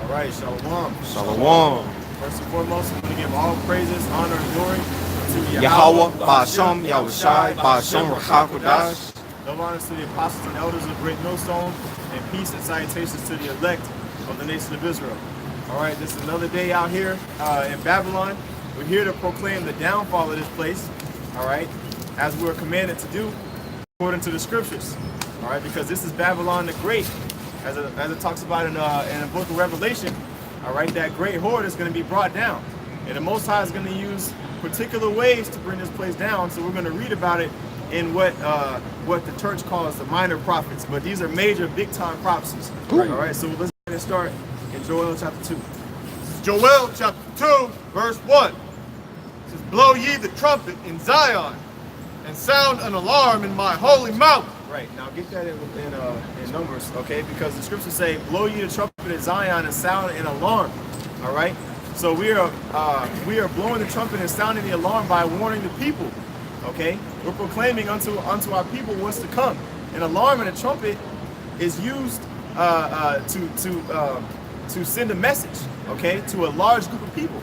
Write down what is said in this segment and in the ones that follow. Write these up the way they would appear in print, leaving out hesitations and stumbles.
All right, shalom. Shalom. First and foremost, I'm going to give all praises, honor, and glory to Yahweh, Ba'ashem, Yahushai, Ba'ashem, Rachakodash. Love honors to the apostles and elders of Great Millstone, and peace and salutations to the elect of the nation of Israel. All right, this is another day out here in Babylon. We're here to proclaim the downfall of this place, all right, as we were commanded to do according to the scriptures, all right, because this is Babylon the Great, as it talks about in the book of Revelation, all right, that great horde is going to be brought down, and the Most High is going to use particular ways to bring this place down, so we're going to read about it in what the church calls the minor prophets, but these are major, big-time prophecies. All right, so let's get and start in Joel chapter 2. Joel chapter 2, verse 1. It says, blow ye the trumpet in Zion, and sound an alarm in my holy mountain. Right, now get that in Numbers, okay? Because the scriptures say, blow ye the trumpet in Zion and sound an alarm, all right? So we are blowing the trumpet and sounding the alarm by warning the people, okay? We're proclaiming unto our people what's to come. An alarm and a trumpet is used to send a message, okay, to a large group of people,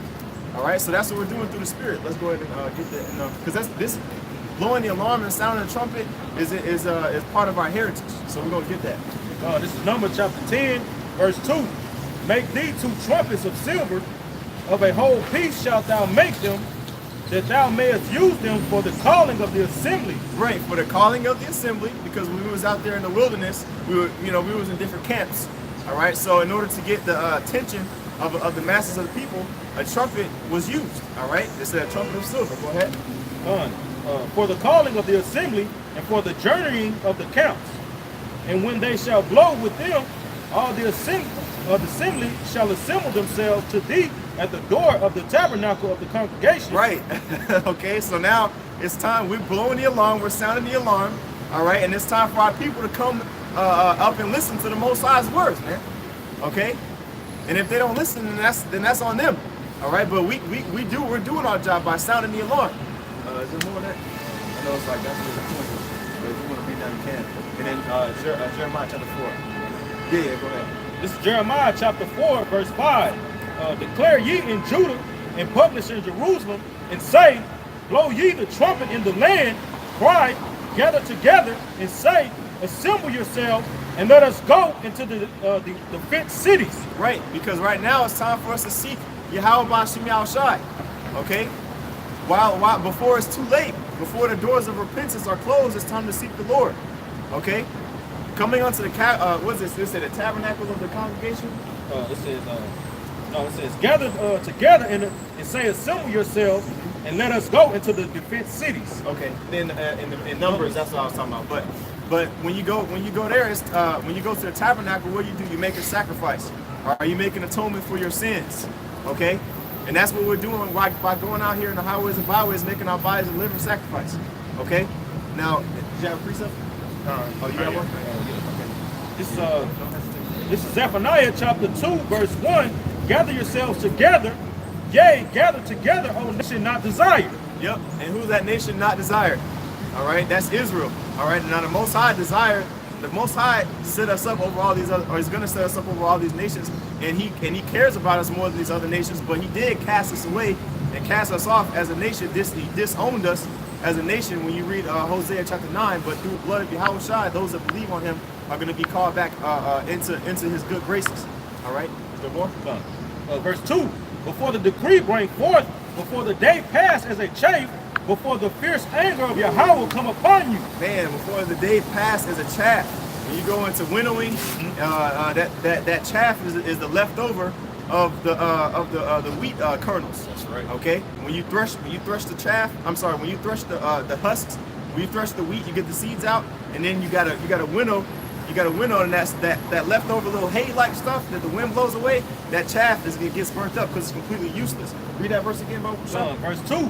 all right? So that's what we're doing through the Spirit. Let's go ahead and get that, because this blowing the alarm and sounding the trumpet is part of our heritage. So we're gonna get that. This is Numbers chapter 10, verse 2. Make thee 2 trumpets of silver, of a whole piece shalt thou make them, that thou mayest use them for the calling of the assembly. Right, for the calling of the assembly, because when we was out there in the wilderness, we was in different camps. All right, so in order to get the attention of the masses of the people, a trumpet was used. All right, this is a trumpet of silver. Go ahead. For the calling of the assembly, and for the journeying of the camps. And when they shall blow with them, all the assembly shall assemble themselves to thee at the door of the tabernacle of the congregation. Right. Okay, so now it's time. We're blowing the alarm. We're sounding the alarm. All right, and it's time for our people to come up and listen to the Most High's words, man. Okay, and if they don't listen, then that's on them. All right, but we're doing our job by sounding the alarm. Is there more of that? I know it's like that's what the point is. But if you want to read that, you can. And then Jeremiah chapter 4. Yeah, go ahead. This is Jeremiah chapter 4, verse 5. Declare ye in Judah, and publish in Jerusalem, and say, blow ye the trumpet in the land, cry, gather together, and say, assemble yourselves, and let us go into the fenced cities. Right, because right now it's time for us to seek Yahweh Ba'ashem Yahushai. Okay? While before it's too late, before the doors of repentance are closed, it's time to seek the Lord. Okay? Coming onto the what's this? This is the tabernacle of the congregation. It says gather together and say assemble yourselves and let us go into the defense cities. Okay. Then in Numbers, that's what I was talking about. But when you go there, it's when you go to the tabernacle, what do? You make a sacrifice. Are you making atonement for your sins? Okay. And that's what we're doing by going out here in the highways and byways, making our bodies a living sacrifice. Okay? Now, did you have a precept? Oh, you got one? Okay. This is Zephaniah chapter 2, verse 1. Gather yourselves together, yea, gather together, O nation not desired. Yep. And who's that nation not desired? All right, that's Israel. All right, now the Most High desired. The Most High set us up over all these other, or He's going to set us up over all these nations, and He cares about us more than these other nations. But He did cast us away and cast us off as a nation. He disowned us as a nation. When you read Hosea chapter 9, but through the blood of Yahushua, those that believe on Him are going to be called back into His good graces. All right, is there more? Verse 2: before the decree bring forth, before the day pass as a chaff, before the fierce anger of Yahweh will come upon you. Man, before the day pass as a chaff. When you go into winnowing, that chaff is the leftover of the wheat kernels. That's right. Okay. When you thresh the chaff, when you thresh the husks, when you thresh the wheat, you get the seeds out, and then you gotta winnow. You gotta winnow, and that's that leftover little hay-like stuff that the wind blows away. That chaff gets burnt up because it's completely useless. Read that verse again, bro. Verse 2.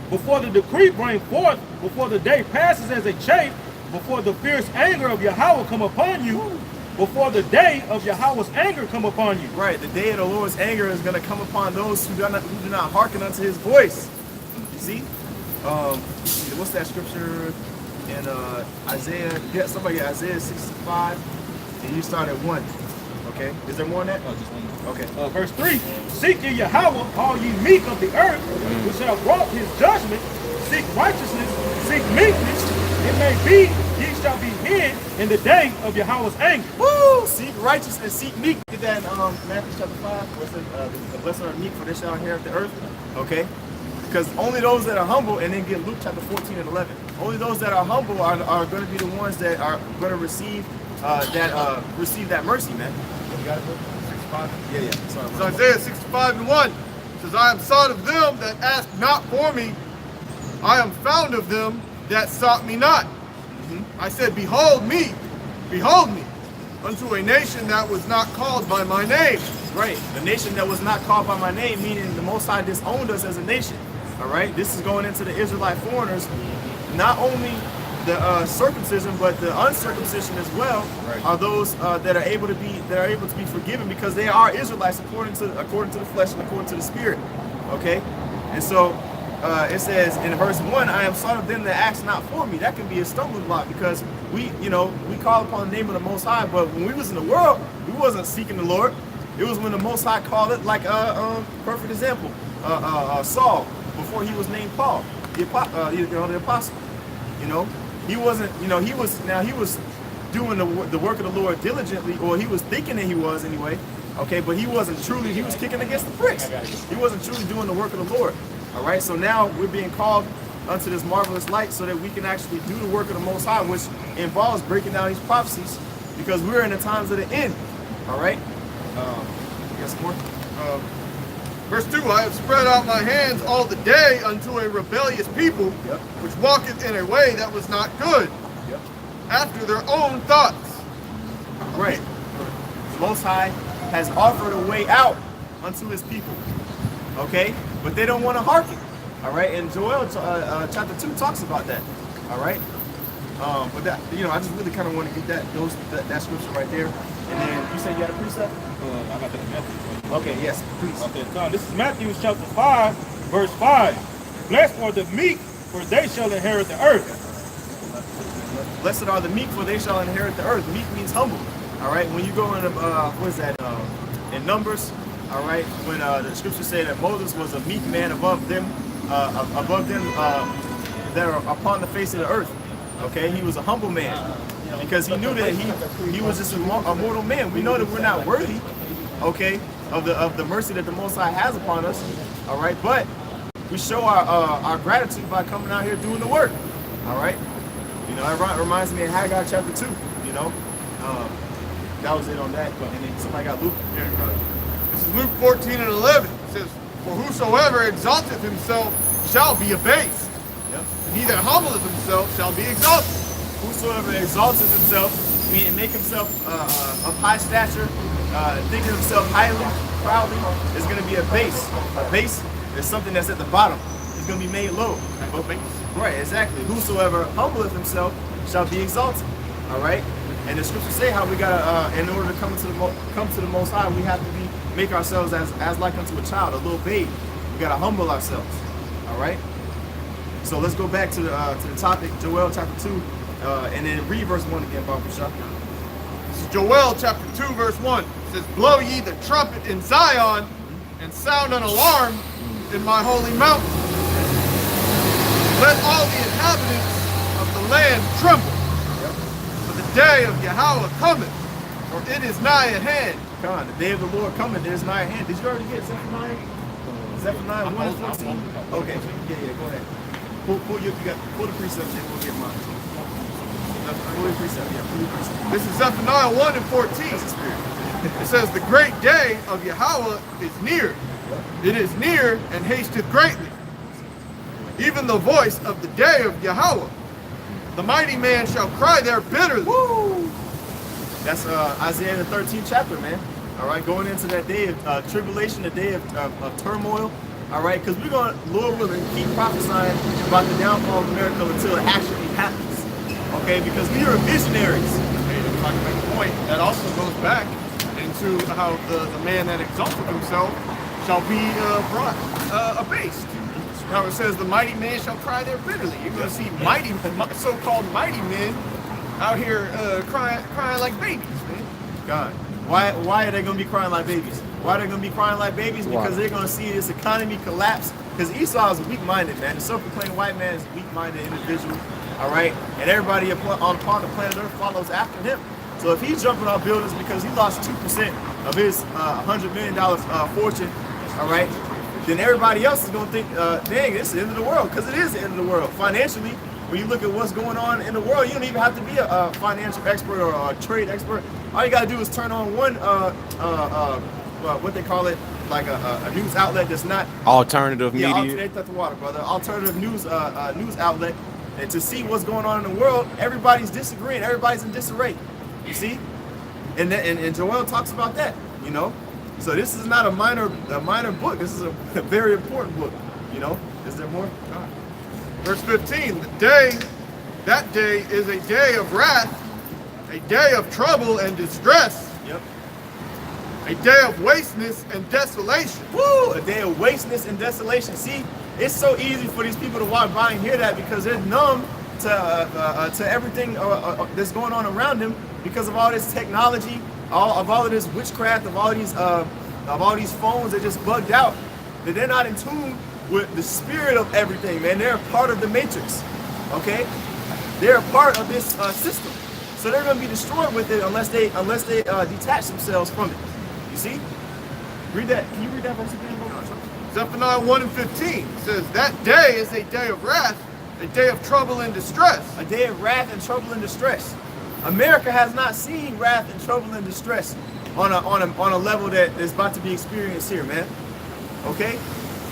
Before the decree bring forth, before the day passes as a chaff, before the fierce anger of Yahweh come upon you, before the day of Yahweh's anger come upon you. Right, the day of the Lord's anger is going to come upon those who do not hearken unto His voice. You see? What's that scripture in Isaiah? Yeah, somebody, Isaiah 65, and you start at 1. Okay. Is there more on that? Just one. Okay. Verse 3, seek ye Yahweh, all ye meek of the earth, which have wrought his judgment, seek righteousness, seek meekness, it may be ye shall be hid in the day of Yahweh's anger. Woo! Seek righteousness, seek meek. Get that in Matthew chapter 5, where it says, the blessed are meek, for they shall inherit the earth. Okay? Because only those that are humble, and then get Luke chapter 14 and 11. Only those that are humble are going to be the ones that are going to receive that mercy, man. You got it, bro? 65. Yeah. Sorry, It's bro. Isaiah 65 and 1. It says, I am sought of them that ask not for me. I am found of them that sought me not. I said, behold me, unto a nation that was not called by my name. Right. The nation that was not called by my name, meaning the Most High disowned us as a nation. All right. This is going into the Israelite foreigners, not only the circumcision, but the uncircumcision as well. Right. Are those that are able to be forgiven because they are Israelites according to the flesh and according to the spirit. Okay. And so it says in verse 1, I am sought of them that ask not for me. That can be a stumbling block because we call upon the name of the Most High, but when we was in the world, we wasn't seeking the Lord. It was when the Most High called it, like perfect example, Saul before he was named Paul, the apostle. You know, he wasn't. You know, he was doing the work of the Lord diligently, or he was thinking that he was anyway. Okay, but he wasn't truly. He was kicking against the pricks. He wasn't truly doing the work of the Lord. All right. So now we're being called unto this marvelous light, so that we can actually do the work of the Most High, which involves breaking down these prophecies, because we're in the times of the end. All right. You got some more? Verse 2, I have spread out my hands all the day unto a rebellious people, which walketh in a way that was not good, after their own thoughts. Right. The Most High has offered a way out unto his people. Okay? But they don't want to hearken. All right? And Joel chapter 2 talks about that. All right? But that, I just really kind of want to get that scripture right there. And then you said you had a precept? I got that in Matthew. Okay, yes, please. Okay, so this is Matthew chapter 5, verse 5. Blessed are the meek, for they shall inherit the earth. Blessed are the meek, for they shall inherit the earth. Meek means humble. All right, when you go in, in Numbers, all right, when the scriptures say that Moses was a meek man above them that are upon the face of the earth. Okay, he was a humble man because he knew that he was just a mortal man. We know that we're not worthy, okay, of the mercy that the Most High has upon us. All right, but we show our gratitude by coming out here doing the work. All right, it reminds me of Haggai chapter 2. That was it on that. And then somebody got Luke. This is Luke 14 and 11. It says, for whosoever exalteth himself shall be abased. And he that humbleth himself shall be exalted. Whosoever exalteth himself, meaning make himself of high stature, thinking himself highly, proudly, is going to be a base. A base is something that's at the bottom. It's going to be made low. Right, exactly. Whosoever humbleth himself shall be exalted. All right. And the scriptures say how we gotta, in order to come to the Most High, we have to make ourselves as like unto a child, a little babe. We gotta humble ourselves. All right. So let's go back to the topic, Joel chapter 2, and then read verse 1 again, Barbara Shaw. This is Joel chapter 2, verse 1. It says, blow ye the trumpet in Zion, and sound an alarm in my holy mountain. Let all the inhabitants of the land tremble. For the day of Yahweh cometh, for it is nigh at hand. Come on, the day of the Lord cometh, it is nigh at hand. Did you already get Zephaniah? Zephaniah 1 and 14? Okay, yeah, go ahead. Pull the precept and we'll get mine. Pull the precept, pull the precept. This is Zephaniah 1 and 14. That's the spirit. It says, the great day of Yahweh is near. It is near and hasteth greatly. Even the voice of the day of Yahweh. The mighty man shall cry there bitterly. Woo! That's Isaiah the 13th chapter, man. All right, going into that day of tribulation, the day of turmoil. All right, because we're going to, Lord willing, keep prophesying about the downfall of America until it actually happens. Okay, because we are visionaries. If I can make a point, that also goes back into how the man that exalted himself shall be brought abased. Now it says the mighty man shall cry there bitterly. You're going to see so-called mighty men out here crying like babies, man. God. Why are they going to be crying like babies? Why are they going to be crying like babies? Because they're going to see this economy collapse. Because Esau is weak-minded, man. The self-proclaimed white man is a weak-minded individual, all right? And everybody upon the planet Earth follows after him. So if he's jumping off buildings because he lost 2% of his $100 million fortune, all right, then everybody else is going to think, dang, it's the end of the world, because it is the end of the world. Financially, when you look at what's going on in the world, you don't even have to be a financial expert or a trade expert. All you got to do is turn on one, what they call it, like a news outlet that's not Alternative media. Alternate the water, brother. Alternative news news outlet, and to see what's going on in the world, everybody's disagreeing. Everybody's in disarray. You see, and Joel talks about that. You know, so this is not a minor book. This is a very important book. You know, is there more? God. Verse 15. That day is a day of wrath, a day of trouble and distress. Yep. A day of wasteness and desolation. Woo! A day of wasteness and desolation. See, it's so easy for these people to walk by and hear that because they're numb to everything that's going on around them because of all this technology, all of this witchcraft, of all these phones that just bugged out. That they're not in tune with the spirit of everything, man. They're a part of the matrix. Okay, they're a part of this system. So they're going to be destroyed with it unless they detach themselves from it. You see? Read that. Can you read that verse again? Zephaniah 1 and 15 says, that day is a day of wrath, a day of trouble and distress. A day of wrath and trouble and distress. America has not seen wrath and trouble and distress on a level that is about to be experienced here, man. Okay?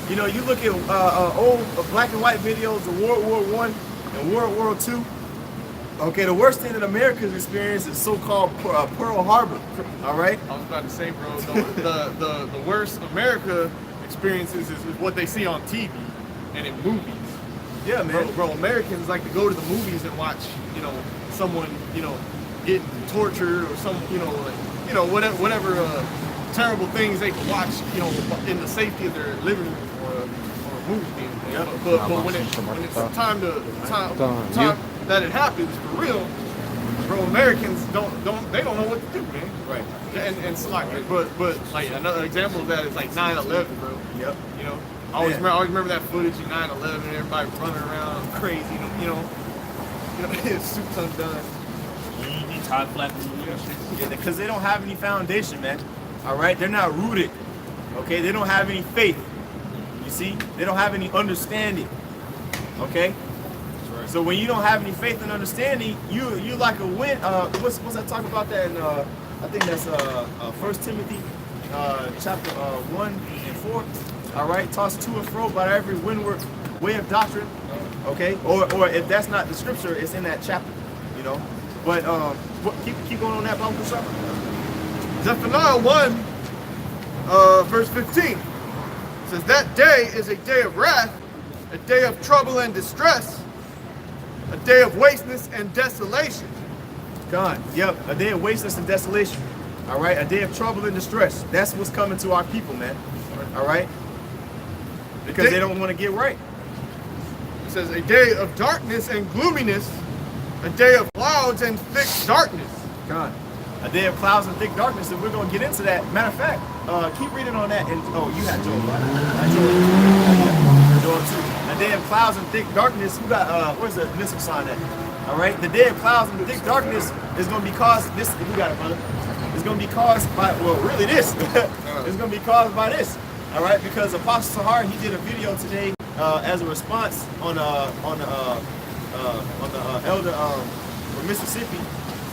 You know, you look at old black and white videos of World War I and World War II. Okay, the worst thing that America's experienced is so-called Pearl Harbor. All right. I was about to say, bro, the worst America experiences is what they see on TV and in movies. Yeah, man. Bro, Americans like to go to the movies and watch, you know, someone, you know, get tortured or some, whatever terrible things they can watch, you know, in the safety of their living room or a movie theater. Yep. But when it's time that it happens for real, bro, Americans don't know what to do, man. Right. And it's like, but like another example of that is like 9/11, bro. Yep. You know, I always remember that footage of 9/11, everybody running around crazy, you know, suits undone. Tie flapping. Yeah, because they don't have any foundation, man. All right, they're not rooted. Okay, they don't have any faith. You see, they don't have any understanding. Okay. So when you don't have any faith and understanding, you like a wind. What's that talk about that? In, I think that's 1 Timothy chapter 1 and 4. All right, tossed to and fro by every windward way of doctrine. Okay, or if that's not the scripture, it's in that chapter. You know, but keep going on that, Bible shop. Zephaniah 1, verse 15 says, that day is a day of wrath, a day of trouble and distress, a day of wasteness and desolation. God, yep, a day of wasteness and desolation. All right, a day of trouble and distress. That's what's coming to our people, man. All right, because they don't want to get right. It says a day of darkness and gloominess, a day of clouds and thick darkness. God, a day of clouds and thick darkness, and we're going to get into that. Matter of fact, keep reading on that. And you had Joel, right? Joel too. A day of clouds and thick darkness. Who got? Where's the missile sign at? All right. The day of clouds and thick darkness is going to be caused. This. Who got it, brother? It's going to be caused by. Well, really, this. It's going to be caused by this. All right, because Apostle Sahar, he did a video today as a response on the elder from Mississippi.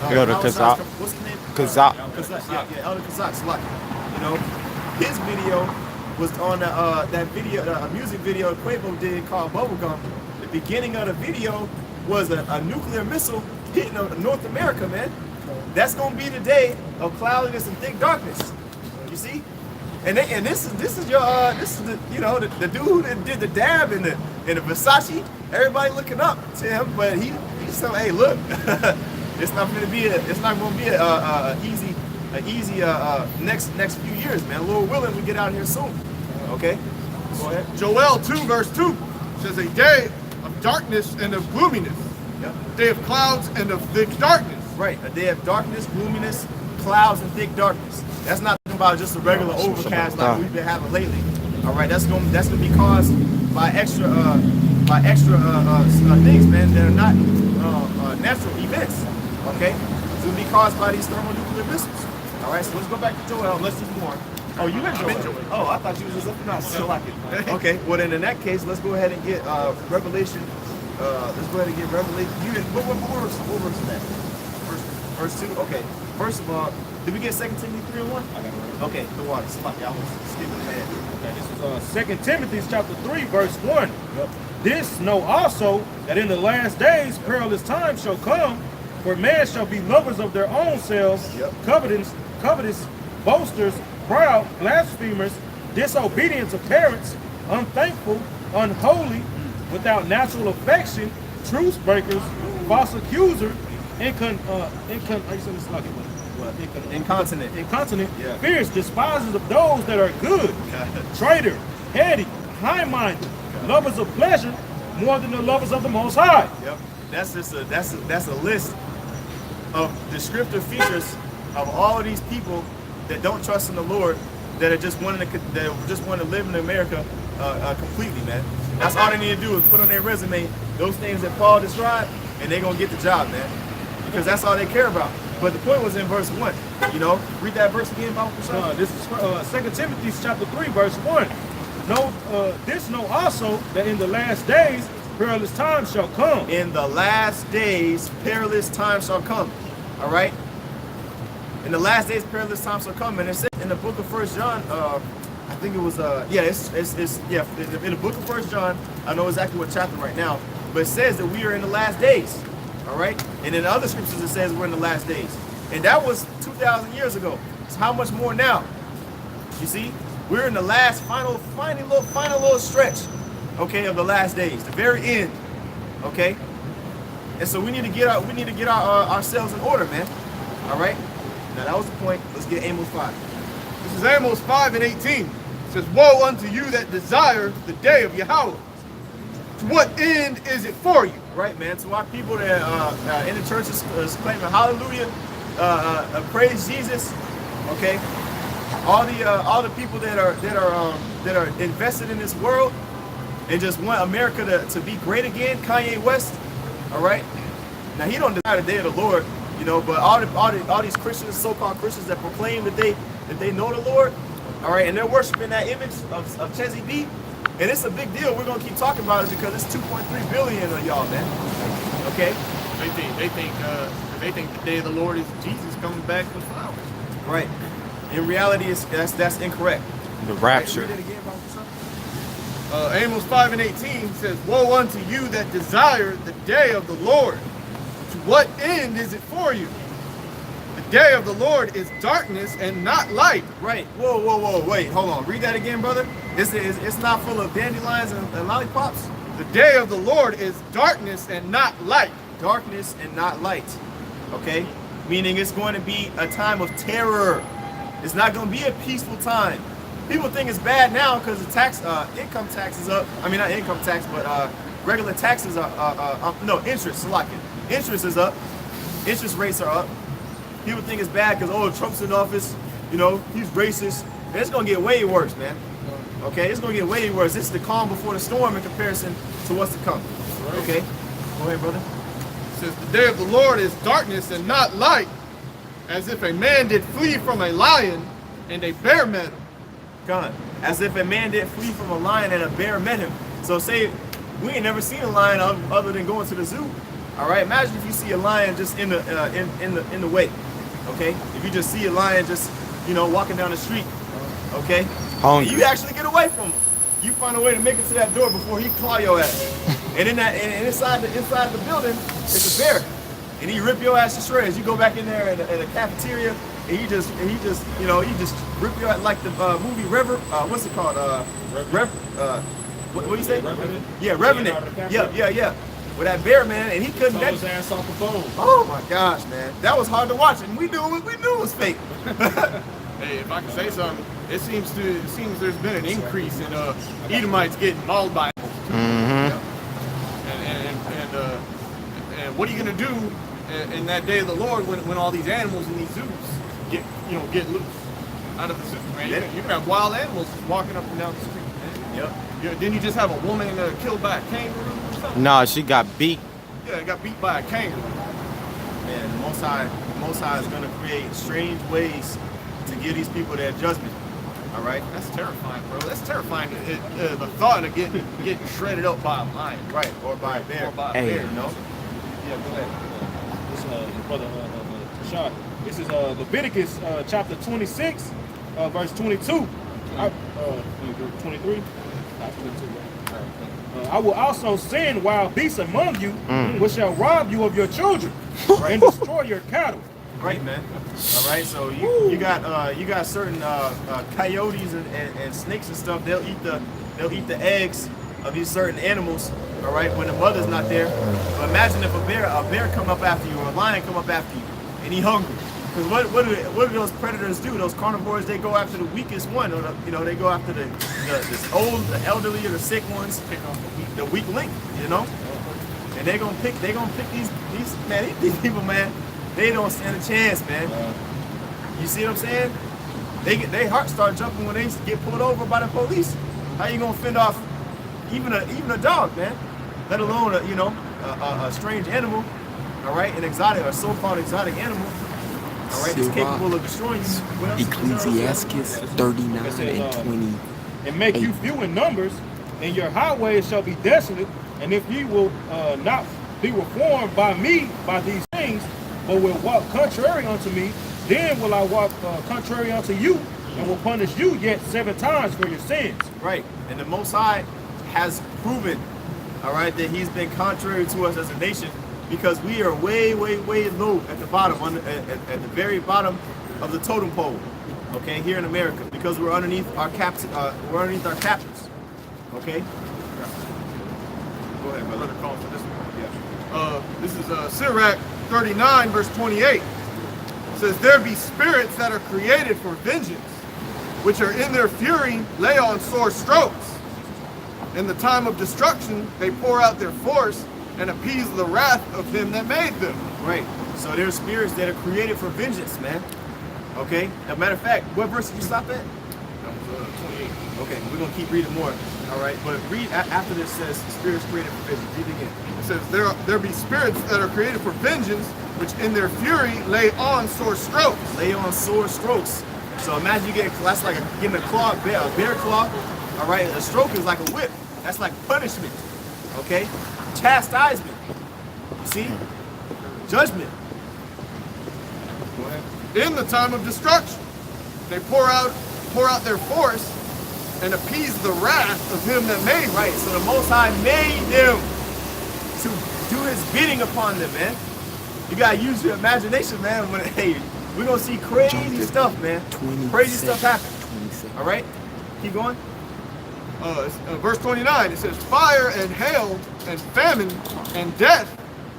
Elder Kazak. What's his name? Kazak. Yeah, Elder Kazak. You know, his video was on that video, a music video Quavo did called Bubblegum. The beginning of the video was a nuclear missile hitting North America, man. That's gonna be the day of cloudiness and thick darkness. You see? And this is the the dude that did the dab in the Versace. Everybody looking up to him, but he's saying, hey, look, it's not gonna be an easy next few years, man. Lord willing, we get out here soon. Okay, go ahead. Joel 2 verse 2 says a day of darkness and of gloominess, Yep. a day of clouds and of thick darkness. Right, a day of darkness, gloominess, clouds and thick darkness. That's not talking about just a regular overcast like we've been having lately. All right, that's gonna be caused by extra things, man, that are not natural events. Okay, it's gonna be caused by these thermonuclear missiles. All right, so let's go back to Joel. Let's just more. Oh, you in Joel? Oh, I thought you was just looking out. So like it. Okay, well then in that case, let's go ahead and get Revelation. Let's go ahead and get Revelation. You in what verse is that? Verse 2. Okay. First of all, did we get 2 Timothy 3:1? I got it right. Okay, the water. Fuck, I was skipping ahead. Okay, this is 2 Timothy chapter 3, verse 1. Yep. This know also that in the last days perilous times shall come, for men shall be lovers of their own selves, covetous, boasters, proud, blasphemers, disobedient to parents, unthankful, unholy, without natural affection, truce breakers, false accusers, incontinent, fierce, despisers of those that are good, traitor, heady, high-minded, lovers of pleasure more than the lovers of the Most High. Yep, that's a list of descriptive features of all of these people that don't trust in the Lord, that are just wanting to live in America completely, man. That's all they need to do is put on their resume those things that Paul described, and they're gonna get the job, man. Because that's all they care about. But the point was in verse 1. You know, read that verse again, Bible. This is 2 Timothy chapter 3, verse 1. This know also that in the last days perilous times shall come. In the last days perilous times shall come. All right. In the last days perilous times shall come, and it says in the book of 1 John. I think it was in the book of 1 John. I know exactly what chapter right now, but it says that we are in the last days. All right, and in the other scriptures it says we're in the last days, and that was 2,000 years ago. So how much more now? You see, we're in the last final little stretch, okay, of the last days, the very end, okay. And so we need to get ourselves in order, man. All right. Now that was the point. Let's get Amos 5. This is Amos 5:18. It says, "Woe unto you that desire the day of Yahweh. To what end is it for you?" Right, man. To our people that in the churches claiming hallelujah, praise Jesus. Okay. All the people that are invested in this world and just want America to be great again. Kanye West. All right. Now he don't desire the day of the Lord, you know, but all these Christians, so-called Christians that proclaim that they know the Lord, all right, and they're worshiping that image of Chezzy B, and it's a big deal. We're gonna keep talking about it because it's 2.3 billion of y'all, man. Okay. They think the day of the Lord is Jesus coming back with flowers. Right. In reality, that's incorrect. The rapture. Read it again, Bible. Amos 5:18 says, "Woe unto you that desire the day of the Lord. To what end is it for you? The day of the Lord is darkness and not light." Right. Whoa. Wait, hold on. Read that again, brother. It's not full of dandelions and lollipops. The day of the Lord is darkness and not light. Darkness and not light. Okay? Meaning it's going to be a time of terror. It's not going to be a peaceful time. People think it's bad now because the income tax is up. I mean, not income tax, but regular taxes are no, interest. Interest is up. Interest rates are up. People think it's bad because, Trump's in office, you know, he's racist. And it's going to get way worse, man. Okay, it's going to get way worse. This is the calm before the storm in comparison to what's to come. Okay, go ahead, brother. It says, "The day of the Lord is darkness and not light, as if a man did flee from a lion and a bear met him." God, as if a man did flee from a lion and a bear met him. So say we ain't never seen a lion other than going to the zoo. All right, imagine if you see a lion just in the way. Okay, if you just see a lion just walking down the street. Okay, hungry. You actually get away from him. You find a way to make it to that door before he claw your ass. And inside the building, it's a bear, and he rip your ass to shreds. You go back in there in the cafeteria, and he just rip your ass like the movie what's it called? What do you say? Revenant? Yeah, Revenant. Yeah. With that bear, man, and he couldn't Throw his ass off the phone. Oh my gosh, man, that was hard to watch, and we knew it was fake. Hey, if I can say something, it seems there's been an increase in Edomites getting mauled by animals. Mm-hmm. And what are you gonna do in that day of the Lord when all these animals in these zoos get loose out of the zoo, man. Yeah. You can have wild animals walking up and down the street, man. Yep. Yeah, didn't you just have a woman killed by a kangaroo or something? No, she got beat. Yeah, got beat by a kangaroo. Man, the Most High is going to create strange ways to give these people their judgment. All right? That's terrifying, bro. That's terrifying. The thought of getting shredded up by a lion. Right, or by a bear. Or by a Hey. bear, you know? Yeah, go ahead. This brother Sean. This is Leviticus chapter 26, verse 22. 23. I will also send wild beasts among you, which shall rob you of your children and destroy your cattle. Right, man. All right, so you got certain coyotes and snakes and stuff. They'll eat the eggs of these certain animals. All right, when the mother's not there. But imagine if a bear come up after you or a lion come up after you, and he hungry. Because what do those predators do? Those carnivores, they go after the weakest one, or they go after the elderly, or the sick ones, the weak link, And they're gonna pick these people, man. They don't stand a chance, man. You see what I'm saying? They hearts start jumping when they get pulled over by the police. How you gonna fend off even a dog, man? Let alone a strange animal, all right, a so-called exotic animal. All right, it's capable of destroying you. What else? Ecclesiastes 39 and 20. And make you few in numbers, and your highways shall be desolate. And if ye will not be reformed by me by these things, but will walk contrary unto me, then will I walk contrary unto you, and will punish you yet 7 times for your sins. Right, and the Most High has proven, all right, that He's been contrary to us as a nation. Because we are way, way, way low at the bottom, at the very bottom of the totem pole, okay, here in America, because we're underneath our captors, okay. Go ahead, brother. Call for this one. Yeah. This is Sirach 39, verse 28. It says, "There be spirits that are created for vengeance, which are in their fury lay on sore strokes. In the time of destruction they pour out their force, and appease the wrath of him that made them." Right. So there's spirits that are created for vengeance, man. Okay. As a matter of fact, what verse did you stop at? That was 28. Okay, we're gonna keep reading more. All right, but read after this says spirits created for vengeance. Read again. It says, there be spirits that are created for vengeance, which in their fury lay on sore strokes. Lay on sore strokes. So imagine you that's like getting a bear claw. All right, a stroke is like a whip. That's like punishment. Okay. Chastisement. You see? Judgment. Go ahead. In the time of destruction, they pour out their force and appease the wrath of him that made them. Right. So the Most High made them to do His bidding upon them, man. You gotta use your imagination, man. Hey, we're gonna see crazy stuff, man. Crazy stuff happen. All right. Keep going. Verse 29, it says, "Fire and hail and famine and death,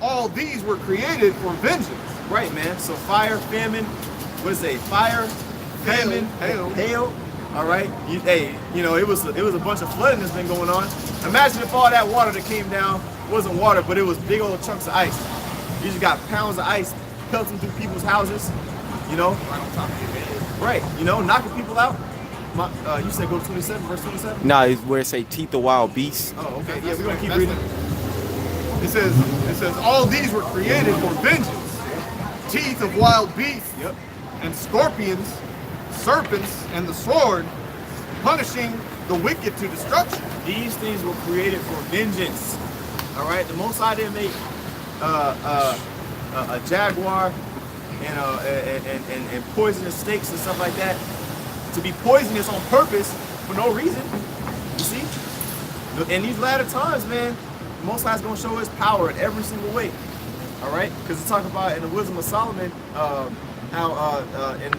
all these were created for vengeance." Right, man. So fire, famine, what is it? Fire, famine, hail. All right. It was a bunch of flooding that's been going on. Imagine if all that water that came down wasn't water, but it was big old chunks of ice. You just got pounds of ice pelting through people's houses. Right on top of your head. Right. Knocking people out. You said go to 27, verse 27? No, it's where it say teeth of wild beasts. Oh, okay. Yeah, we're gonna keep reading. It says, "All these were created for vengeance, teeth of wild beasts, Yep. and scorpions, serpents, and the sword, punishing the wicked to destruction." These things were created for vengeance. All right. The Most High didn't make a jaguar and poisonous snakes and stuff like that to be poisonous on purpose for no reason. You see? In these latter times, man, the Most High is going to show His power in every single way. All right? Because it's talking about in the Wisdom of Solomon how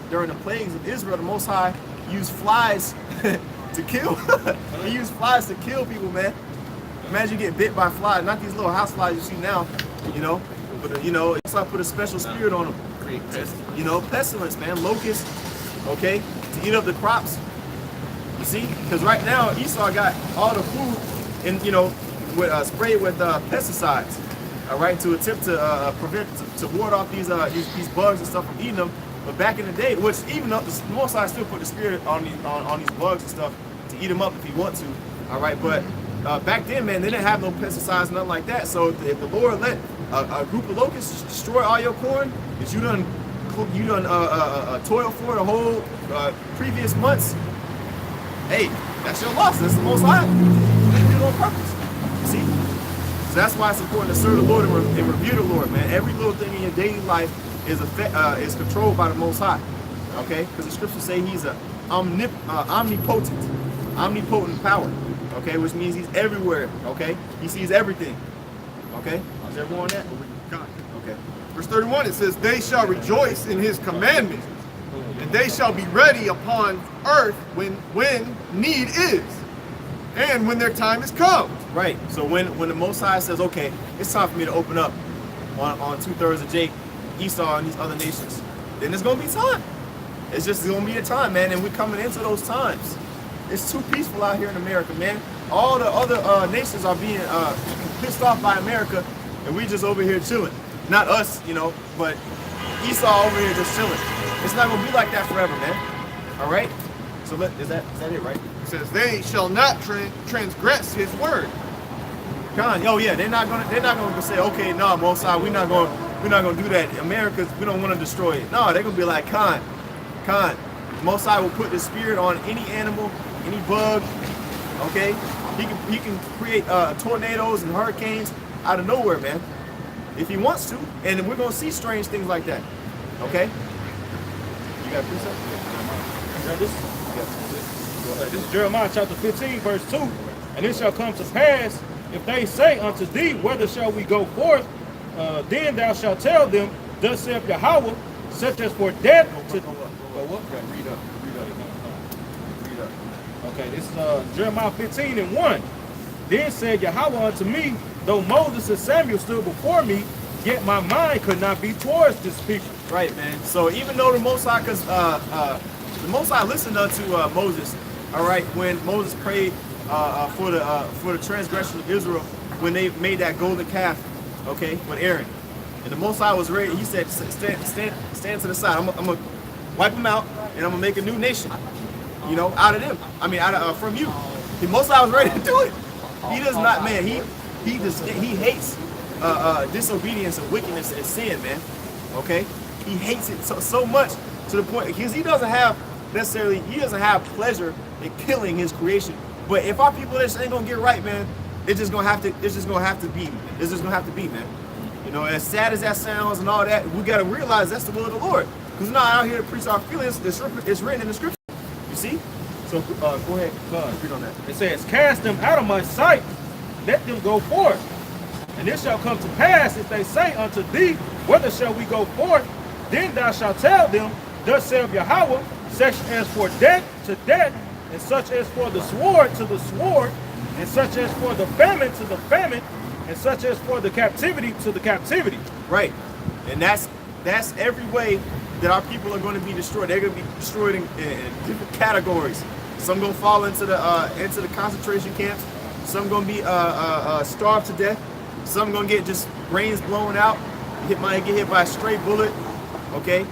during the plagues of Israel, the Most High used flies to kill. He used flies to kill people, man. Imagine you get bit by flies, not these little house flies you see now, but it's like put a special spirit on them. Create pest. Pestilence, man, locusts, okay, to eat up the crops. You see, because right now Esau got all the food sprayed with pesticides, all right, to attempt to prevent, to ward off these bugs and stuff from eating them. But back in the day, which even though the Most High still put the spirit on these bugs and stuff to eat them up if he want to, all right. But back then, man, they didn't have no pesticides, nothing like that. So if the Lord let a group of locusts destroy all your corn that you done toil for the whole previous months, hey, that's your loss. That's the Most High. They did it on purpose. You see? So that's why it's important to serve the Lord and revere the Lord, man. Every little thing in your daily life is controlled by the Most High. Okay? Because the scriptures say he's a omnipotent power. Okay? Which means he's everywhere. Okay? He sees everything. Okay? Is everyone on that? Okay. Verse 31, it says, they shall rejoice in his commandments, and they shall be ready upon earth when need is, and when their time is come. Right. So when the Most High says, okay, it's time for me to open up on 2/3 of Jacob, Esau, and these other nations, then it's going to be time. It's just going to be a time, man, and we're coming into those times. It's too peaceful out here in America, man. All the other nations are being pissed off by America, and we just over here chilling. Not us, you know, but Esau over here just chilling. It's not going to be like that forever, man. All right? So is that it, right? It says, they shall not transgress his word. Oh yeah, they're not gonna say, okay, no, Most High, we're not gonna do that. America, we don't want to destroy it. No, they're gonna be like, Khan. Most High will put the spirit on any animal, any bug. Okay, he can create tornadoes and hurricanes out of nowhere, man, if he wants to, and we're gonna see strange things like that. Okay, you got a precept? This is Jeremiah chapter 15, verse 2. And it shall come to pass, if they say unto thee, whither shall we go forth? Then thou shalt tell them, thus saith Yahweh, such as for death to... What? Read up. Okay, this is Jeremiah 15 and 1. Then said Yahweh unto me, though Moses and Samuel stood before me, yet my mind could not be towards this people. Right, man. So even though the Most High, the Most High listened unto Moses, all right, when Moses prayed for the transgression of Israel, when they made that golden calf, okay, with Aaron, and the Most High was ready. He said, stand to the side. I'm gonna wipe them out, and I'm gonna make a new nation, you know, out of them. I mean, from you. The Most High was ready to do it. He does not, man. He hates disobedience and wickedness and sin, man. Okay, he hates it so much to the point because he doesn't have pleasure in killing his creation. But if our people just ain't gonna get right, man, it's just gonna have to be, man. You know, as sad as that sounds and all that, we gotta realize that's the will of the Lord. Because we're not out here to preach our feelings. It's written in the scripture. You see? So go ahead, read on that. It says, cast them out of my sight, let them go forth. And it shall come to pass, if they say unto thee, whither shall we go forth? Then thou shalt tell them, thus saith Yahweh, such as for death to death, and such as for the sword to the sword, and such as for the famine to the famine, and such as for the captivity to the captivity. Right. And that's every way that our people are going to be destroyed. They're going to be destroyed in different categories. Some going to fall into the concentration camps. Some going to be starved to death. Some going to get just brains blown out. Might get hit by a stray bullet. Okay.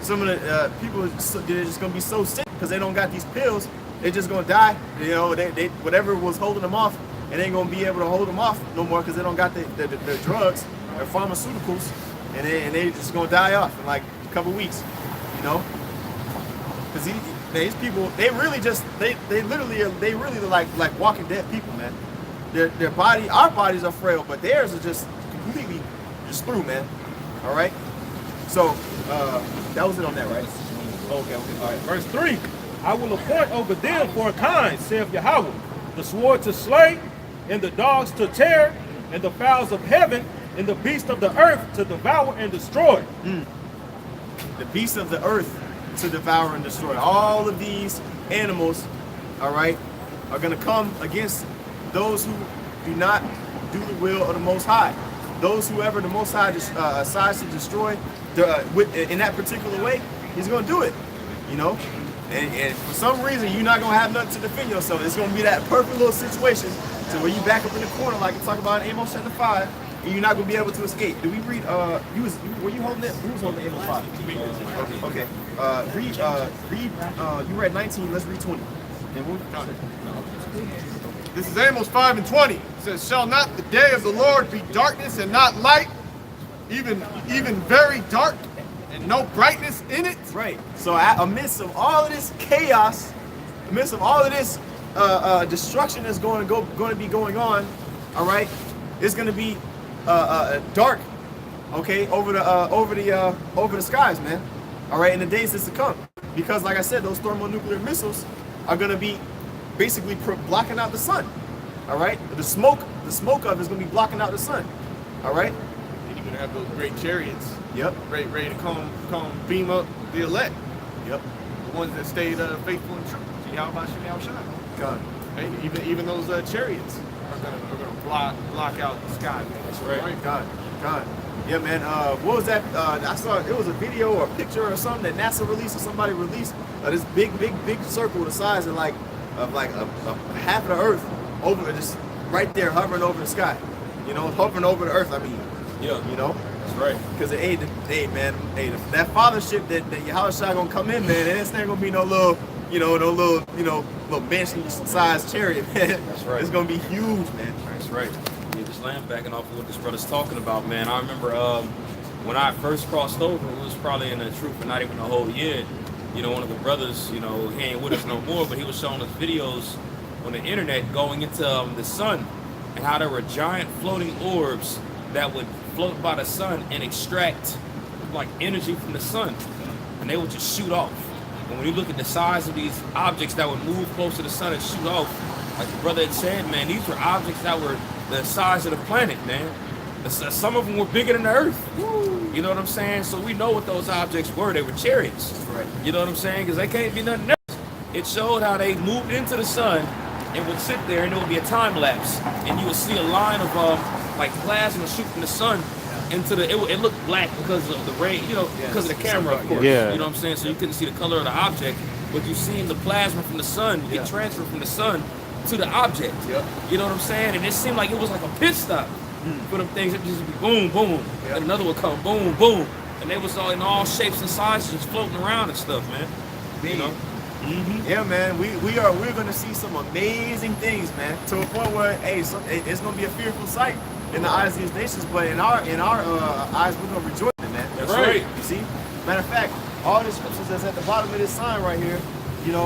Some of the people they're just going to be so sick because they don't got these pills. They're just going to die. You know, they whatever was holding them off, and they ain't going to be able to hold them off no more because they don't got the drugs or pharmaceuticals, and they just going to die off in like a couple weeks. You know, because these people, they literally are like walking dead people, man. Our bodies are frail, but theirs are just completely just through, man. All right. So that was it on that, right? Okay. All right. Verse 3, I will appoint over them for a kind, saith Yahweh, the sword to slay, and the dogs to tear, and the fowls of heaven, and the beasts of the earth to devour and destroy. The beasts of the earth to devour and destroy. All of these animals, all right, are going to come against those who do not do the will of the Most High. Whoever the Most High decides to destroy in that particular way, he's going to do it, you know. And for some reason, you're not going to have nothing to defend yourself. It's going to be that perfect little situation to where you back up in the corner, like you talk about in Amos chapter 5, and you're not gonna be able to escape. Did we read? Were you holding it? Who was holding the Amplified? Okay. You read 19. Let's read 20. And This is Amos 5 and 20. It says, "Shall not the day of the Lord be darkness and not light, even very dark, and no brightness in it?" Right. So amidst of all of this chaos, amidst of all of this destruction that's going to be going on, all right, it's going to be dark, okay, over the skies, man. All right, in the days that's to come, because like I said, those thermonuclear missiles are going to be basically blocking out the sun. All right, the smoke of it is going to be blocking out the sun. All right. And you're gonna have those great chariots. Yep. Ready to come beam up the elect. Yep. The ones that stayed faithful and true. See how about you now, God. Hey, even those chariots are gonna block out the sky. Man. That's right. God. Yeah, man. What was that? I saw it was a video or a picture or something that NASA released or somebody released this big circle the size of like half of the Earth over just right there hovering over the sky. You know, hovering over the Earth. I mean, Yeah. you know. That's right. Because that fathership that Yahushua gonna come in, man, and it's not gonna be no little mansion-sized chariot, man. That's right. It's gonna be huge, man. That's right. Yeah, just backing off of what this brother's talking about, man. I remember when I first crossed over, it was probably in the truth for not even a whole year. You know, one of the brothers, he ain't with us no more, but he was showing us videos on the internet going into the sun and how there were giant floating orbs that would float by the sun and extract like energy from the sun, and they would just shoot off. And when you look at the size of these objects that would move close to the sun and shoot off, like the brother had said, man, these were objects that were the size of the planet, man. Some of them were bigger than the Earth. You know what I'm saying? So we know what those objects were. They were chariots. Right. You know what I'm saying? Because they can't be nothing else. It showed how they moved into the sun and would sit there, and there would be a time lapse, and you would see a line of like plasma shoot from the sun into the. It looked black because of the ray, because of the camera, of course. Yeah. You know what I'm saying? So you couldn't see the color of the object, but you seen the plasma from the sun get transferred from the sun to the object. Yep. You know what I'm saying? And it seemed like it was like a pit stop for them things. It just be boom, boom, and another would come, boom, boom, and they was all in all shapes and sizes, just floating around and stuff, man. You know? Yeah, man, we're gonna see some amazing things, man. To a point where, it's gonna be a fearful sight in the eyes of these nations, but in our eyes, we're gonna rejoice in it, man. That's right. You see, matter of fact, all the scriptures that's at the bottom of this sign right here,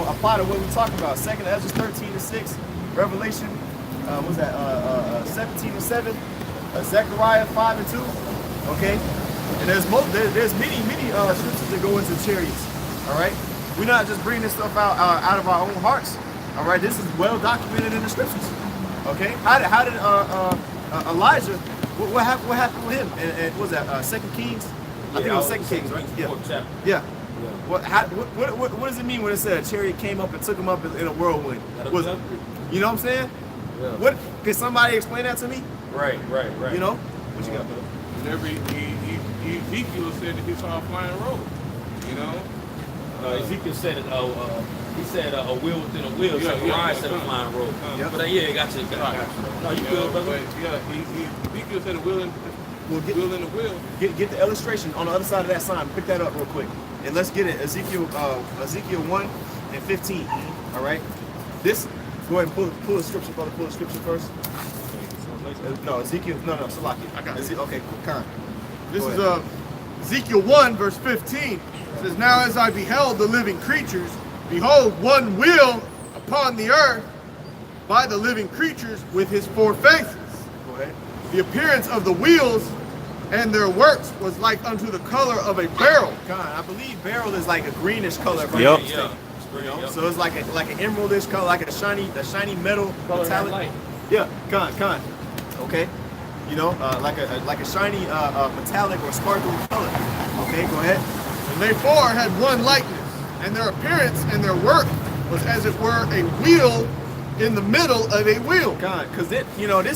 apply to what we're talking about. 2nd Ezra 13:6, Revelation, 17:7, Zechariah 5:2. Okay, and there's many scriptures that go into chariots. All right. We're not just bringing this stuff out of our own hearts. All right, this is well documented in the scriptures. Okay, how did Elijah? What happened with him? And what was that 2 Kings? I think it was 2 Kings, right? Yeah. What does it mean when it said a chariot came up and took him up in a whirlwind? You know what I'm saying? Yeah. What? Can somebody explain that to me? Right. You know? What you got, brother? Whenever Ezekiel said that he saw a flying robe, Ezekiel said it. He said a wheel within a wheel. Yeah, Zechariah said a yeah. flying robe. Yeah. But got you. No, you good, brother. Ezekiel said a wheel in Well, the wheel. Get the illustration on the other side of that sign. Pick that up real quick, and let's get it. Ezekiel 1:15. All right. This. Go ahead and pull the scripture, brother. Pull the scripture first. No, Ezekiel. No, Salaki. I got it. Okay, Khan. This Go is ahead. Ezekiel 1, verse 15. It says, "Now as I beheld the living creatures, behold, one wheel upon the earth by the living creatures with his 4 faces. Go ahead. The appearance of the wheels and their works was like unto the color of a beryl." Khan, I believe beryl is like a greenish color. If I'm Yep. not mistaken. So it's like an emeraldish color, like a shiny metal metallic. Light. Yeah, Khan. Okay. Like a shiny metallic or sparkling color. Okay, go ahead. And they 4 had one likeness, and their appearance and their work was as it were a wheel in the middle of a wheel. Khan, because this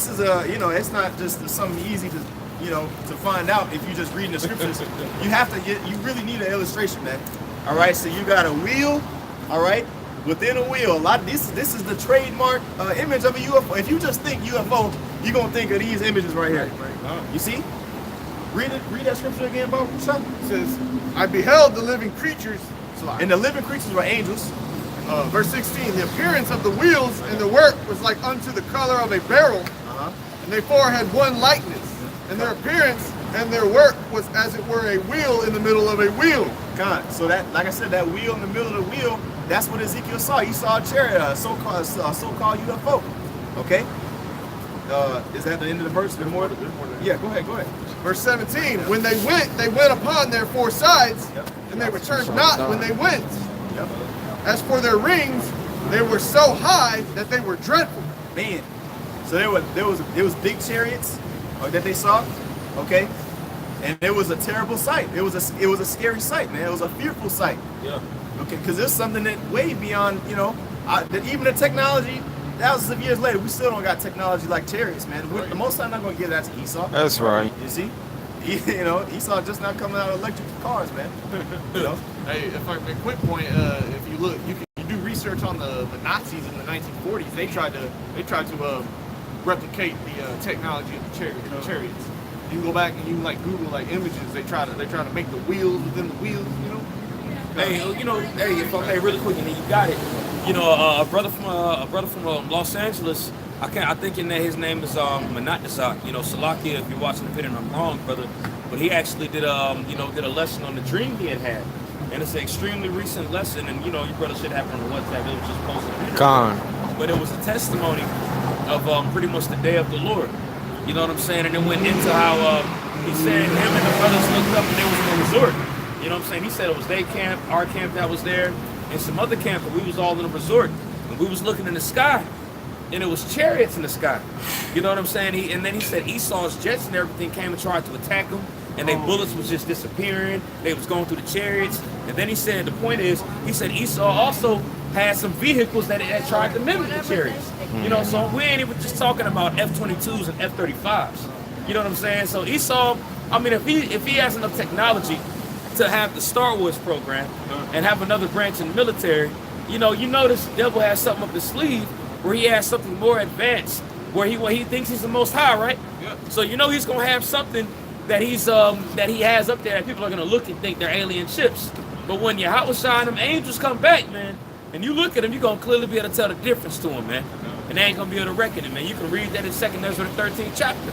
is it's not just something easy to find out if you just reading the scriptures. You really need an illustration, man. All right, so you got a wheel, all right, within a wheel. A lot of this is the trademark image of a UFO. If you just think UFO, you're gonna think of these images right here. You see? Read that scripture again, bro. It says, I beheld the living creatures. And the living creatures were angels. Verse 16, the appearance of the wheels and the work was like unto the color of a beryl, and they four had one likeness, and their appearance and their work was as it were a wheel in the middle of a wheel. God, so that, like I said, that wheel in the middle of the wheel, that's what Ezekiel saw. He saw a chariot, a so-called UFO. Okay? Is that the end of the verse? There's more? Yeah, go ahead. Verse 17, when they went upon their four sides, and they returned not when they went. As for their rings, they were so high that they were dreadful. Man, so there was big chariots that they saw, okay, and it was a terrible sight. It was a scary sight, man. It was a fearful sight. Yeah. Okay, because it's something that way beyond, you know, that even the technology. Thousands of years later, we still don't got technology like chariots, man. The most time, I'm not gonna give that to Esau. That's right. You see, you know, Esau just not coming out of electric cars, man. You know. Hey, if I make a quick point, if you look, you do research on the Nazis in the 1940s. They tried to replicate the technology of the chariots. You can go back and you can like Google like images. They try to make the wheels within the wheels. You know. Hey, you know, if I may, really quick, and then you got it. You know, a brother from Los Angeles. I think his name is Manatazak. You know, Salakia. If you're watching the video, and I'm wrong, brother, but he actually did a lesson on the dream he had, and it's an extremely recent lesson. And you know, your brother should have it on the WhatsApp. It was just posted. Con. But it was a testimony of pretty much the day of the Lord. You know what I'm saying? And it went into how he said him and the brothers looked up and they was in a resort. You know what I'm saying? He said it was their camp, our camp that was there, and some other camp, but we was all in a resort. And we was looking in the sky, and it was chariots in the sky. You know what I'm saying? And then he said Esau's jets and everything came and tried to attack him, and their bullets was just disappearing. They was going through the chariots. And then he said, the point is, he said Esau also had some vehicles that had tried to mimic the chariots. You know, so we ain't even just talking about F-22s and F-35s. You know what I'm saying? So Esau, I mean, if he has enough technology to have the Star Wars program and have another branch in the military, you know this devil has something up his sleeve where he has something more advanced, where he thinks he's the Most High, right? Yeah. So you know he's gonna have something that he has up there that people are gonna look and think they're alien ships. But when Yahweh and them angels come back, man, and you look at them, you're gonna clearly be able to tell the difference to them, man. And they ain't gonna be able to reckon it, man. You can read that in 2nd Ezra, the 13th chapter.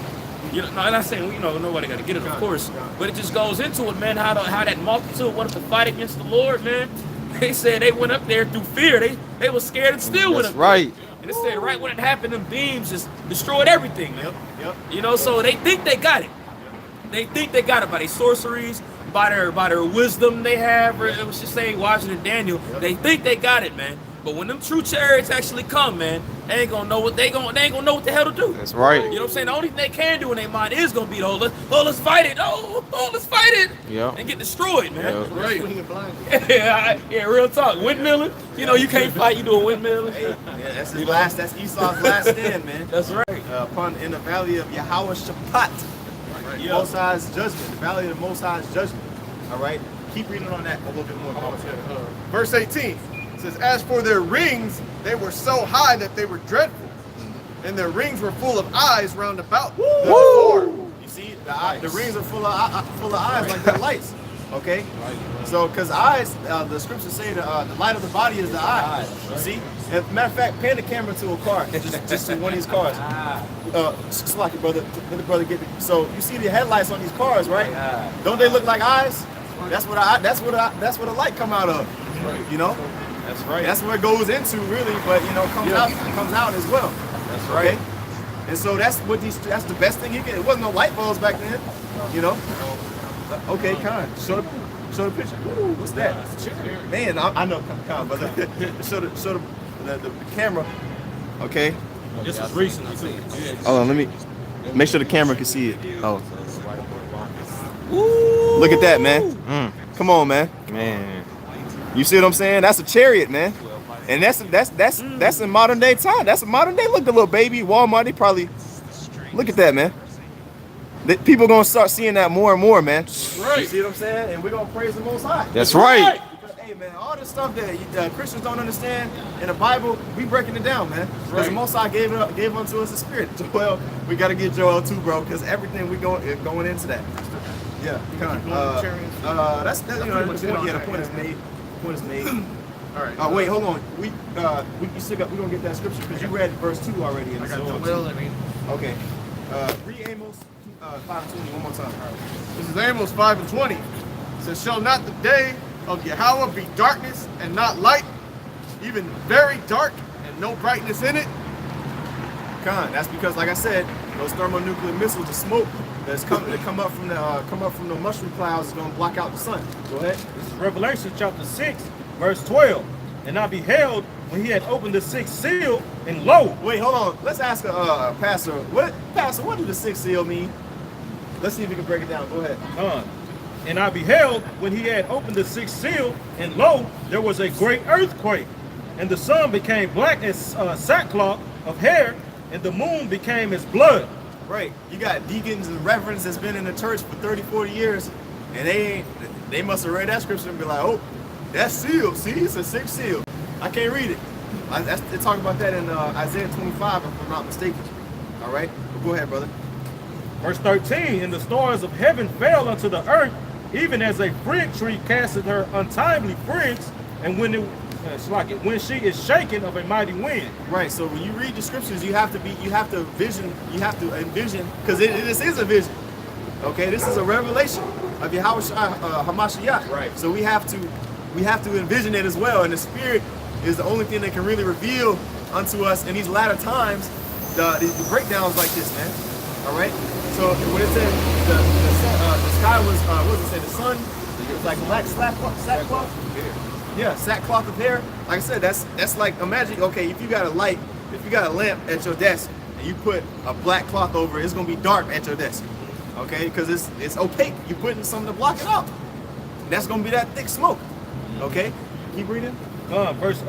You know, no, I'm not saying nobody got to get it, of course, but it just goes into it, man. How that multitude wanted to fight against the Lord, man. They said they went up there through fear. They were scared and still went up there. Right. And it said right when it happened, them beams just destroyed everything, man. Yep. You know, so they think they got it. They think they got it by their sorceries, by their wisdom they have. Or it was just saying Washington Daniel. They think they got it, man. But when them true chariots actually come, man, they ain't gonna know what they ain't gonna know what the hell to do. That's right. You know what I'm saying? The only thing they can do in their mind is gonna be let's fight it. Let's fight it. Yeah. And get destroyed, man. Yeah. Right. Yeah, real talk. Windmilling. You know, you can't fight. You doing windmilling. Hey, yeah, that's his last. That's Esau's last stand, man. That's right. In the valley of Yahweh Shaphat, the Most High's judgment. The valley of the Most High's judgment. All right. Keep reading on that a little bit more. Verse 18 says, as for their rings, they were so high that they were dreadful, and their rings were full of eyes round about. You see, the rings are full of eyes like the lights. Okay, so because eyes, the scriptures say the light of the body is the eye. You see, as a matter of fact, pan the camera to a car, just to one of these cars. Slack it, brother. Let the brother get it. So you see the headlights on these cars, right? Don't they look like eyes? That's what a light come out of. You know. That's right. That's what it goes into, really, but comes out as well. That's right. Okay? And so that's the best thing you get. It wasn't no light bulbs back then, Okay, Con, show the picture. Ooh, what's that? Man, I know, Con, brother. show the camera. Okay. This is recent, I think. Hold on, let me make sure the camera can see it. Oh. Look at that, man. Come on, man. Man. You see what I'm saying? That's a chariot, man. And that's in modern day time. That's a modern day. Look, the little baby Walmart. They probably look at that, man. People gonna start seeing that more and more, man. Right. You see what I'm saying? And we're gonna praise the Most High. That's right. Because, hey, man, all the stuff that Christians don't understand in the Bible, we breaking it down, man. Because the Most High gave unto us a spirit. Joel, we got to get Joel too, bro, because everything we going into that. Yeah, that's the point is made. The point is made. All right. Oh wait, hold on. We still got. We gonna get that scripture because you read verse 2 already. In okay. Read Amos 5:20 one more time. This is Amos 5:20. It says, "Shall not the day of Yahweh be darkness and not light, even very dark and no brightness in it?" That's because, like I said, those thermonuclear missiles, the smoke that come up from the mushroom clouds is gonna block out the sun. Go ahead. This is Revelation chapter 6, verse 12. And I beheld when he had opened the sixth seal, and lo. Wait, hold on. Let's ask Pastor. What do the sixth seal mean? Let's see if we can break it down. Go ahead. And I beheld when he had opened the sixth seal, and lo, there was a great earthquake, and the sun became black as sackcloth of hair, and the moon became as blood. Right. You got deacons and reverends that's been in the church for 30, 40 years, and they must have read that scripture and be like, oh, that's sealed. See, it's a sixth seal. I can't read it. They talk about that in Isaiah 25, if I'm not mistaken. All right? But go ahead, brother. Verse 13, and the stars of heaven fell unto the earth, even as a fig tree casteth her untimely figs, and when she is shaken of a mighty wind. Right. So when you read the scriptures, you have to envision, because this is a vision. Okay, this is a revelation of Yahweh Hamashiach. Right. So we have to envision it as well, and the Spirit is the only thing that can really reveal unto us in these latter times the breakdowns like this, man. All right. So when it said the sky was, what does it say? The sun was like black sackcloth. Yeah, sackcloth of hair. Like I said, that's like, imagine, okay, if you got a lamp at your desk and you put a black cloth over it, it's gonna be dark at your desk. Okay, because it's opaque. You're putting something to block it out. That's gonna be that thick smoke. Okay, keep reading. Verse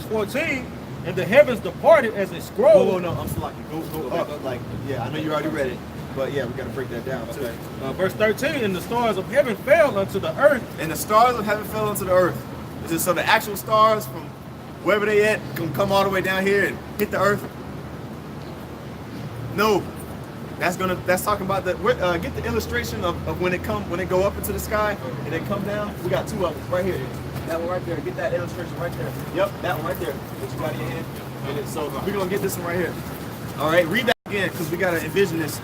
14, and the heavens departed as a scroll. Oh no, I'm still like go up. Like, yeah, I know you already read it, but yeah, we gotta break that down too. Verse 13, and the stars of heaven fell unto the earth. And the stars of heaven fell unto the earth. So the actual stars from wherever they at can come all the way down here and hit the earth? No. That's talking about get the illustration of when it go up into the sky and then come down. We got two of them right here. That one right there. Get that illustration right there. Yep, that one right there. That you got in your hand. And so we're gonna get this one right here. All right, read that again because we gotta envision this.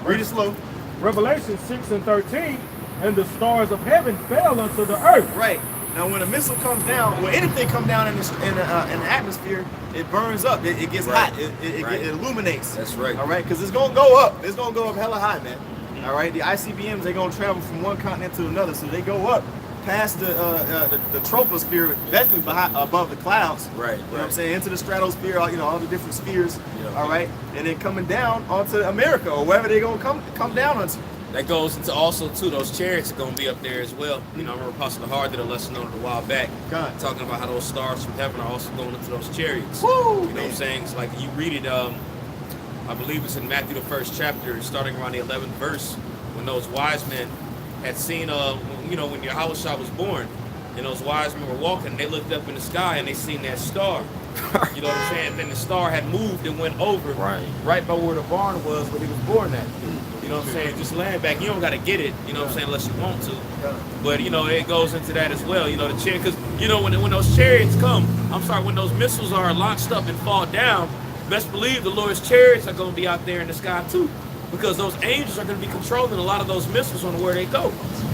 Read it slow. Revelation 6 and 13, and the stars of heaven fell unto the earth. Right. Now, when a missile comes down, when anything comes down in the atmosphere, it burns up. It gets hot. It illuminates. That's right. All right, because it's gonna go up. It's gonna go up hella high, man. All right. The ICBMs, they're gonna travel from one continent to another, so they go up past the troposphere, definitely above the clouds. Right. You know what I'm saying? Into the stratosphere, all the different spheres. Yeah, all right, and then coming down onto America or wherever they're gonna come down onto. That goes into also too, those chariots are gonna be up there as well. You know, I remember Apostle Hard did a lesson on it a while back, talking about how those stars from heaven are also going into those chariots. Woo, you know man. what I'm saying? It's like you read it, I believe it's in Matthew the 1st chapter, starting around the 11th verse, when those wise men had seen, when Yahushua was born, and those wise men were walking, they looked up in the sky and they seen that star. You know what I'm saying? Then the star had moved and went over right by where the barn was where he was born at. You know what I'm saying? Just land back. You don't got to get it, you know what I'm saying, unless you want to. But, it goes into that as well. You know, the chariot, because, when those chariots come, when those missiles are launched up and fall down, best believe the Lord's chariots are going to be out there in the sky too. Because those angels are going to be controlling a lot of those missiles on where they go.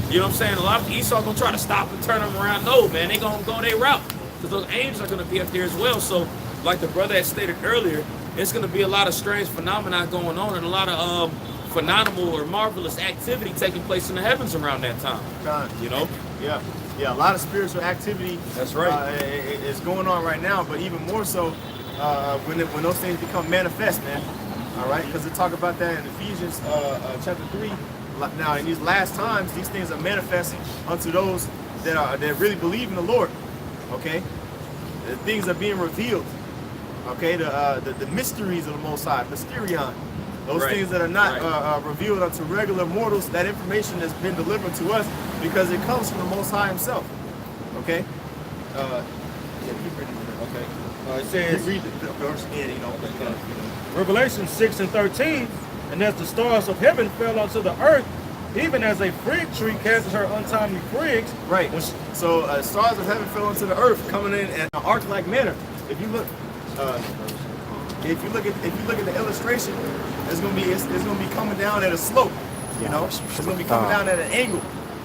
You know what I'm saying? A lot of Esau going to try to stop and turn them around. No, man, they going to go their route. Because those angels are going to be up there as well. So, like the brother had stated earlier, it's going to be a lot of strange phenomena going on and a lot of phenomenal or marvelous activity taking place in the heavens around that time. Yeah, a lot of spiritual activity. That's right. Is going on right now, but even more so when those things become manifest, man. All right, because they talk about that in Ephesians chapter 3. Now, in these last times, these things are manifesting unto those that really believe in the Lord. Okay, the things are being revealed. Okay, the mysteries of the Most High, mysterion. Those things that are not revealed unto regular mortals, that information has been delivered to us because it comes from the Most High Himself. Okay, Yeah, keep reading. Okay. It says, Read the verse again, you know. Revelation 6:13, and as the stars of heaven fell onto the earth, even as a fig tree casts her untimely figs. Right. So stars of heaven fell into the earth, coming in an arc-like manner. If you look at the illustration, it's gonna be coming down at a slope. You know, it's gonna be coming down at an angle.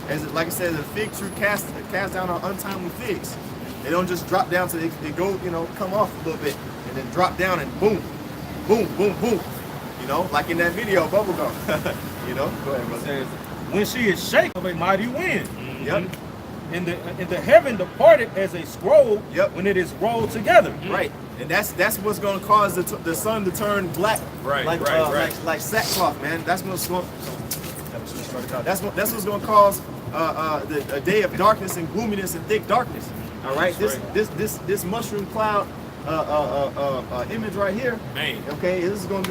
As like I said, the fig tree cast down on untimely figs. They don't just drop down, so they go, you know, come off a little bit and then drop down and boom, boom, boom, boom. You know, like in that video, Bubblegum. You know, go ahead, brother. Says, when she is shaken of a mighty wind. Yep. And the heaven departed as a scroll. Yep. When it is rolled together. Right. And that's what's going to cause the sun to turn black. Right, Like sackcloth, man. That's what's going. That's what's going to cause a day of darkness and gloominess and thick darkness. All right. This mushroom cloud image right here. Man. Okay. This is going to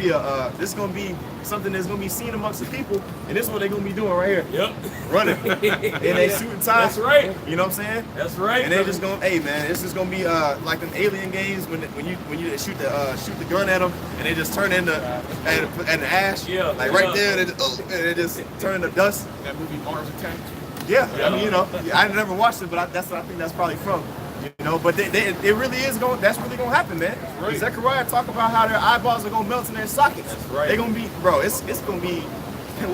be something that's going to be seen amongst the people, and this is what they're going to be doing right here. Yep. Running in a suit and tie. That's right. You know what I'm saying? That's right. And they're just going, hey man, this is going to be like them alien games when you shoot the gun at them and they just turn into an ash. Yeah. Like right there, and they just turn into dust. That movie Mars Attack. Yeah. I mean, you know, I never watched it, but that's what I think that's probably from. You know, but it really is going. That's really going to happen, man. Right. Zechariah talk about how their eyeballs are going to melt in their sockets. That's right. They're going to be, bro. It's going to be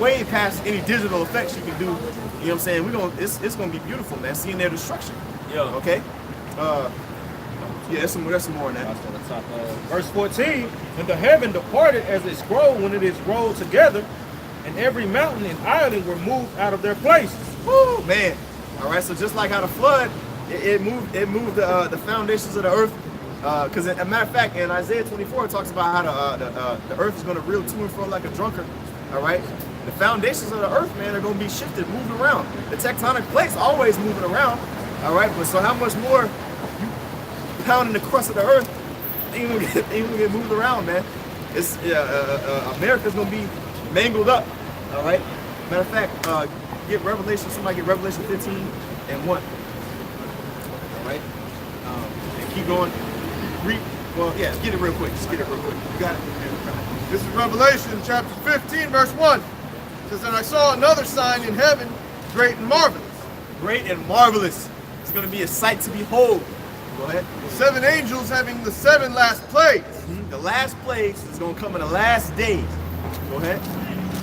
way past any digital effects you can do. You know what I'm saying? It's going to be beautiful, man. Seeing their destruction. Yeah. Okay. Yeah. There's some more in that. Verse 14, and the heaven departed as a scroll when it is rolled together, and every mountain and island were moved out of their places. Woo, man. All right. So just like how the flood, it moved the foundations of the earth. Because as a matter of fact, in Isaiah 24, it talks about how the earth is going to reel to and fro like a drunkard. All right. The foundations of the earth, man, are going to be shifted, moving around. The tectonic plates always moving around. All right. But so how much more you pounding the crust of the earth, they gonna get moved around, man. It's America's going to be mangled up. All right. Matter of fact, somebody get Revelation 15 and 1. All right. And keep going. Get it real quick. Just get it real quick. You got it. This is Revelation chapter 15, verse 1. It says, and I saw another sign in heaven, great and marvelous. Great and marvelous. It's going to be a sight to behold. Go ahead. 7 angels having the 7 last plagues. The last plagues is going to come in the last days. Go ahead.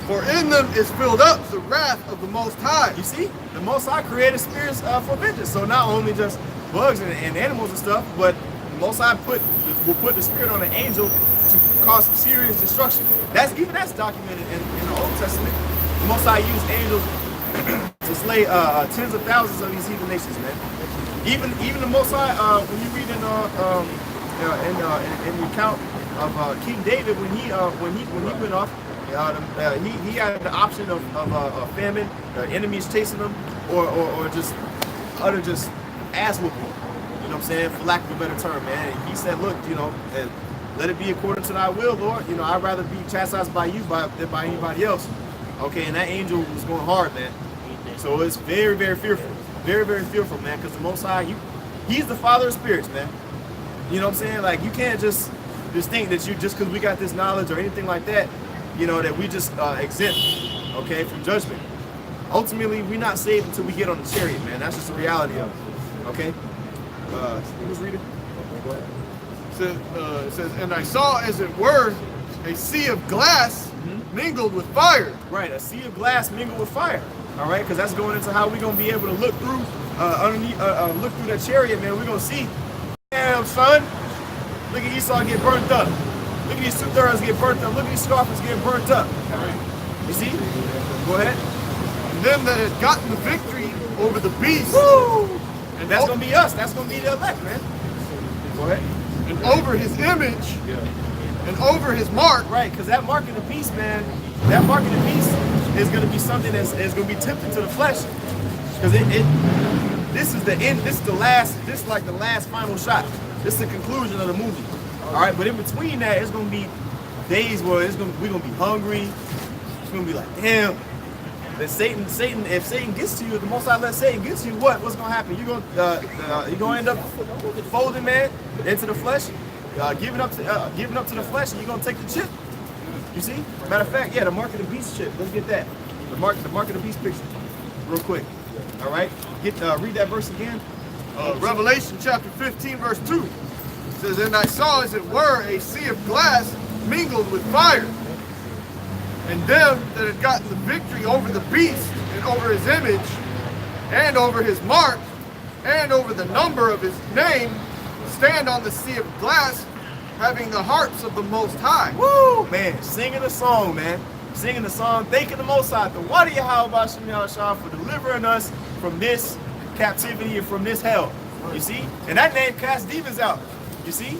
For in them is filled up the wrath of the Most High. You see, the Most High created spirits for vengeance. So not only just bugs and animals and stuff, but the Most High will put the spirit on an angel to cause some serious destruction. That's documented in the Old Testament. The Most High used angels to slay tens of thousands of these heathen nations, man. Even the Most High, when you read in the account of King David, when he went off, he had the option of famine, enemies chasing him, or just utter ass whooping. You know what I'm saying? For lack of a better term, man. And he said, look, you know, let it be according to thy will, Lord. You know, I'd rather be chastised by you than by anybody else. Okay, and that angel was going hard, man. So it's very, very fearful. Very, very fearful, man, because the Most High, he's the Father of spirits, man. You know what I'm saying? Like, you can't just think that just because we got this knowledge or anything like that, you know, that we just exempt, okay, from judgment. Ultimately, we're not saved until we get on the chariot, man. That's just the reality of it, okay? Who's reading? Go ahead. It says, and I saw, as it were, a sea of glass mingled with fire. Right, a sea of glass mingled with fire. All right, because that's going into how we're going to be able to look through look through that chariot, man. We're going to see, damn, son, look at Esau get burnt up. Look at these two-thirds get burnt up. Look at these scoffers getting burnt up. You see? Go ahead. And them that had gotten the victory over the beast. Woo! And that's going to be us. That's going to be the elect, man. Go ahead. And over his image. And over his mark. Right, because that mark of the beast, man, that mark of the beast is going to be something that's going to be tempting to the flesh. Because this is the end. This is the last. This is like the last final shot. This is the conclusion of the movie. All right, but in between that, it's going to be days where we're going to be hungry. It's going to be like, damn, That Satan, if Satan gets to you, the Most High let Satan get to you, what's gonna happen? You're gonna end up folding, man, into the flesh, giving up to the flesh, and you're gonna take the chip. You see? Matter of fact, yeah, the mark of the beast chip. Let's get that. The mark of the beast picture, real quick. All right, read that verse again. Revelation chapter 15, verse 2. It says, "And I saw as it were a sea of glass mingled with fire. And them that had gotten the victory over the beast, and over his image, and over his mark, and over the number of his name, stand on the sea of glass, having the harps of the Most High." Woo, man, singing a song, man. Singing the song, thanking the Most High, the Wadi Yahweh for delivering us from this captivity and from this hell. You see? And that name casts demons out. You see?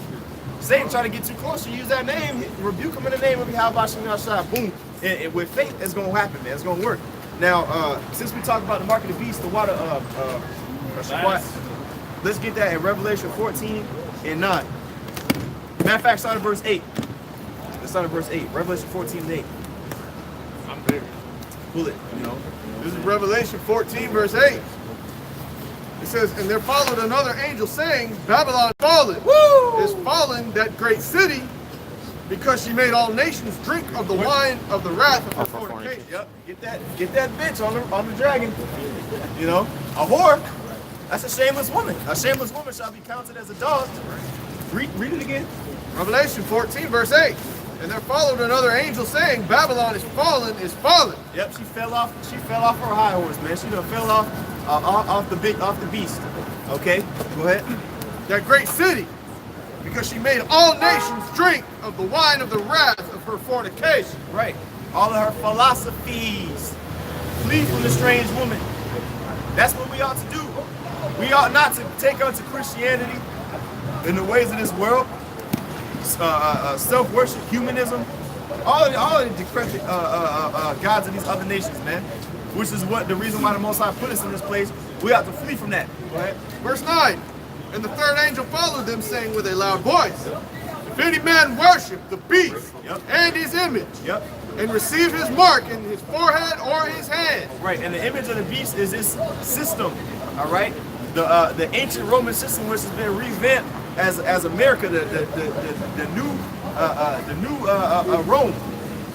Satan try to get too close, you use that name, rebuke him in the name of Yahweh. Boom. And with faith, it's going to happen, man. It's going to work. Now, since we talked about the mark of the beast, the water let's get that in Revelation 14 and 9. Matter of fact, start at verse 8. Let's start at verse 8. Revelation 14 and 8. I'm there. Pull it, you know. This is Revelation 14, verse 8. It says, "And there followed another angel saying, Babylon fallen, is fallen, that great city, because she made all nations drink of the wine of the wrath of her fornication." Yep, get that bitch on the dragon. You know, a whore. That's a shameless woman. A shameless woman shall be counted as a dog. Read it again. Revelation 14, verse 8. "And there followed another angel saying, Babylon is fallen, is fallen." Yep, she fell off her high horse, man. She done fell off the beast. Okay, go ahead. "That great city, because she made all nations drink of the wine of the wrath of her fornication." Right. All of her philosophies. Flee from the strange woman. That's what we ought to do. We ought not to take unto Christianity in the ways of this world. Self-worship, humanism, all of the decrepit gods of these other nations, man. Which is the reason why the Most High put us in this place. We have to flee from that. Right? Verse 9. "And the third angel followed them, saying with a loud voice, If any man worship the beast and his image, and receive his mark in his forehead or his hand." Right, and the image of the beast is this system, all right? The ancient Roman system, which has been revamped as America, the new Rome,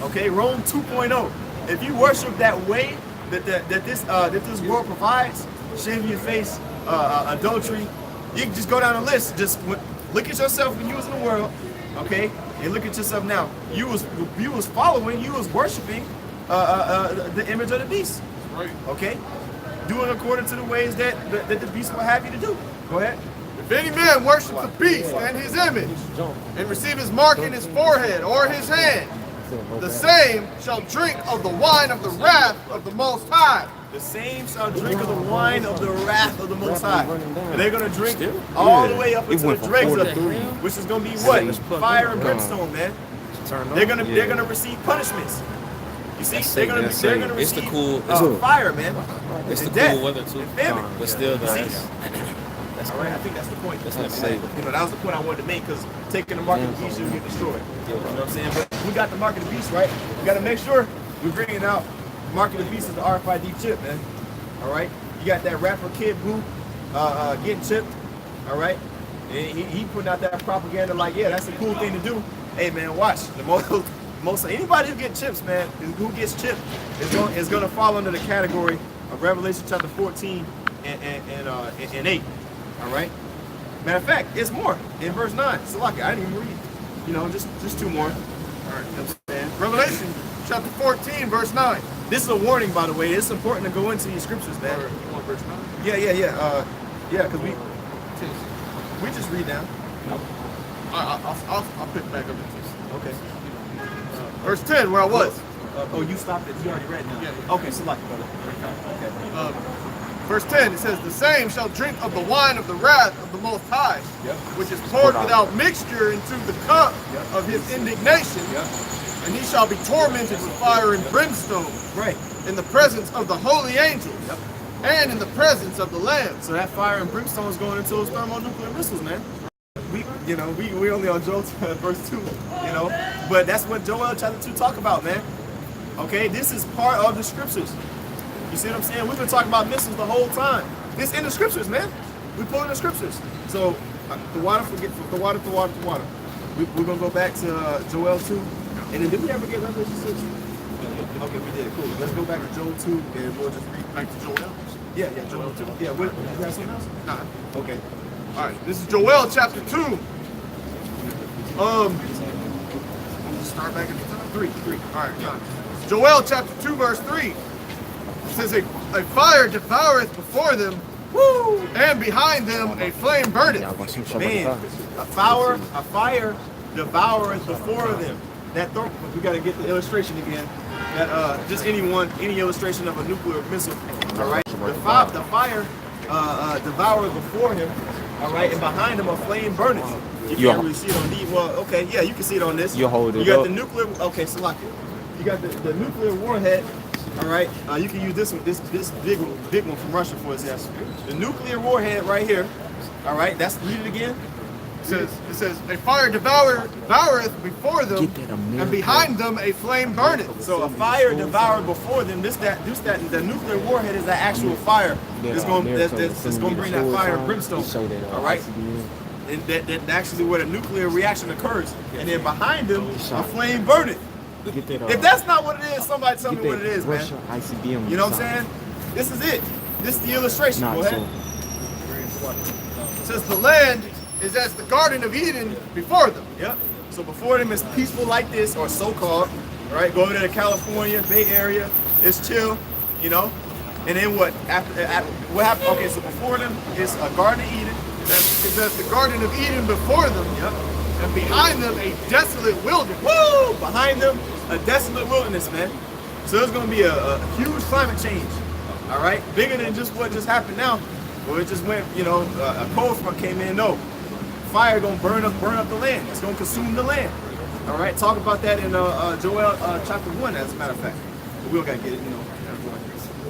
okay, Rome 2.0. If you worship that way that this world provides, shave your face, adultery, you can just go down the list. Just look at yourself when you was in the world, okay, and look at yourself now. You was worshiping the image of the beast, Right. okay, doing according to the ways that the beast will have you to do. Go ahead. "If any man worship the beast and his image, and receive his mark in his forehead or his hand, the same shall drink of the wine of the wrath of the Most High." The same shall drink of the wine of the wrath of the Most High. And they're going to drink all the way up into the dregs of it, which is going to be what? Fire and brimstone, man. They're going to receive punishments. You see, they're going to receive It's the cool. fire, man. It's the and death, cool weather too. and famine. But still, though, See? that's All right, I think that's the point. That's not safe. You know, that was the point I wanted to make, because taking the mark of the beast, you'll get destroyed. You know what I'm saying? But we got the mark of the beast, right? We got to make sure we're bringing out mark of the beast is the RFID chip, man. All right? You got that rapper Kid Boo getting chipped, all right? And he putting out that propaganda like, yeah, that's a cool thing to do. Hey, man, watch. The most anybody who gets chips, man, who gets chipped is going to fall under the category of Revelation chapter 14 and 8. All right. Matter of fact, it's more in verse 9. So like I didn't even read. You know, just two more. All right. You know what I'm saying? Revelation chapter 14, verse 9. This is a warning, by the way. It's important to go into these scriptures, man. You want verse 9? Yeah, because we just read now. I'll pick back up at this. Okay. Verse 10, where I was. Oh, you stopped it. You already read now. Yeah. Okay, so like, brother. Okay. Verse 10, it says, "The same shall drink of the wine of the wrath of the Most High, which is poured without mixture into the cup of his indignation, and he shall be tormented with fire and brimstone, Right. in the presence of the holy angels, and in the presence of the Lamb." So that fire and brimstone is going into those thermonuclear missiles, man. We only on Joel verse 2, you know, but that's what Joel chapter 2 talk about, man. Okay, this is part of the scriptures. You see what I'm saying? We've been talking about missiles the whole time. It's in the scriptures, man. We pull in the scriptures. So the water, the water. We're gonna go back to Joel 2. And then did we ever get Revelation 6? Okay, we did. Cool. Let's go back to Joel 2 and we'll just read back to Joel. Yeah, Joel 2. Yeah, what, you got something else? Nah. Okay. All right, this is Joel chapter 2. Start back at the top. 3. All right, John. Joel chapter 2, verse 3. It says, a fire devoureth before them, woo, and behind them a flame burneth. Man, a fire devoureth before them. We got to get the illustration again. That just any illustration of a nuclear missile. All right, the fire devoureth before him. All right, and behind him a flame burneth. You can't really see it on these. Well, okay, yeah, you can see it on this. You hold it You got up. the nuclear. Okay, so like it. You got the nuclear warhead. All right, you can use this one, this big one from Russia for example. The nuclear warhead right here. All right, read it again. It says, a fire devoureth before them, and behind them a flame burneth. So a fire devoured before them. The nuclear warhead is the actual fire. It's going to bring that fire and brimstone. All right, and that actually where the nuclear reaction occurs. And then behind them, a flame burneth. If that's not what it is, somebody tell me what it is, man. You know what I'm saying? This is it. This is the illustration. Go ahead. It says the land is as the Garden of Eden before them. Yep. So before them, it's peaceful like this, or so-called. All right, go over to California, Bay Area, it's chill, you know. And then what? After what happened? Okay, so before them, it's a Garden of Eden. It's as the Garden of Eden before them. Yep. And behind them a desolate wilderness. Woo! Behind them, a desolate wilderness, man. So there's going to be a huge climate change. All right, bigger than just what just happened now. Well, it just went, a cold front came in. No, fire gonna burn up the land. It's gonna consume the land. All right, talk about that in Joel chapter 1, as a matter of fact. But we don't gotta get it,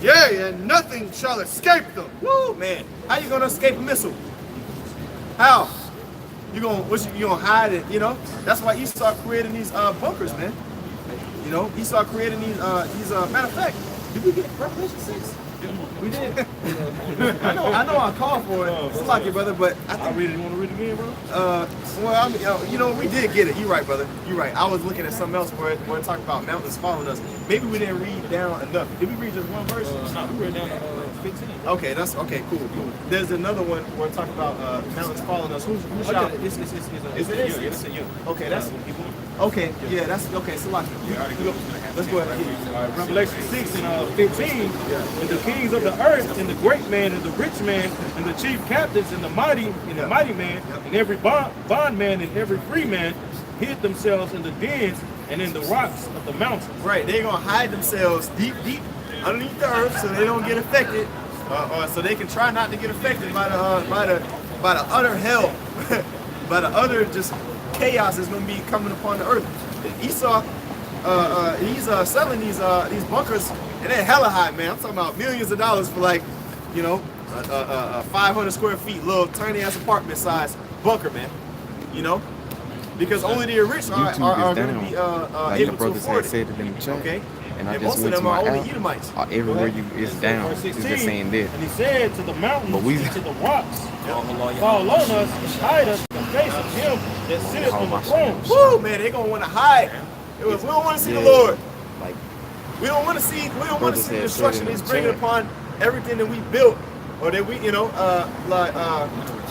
Yea, and nothing shall escape them. Woo, man! How you gonna escape a missile? How? You gonna hide it? That's why Esau creating these bunkers, man. Esau creating these. Matter of fact, did we get Revelation 6? We did. I know I called for it. It's lucky, brother, but I really want to read it again, bro. Well, we did get it. You're right, brother. You're right. I was looking at something else where it talked about mountains following us. Maybe we didn't read down enough. Did we read just one verse? No, we read down to 15. Okay, that's okay. Cool. There's another one where it talks about mountains following us. Who's shouting? It's Okay, that's okay. Yeah, that's okay. So like, let's go ahead. Revelation 6 and 15, and the kings of the earth, and the great man, and the rich man, and the chief captains, and the mighty man, and every bondman and every free man hid themselves in the dens and in the rocks of the mountains. Right, they're gonna hide themselves deep underneath the earth so they don't get affected, or so they can try not to get affected by the utter hell, by the utter just chaos that's gonna be coming upon the earth. Esau, he's selling these bunkers, and they're hella high, man. I'm talking about millions of dollars for 500 square feet, little tiny ass apartment size bunker, man. Because only the rich are going to be able to afford it. Okay. And I And just most of went to them are my only app. Edomites. Everywhere it's down. Verse It's 16, just saying this. and he said to the mountains But we- and to the rocks, fall on us and hide us in the face of him that sitteth on the throne. Woo, man, they're gonna want to hide. We don't want to see the Lord. Like, We don't want to see the said, destruction put it in He's the bringing chat. upon everything that we built, or that we,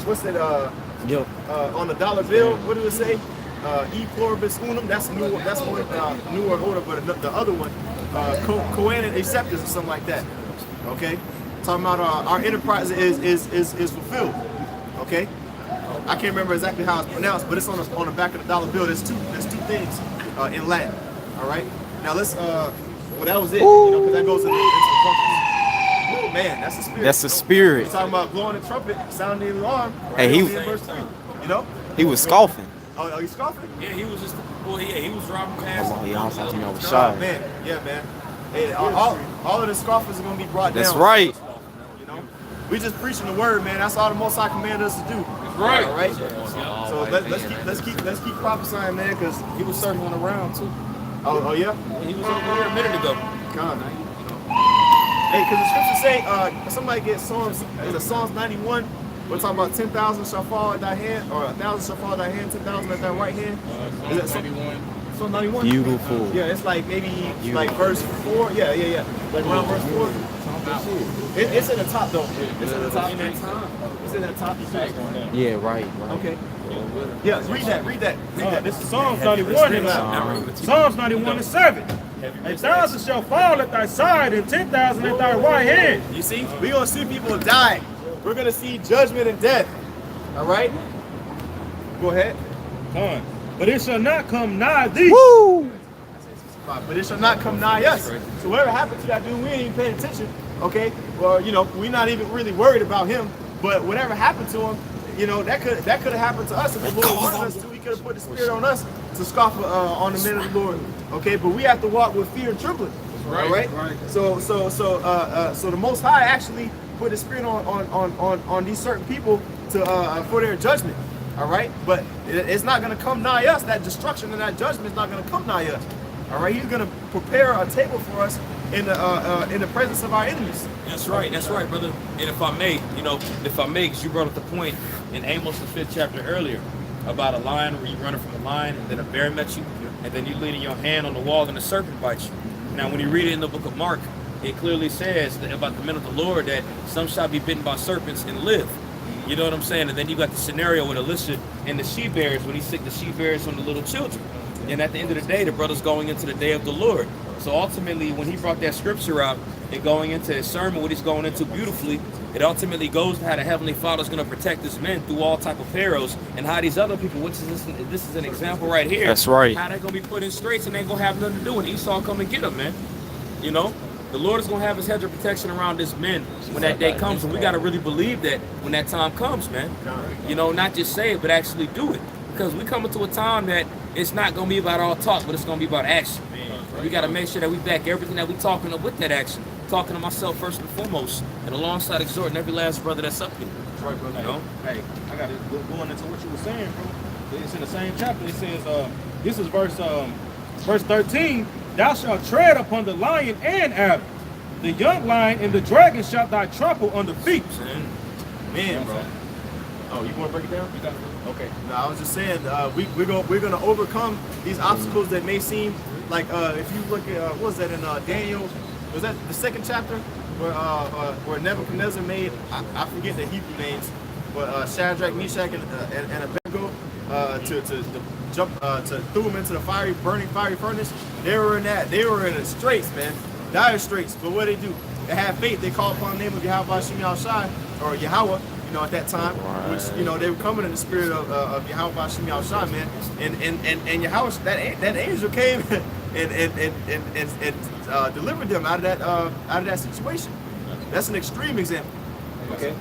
what's it? On the dollar bill, what did it say? E pluribus unum. That's one New World Order, but the other one, Cohen and Acceptors or something like that. Okay, talking about our enterprise is fulfilled. Okay, I can't remember exactly how it's pronounced, but it's on the back of the dollar bill. There's two things in Latin. All right, now let's. Well, that was it. Because that goes into the functions. Oh man, that's the spirit. that's the spirit. We're talking about blowing the trumpet, sounding the alarm. Hey, Right he- in verse 3. He was scoffing. Oh, you scoffing? Yeah, he was just, he was driving past. Oh, he also told me I was Oh, shy. man, yeah, man. Hey, all of the scoffers are gonna be brought That's down. right. We just preaching the word, man. That's all the Most High commanded us to do. Right. All right. So let's keep prophesying, man, because He was circling around too. oh yeah. He was over here a minute ago. God, Hey, because the scriptures say, somebody get Psalms, is it Psalms 91? We're talking about 10,000 shall fall at thy hand, or 1,000 shall fall at thy hand, 10,000 at thy right hand. Is that Psalm 91. Psalm 91? Beautiful. Yeah, it's like maybe like verse 4. Yeah. Like around verse 4. It's in the top though. It's in the top. It's in the top. Yeah, right. Okay. Yeah, read that. This is Psalms 91 and Psalms 91 and 7. 1,000 shall fall at thy side and 10,000 at thy right hand. You see, we're gonna see people die. We're gonna see judgment and death. All right. Go ahead. Come. But it shall not come nigh thee. Woo! But it shall not come nigh us. So whatever happened to that dude, we ain't even paying attention. Okay. Well, you know, we're not even really worried about him. But whatever happened to him, you know, that could have happened to us if the Lord wanted us to. He could have put the spirit on us to scoff on the men of the Lord. Okay, but we have to walk with fear and trembling. All right. So the Most High actually put the spirit on these certain people to for their judgment. All right, but it's not going to come nigh us. That destruction and that judgment is not going to come nigh us. All right, He's going to prepare a table for us in the presence of our enemies. That's right, brother. And if I may, because you brought up the point in Amos the 5th chapter earlier about a lion where you running from a lion and then a bear met you, and then you leaning your hand on the wall and a serpent bites you. Now, when you read it in the book of Mark, it clearly says that about the men of the Lord that some shall be bitten by serpents and live. You know what I'm saying? And then you got the scenario with Elisha and the she-bears when he sick the she-bears on the little children. And at the end of the day, the brother's going into the day of the Lord. So ultimately, when he brought that scripture out and going into his sermon, what he's going into beautifully, it ultimately goes to how the Heavenly Father's going to protect his men through all type of perils, and how these other people, which is this is an example right here. That's right. How they're going to be put in straits and they ain't going to have nothing to do with Esau come and get them, man. You know? The Lord is going to have his hedge of protection around his men when that day comes. And we got to really believe that when that time comes, man. You know, not just say it, but actually do it. Because we come into a time that it's not going to be about all talk, but it's going to be about action. We got to make sure that we back everything that we talking up with that action. Talking to myself first and foremost, and alongside exhorting every last brother that's up here. Right, brother. You know? Hey, I got it going into what you were saying, bro. It's in the same chapter. It says, this is verse 13. Thou shalt tread upon the lion and adder. The young lion and the dragon shalt thou trample under feet. Man, bro. Oh, you want to break it down? Okay. No, I was just saying, we're gonna overcome these obstacles that may seem like if you look at what was that in Daniel? Was that the second chapter where Nebuchadnezzar made I forget the Hebrew names, but Shadrach, Meshach, and Abednego to jump to threw them into the burning fiery furnace. They were in the straits, man, dire straits. But what they do? They had faith. They called upon the name of Yahweh Shem Shai or Yahweh. You know, at that time, which they were coming in the spirit of Yahweh Shem Shai, man, and Yahweh, that angel came and delivered them out of that situation. That's an extreme example. Okay.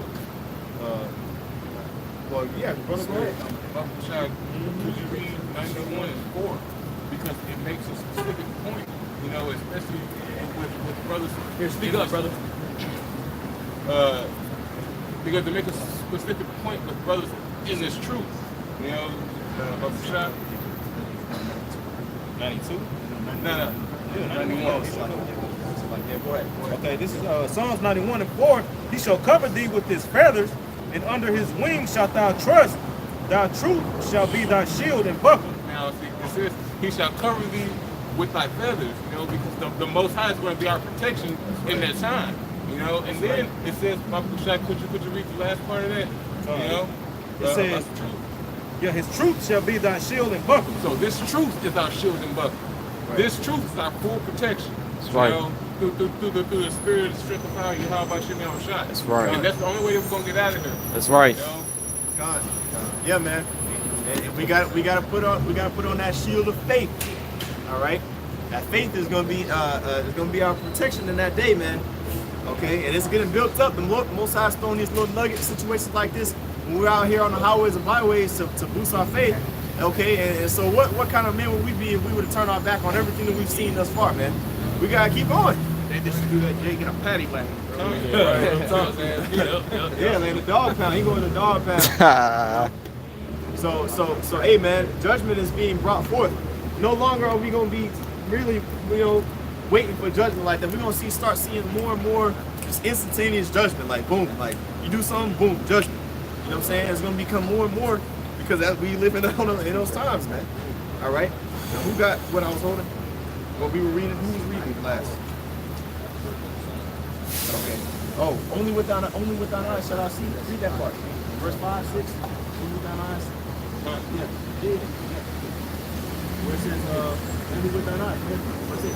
Well, yeah, brother, go ahead. Could you read 91 and 4? Because it makes a specific point, you know, especially with brothers. Here, speak up, brother. Because to make a specific point with brothers in this truth, you know, Brother Shot. 92? No. Yeah, 91. Okay, this is Psalms 91 and 4. He shall cover thee with his feathers, and under his wings shalt thou trust. Thy truth shall be thy shield and buckler. Now, see, it says, he shall cover thee with thy feathers, you know, because the Most High is going to be our protection in that time, you know. And then it says, could you read the last part of that? You know, it says, yeah, his truth shall be thy shield and buckler. So this truth is our shield and buckler. Right. This truth is our full protection. That's right. You know, through the spirit and strength of power, Yahweh Shem Shai. That's right. And that's the only way we're gonna get out of here. That's right. You know? God. Yeah, man. And we got to put on that shield of faith. All right. That faith is gonna be our protection in that day, man. Okay, and it's getting built up. And Most High throwing these little nugget situations like this when we're out here on the highways and byways to boost our faith. Okay, and so what kind of men would we be if we were to turn our back on everything that we've seen thus far, man? We gotta keep going. They just do that, Jay, get a paddy wagon. Yeah, man, the dog pound. He going to the dog pound. So, hey, man, judgment is being brought forth. No longer are we gonna be really, waiting for judgment like that. We're gonna start seeing more and more just instantaneous judgment, like boom, like you do something, boom, judgment. You know what I'm saying? It's gonna become more and more because as we live in those times, man. All right. Now who got what I was holding? What we were reading? Who was reading last? Okay. Oh, only with thine eyes shall I see. Read that part. Verse 5, 6. Only with thine eyes. Yeah. Where it says, only with thine eyes. What's it?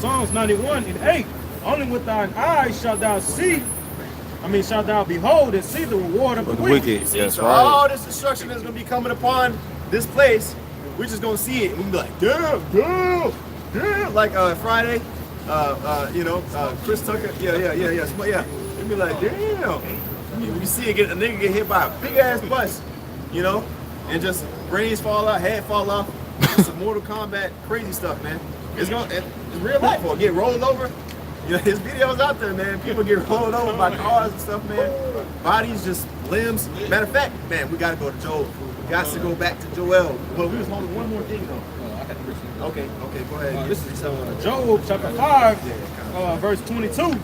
Psalms 91 and 8. Only with thine eyes shalt thou see. Shalt thou behold and see the reward of the wicked. See, That's so right. all this destruction is going to be coming upon this place. We're just going to see it. And we're going to be like, damn. Like Friday, Chris Tucker. Yeah. We'll be like, damn. We see a nigga get hit by a big ass bus, and just brains fall out, head fall off. Some Mortal Kombat crazy stuff, man. It's real life. Or get rolled over. His videos out there, man. People get rolled over by cars and stuff, man. Bodies, just limbs. Matter of fact, man, we gotta go to Joel. We got to go back to Joel. Well, we was holding one more thing though. Okay, go ahead. This is Job chapter 5, verse 22.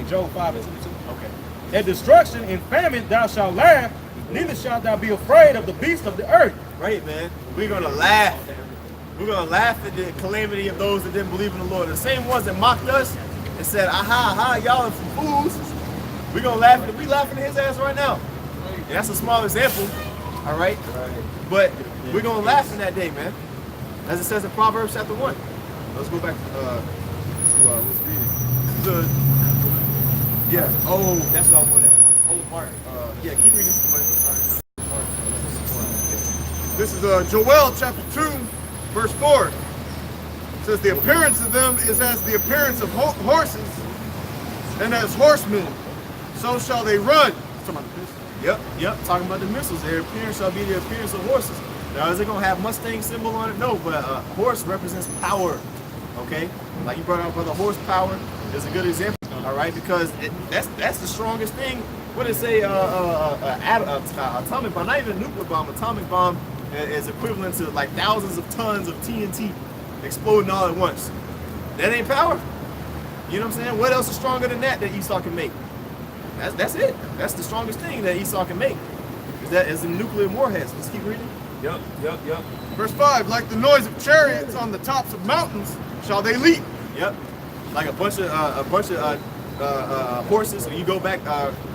Job 5 and 22. Okay. At destruction and famine thou shalt laugh, neither shalt thou be afraid of the beasts of the earth. Right, man. We're gonna laugh. We're gonna laugh at the calamity of those that didn't believe in the Lord. The same ones that mocked us and said, aha, y'all are some fools. We're gonna laugh at we laughing at his ass right now. And that's a small example, all right? But we're gonna laugh in that day, man. As it says in Proverbs chapter 1. Let's go back to let's read it. That's what I wanted. Whole part. Yeah, keep reading. This is Joel chapter 2, verse 4. It says, the appearance of them is as the appearance of horses, and as horsemen, so shall they run. Yep. Talking about the missiles. Their appearance shall be the appearance of horses. Now, is it going to have Mustang symbol on it? No, but a horse represents power, okay? Like you brought up, brother, horsepower is a good example, all right? Because that's the strongest thing. What did it say? Atomic bomb, not even a nuclear bomb. Atomic bomb is equivalent to like thousands of tons of TNT exploding all at once. That ain't power. You know what I'm saying? What else is stronger than that Esau can make? That's it. That's the strongest thing that Esau can make. Is the nuclear warheads. Let's keep reading. Yep. Verse 5, like the noise of chariots on the tops of mountains shall they leap. Yep. Like a bunch of horses. When you go back,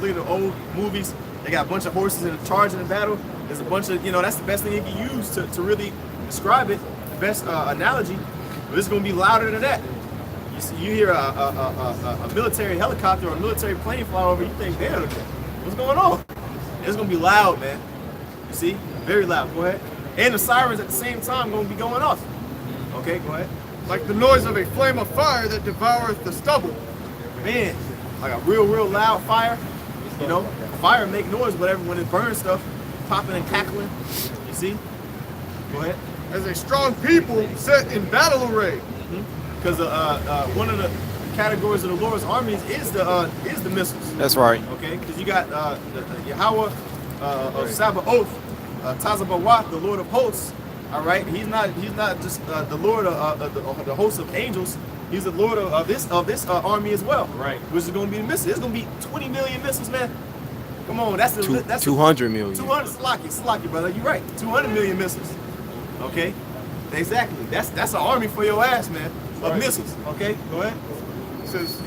look at the old movies, they got a bunch of horses in a charge in a battle. There's a bunch of, that's the best thing you can use to really describe it. The best analogy. But it's going to be louder than that. You hear a military helicopter or a military plane fly over, you think, damn, what's going on? It's going to be loud, man. You see? Very loud. Go ahead. And the sirens at the same time going to be going off. Okay, go ahead. Like the noise of a flame of fire that devoureth the stubble. Man, like a real loud fire. Fire make noise, whatever, when it burns stuff, popping and cackling. You see? Go ahead. As a strong people set in battle array. Because one of the categories of the Lord's armies is the missiles. That's right. Okay, because you got the Yahweh of Sabaoth, Tazabawat, the Lord of hosts. All right, he's not just the Lord of the hosts of angels. He's the Lord of this army as well. Right. Which is going to be the missiles. It's going to be 20 million missiles, man. Come on, that's 200 million. 200 Slaki, brother. You're right. 200 million missiles. Okay, exactly. That's an army for your ass, man. Of missiles. Okay, go ahead. It says,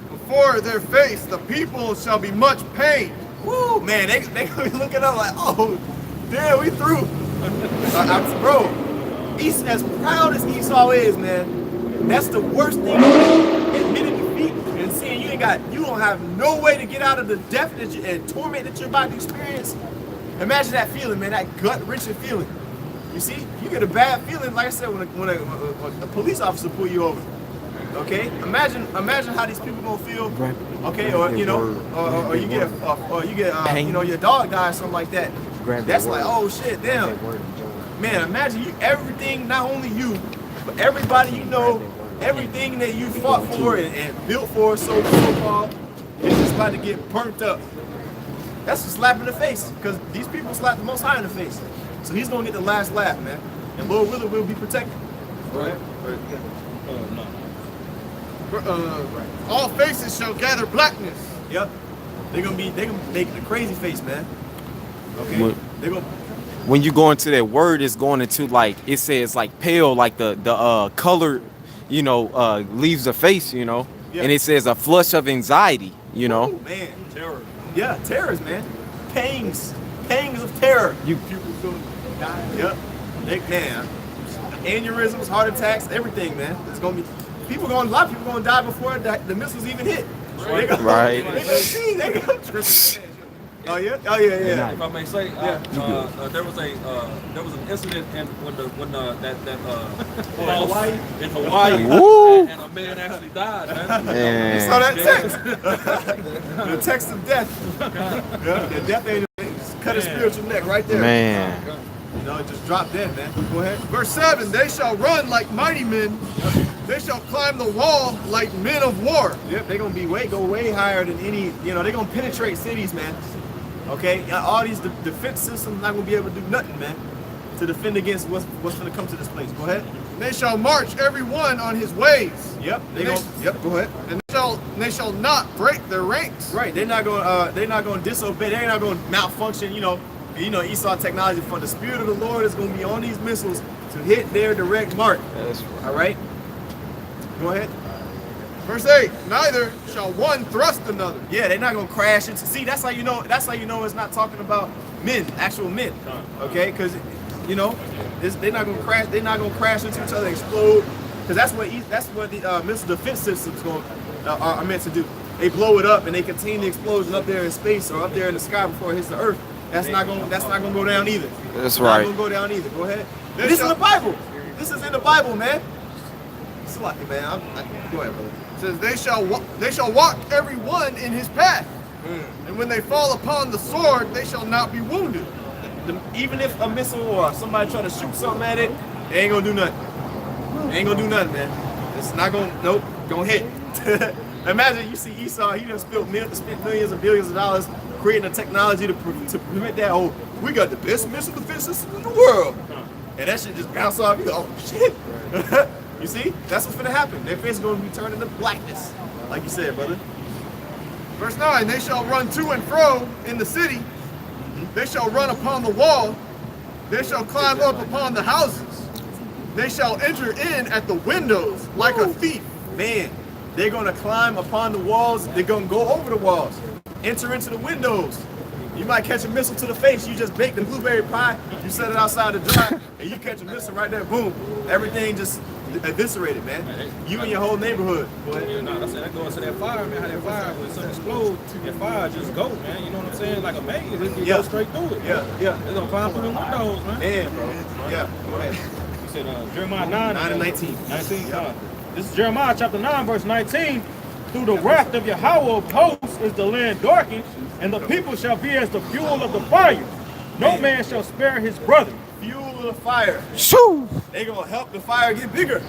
before their face the people shall be much pained. Woo, man, they gonna be looking up like, oh, damn, we through. Bro, as proud as Esau is, man, that's the worst thing. Admitting defeat and seeing you don't have no way to get out of the death and torment that you're about to experience. Imagine that feeling, man, that gut-wrenching feeling. You see, you get a bad feeling, like I said, when a police officer pull you over. Okay, imagine how these people gonna feel. Okay, or you get your dog dies, something like that. That's like, oh shit, damn. Man, imagine everything, not only you, but everybody you know, everything that you fought for and built for, so called, is just about to get burnt up. That's a slap in the face, because these people slap the Most High in the face. So he's gonna get the last laugh, man. And Lord willing, we'll be protected. Right. All faces shall gather blackness. Yep. They gonna make the crazy face, man. Okay. They gonna. When you go into that word, it's going into like it says like pale, like the color, leaves the face, Yeah. and it says a flush of anxiety, Oh, man. Terror. Yeah, terrors, man. Pangs of terror. People feeling die. Yep. Man. Aneurysms, heart attacks, everything, man. It's gonna be a lot of people gonna die before the missiles even hit. Right. They gonna Oh yeah. If I may say, there was an incident when Hawaii? in Hawaii, Woo! and a man actually died. Man. Man. You saw that text? The text of death. Yeah, the death angel cut his spiritual neck right there. Man. It just dropped dead, man. Go ahead. Verse 7, they shall run like mighty men. They shall climb the wall like men of war. Yep, they're gonna go way higher than any. They're gonna penetrate cities, man. Okay, all these defense systems not gonna be able to do nothing, man, to defend against what's gonna come to this place. Go ahead. They shall march every one on his ways. Yep. Yep. Go ahead. And they shall not break their ranks. Right. They're not gonna disobey. They're not gonna malfunction. Esau technology for the Spirit of the Lord is gonna be on these missiles to hit their direct mark. That's right. All right. Go ahead. Verse 8, neither shall one thrust another. Yeah, they're not gonna crash into. See, that's how you know it's not talking about men, actual men. Okay, because they're not gonna crash. They're not gonna crash into each other, and explode. Because that's what the missile defense systems are meant to do. They blow it up and they contain the explosion up there in space or up there in the sky before it hits the earth. That's not gonna go down either. That's right. Not gonna go down either. Go ahead. This is in the Bible. This is in the Bible, man. It's lucky, man. Go ahead, brother. It says they shall walk every one in his path. And when they fall upon the sword, they shall not be wounded. Even if a missile or somebody try to shoot something at it, they ain't gonna do nothing. They ain't gonna do nothing, man. It's not gonna hit. Imagine you see Esau, he done spent millions and billions of dollars creating a technology to prevent that. Oh, we got the best missile defense system in the world. And that shit just bounce off. You go, oh shit. You see? That's what's gonna happen. Their face is gonna be turned into blackness. Like you said, brother. Verse 9, they shall run to and fro in the city. They shall run upon the wall. They shall climb up upon the houses. They shall enter in at the windows like a thief. Man, they're gonna climb upon the walls. They're gonna go over the walls. Enter into the windows. You might catch a missile to the face. You just baked the blueberry pie. You set it outside to dry, and you catch a missile right there. Boom. Everything just eviscerated, man. You and your whole neighborhood. I said that goes to that fire, man. How that fire, when something explodes, that fire just go, man. You know what I'm saying? Like a maze, it go straight through it. Yeah. It's gonna climb through the windows, man. Man, bro. Yeah. Go ahead. You said Jeremiah 9 and 19. 19. This is Jeremiah chapter 9, verse 19. Through the wrath of Yahweh of hosts is the land darkened, and the people shall be as the fuel of the fire. No man shall spare his brother. Fuel of the fire. Shoo! They gonna help the fire get bigger.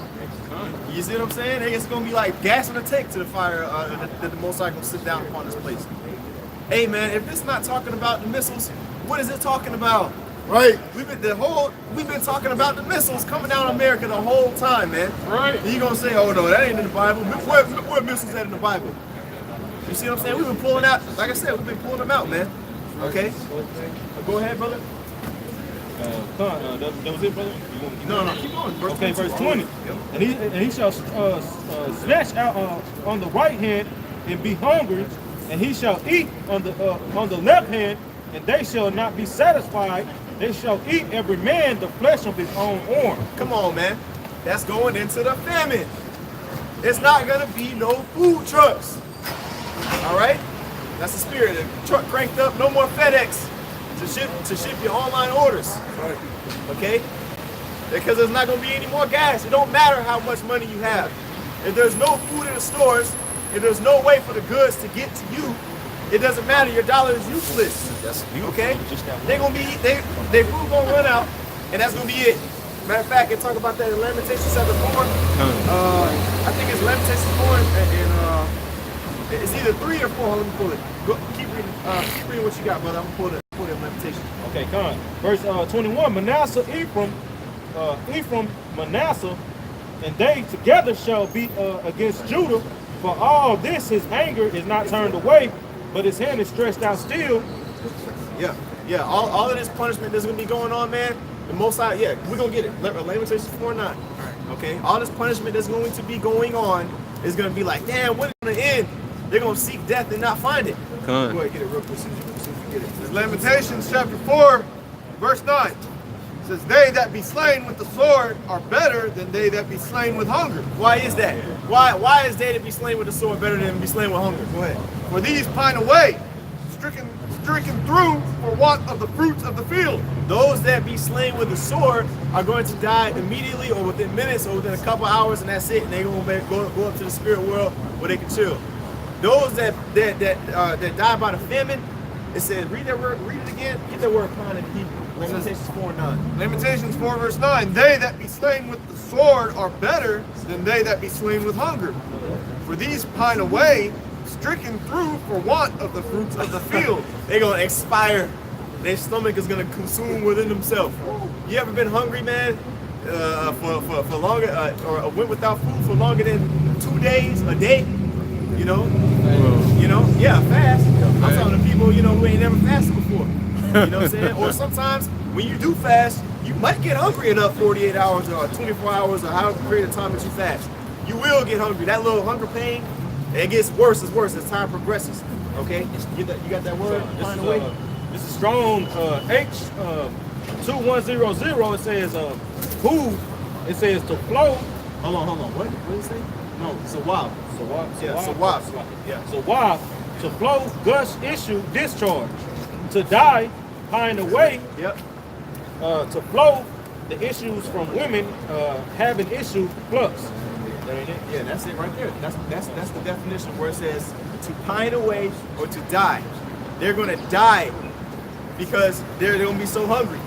You see what I'm saying? It's gonna be like gas in the tank to the fire that the Most High gonna sit down upon this place. Hey man, if it's not talking about the missiles, what is it talking about? Right? We've been talking about the missiles coming down on America the whole time, man. Right. And you gonna say, oh no, that ain't in the Bible. Where missiles at in the Bible? You see what I'm saying? We've been pulling out, like I said, we've been pulling them out, man. Okay? Go ahead, brother. That was it, brother? No, keep going. Okay, verse 20. And he shall snatch out on the right hand and be hungry, and he shall eat on the left hand, and they shall not be satisfied. They shall eat every man the flesh of his own arm. Come on, man. That's going into the famine. It's not gonna be no food trucks. All right? That's the spirit. The truck cranked up. No more FedEx to ship your online orders. Okay? Because there's not gonna be any more gas. It don't matter how much money you have. If there's no food in the stores, if there's no way for the goods to get to you, it doesn't matter. Your dollar is useless. Okay? Their food gonna run out, and that's gonna be it. Matter of fact, it talk about that in Lamentations chapter 4. I think it's Lamentations 4, and it's either 3 or 4. Let me pull it. Keep reading what you got, brother. I'm gonna pull it in Lamentations. Okay, come on. Verse 21. Manasseh, Ephraim, Manasseh and they together shall be against Judah. For all this, his anger is not turned away, but his hand is stretched out still. Yeah, yeah. All of this punishment that's gonna be going on, man. The Most High, yeah, we're gonna get it. Lamentations 4:9. Okay, all this punishment that's going to be going on is gonna be like, damn, when it's gonna end? They're gonna seek death and not find it. Go ahead, get it real quick. See if you get it. It's Lamentations chapter 4, verse 9. It says, they that be slain with the sword are better than they that be slain with hunger. Why is that? Why is they to be slain with the sword better than be slain with hunger? Go ahead. For these pine away, stricken through for want of the fruits of the field. Those that be slain with the sword are going to die immediately or within minutes or within a couple hours, and that's it. And they're going to go up to the spirit world where they can chill. Those that die by the famine, it says, read that word, read it again. Get that word kind in Hebrew. Lamentations 4:9. Lamentations 4 verse 9. They that be slain with the sword are better than they that be slain with hunger. For these pine away, stricken through for want of the fruits of the field. They're going to expire. Their stomach is going to consume within themselves. You ever been hungry, man, for longer, or went without food for longer than 2 days, a day? You know, yeah, fast. I'm talking to people, who ain't never fasted before. You know what I'm saying? Or sometimes when you do fast, you might get hungry enough 48 hours or 24 hours or however period of time that you fast. You will get hungry. That little hunger pain, it gets worse as time progresses. Okay? You got that word? Find a way. This is Strong H2100. It says who? It says to flow. Hold on. What did it say? No, Sawab. Yeah, Sawab. Yeah. Sawab, to flow, gush, issue, discharge. To die, pine away. Yep. To flow, the issues from women having issue, flux. Yeah, that's it right there. That's the definition where it says to pine away or to die. They're gonna die because they're gonna be so hungry.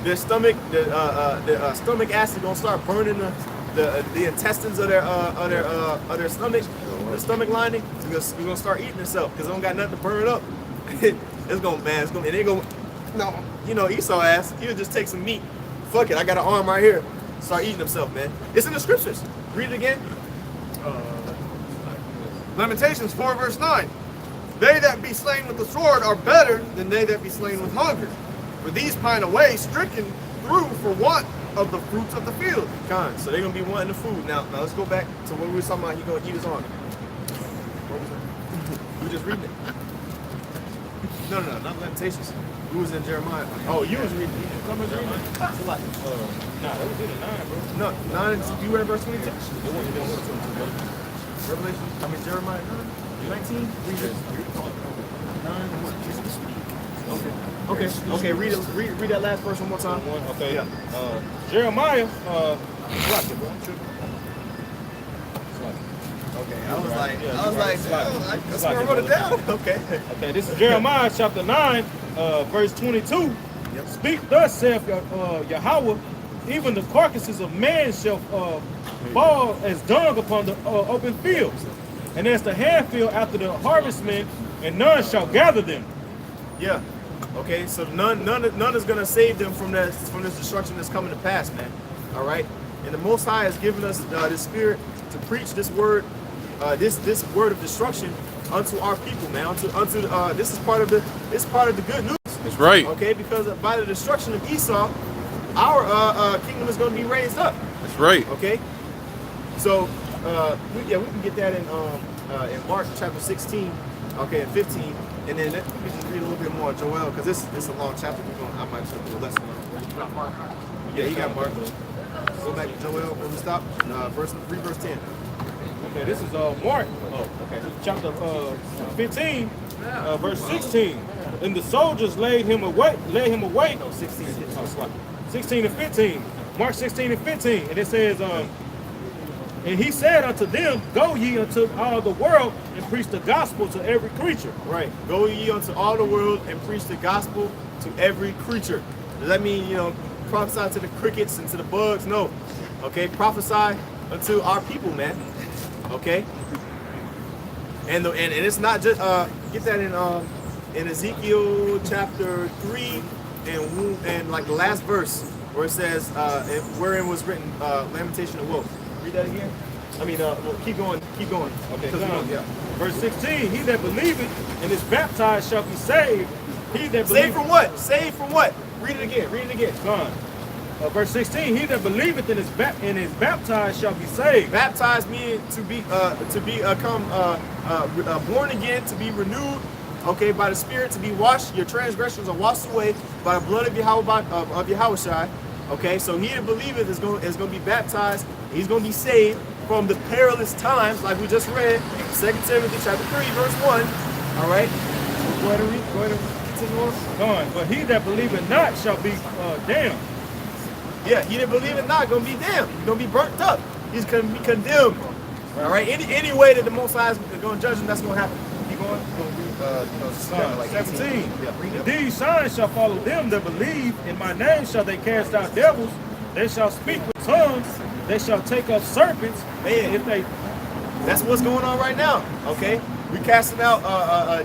Their stomach, the stomach acid gonna start burning the intestines of their stomach, the stomach lining. It's gonna start eating itself because it don't got nothing to burn it up. It's gonna, man. It's gonna, and they go, no, Esau ass. He'll just take some meat. Fuck it, I got an arm right here. Start eating himself, man. It's in the scriptures. Read it again. Lamentations 4 verse 9. They that be slain with the sword are better than they that be slain with hunger. For these pine away, stricken through for want of the fruits of the field. So they're gonna be wanting the food. Now let's go back to what we were talking about. He gonna eat his arm. What was that? We were just reading it. No, not Lamentations. We was in Jeremiah. Oh, you was reading. Someone was reading. It's a lot. Nah, that was in the 9, bro. No, 9. You read verse 22. Revelation. Jeremiah 19. Read it. 9. Okay. Read that last verse one more time. Okay. Yeah. Jeremiah. Block it, bro. Okay. I was like, that's where I wrote it down. Okay. Okay. This is Jeremiah chapter 9, verse 22. Yep. Speak thus saith Yahweh, even the carcasses of man shall fall as dung upon the open fields, and as the handfield after the harvestmen, and none shall gather them. Yeah. Okay. So none is gonna save them from this destruction that's coming to pass, man. All right. And the Most High has given us the Spirit to preach this word, this word of destruction unto our people, man. This is part of the good news. That's right. Okay, because by the destruction of Esau, our kingdom is going to be raised up. That's right. Okay. So we can get that in Mark chapter 16, okay, and 15, and then let me just read a little bit more of Joel because this is a long chapter. I might just do a lesson. Yeah, he got Mark. Go back to Joel where we stopped. Verse 10. Okay, this is Mark. Chapter 15, verse 16. And the soldiers laid him away. No, 16. 16 and 15. Mark 16 and 15. And it says, and he said unto them, go ye unto all the world and preach the gospel to every creature. Right. Go ye unto all the world and preach the gospel to every creature. Does that mean, prophesy to the crickets and to the bugs? No. Okay. Prophesy unto our people, man. Okay. And it's not just get that in Ezekiel chapter 3 and like the last verse where it says wherein was written lamentation of woe. Read that again. I mean, well, keep going. Okay, Because come on. yeah. Verse 16, he that believeth and is baptized shall be saved. He that Saved believeth from what? Saved from what? Read it again. Son. Verse 16, he that believeth and is baptized shall be saved. Baptized means to become born again, to be renewed, okay, by the Spirit, to be washed. Your transgressions are washed away by the blood of Yahushua. Okay, so he that believeth is going to be baptized. He's going to be saved from the perilous times, like we just read, 2 Timothy chapter 3, verse 1. All right, go ahead and read. Continue on. Son. But he that believeth not shall be damned. Yeah, he that believeth not going to be damned. He's going to be burnt up. He's going to be condemned. All right, any way that the Most High is going to judge him, that's going to happen. Keep going. Son, 17. Yeah. These signs shall follow them that believe. In my name shall they cast out devils. They shall speak with tongues. They shall take up serpents. Man, If they that's what's going on right now. Okay, we casting out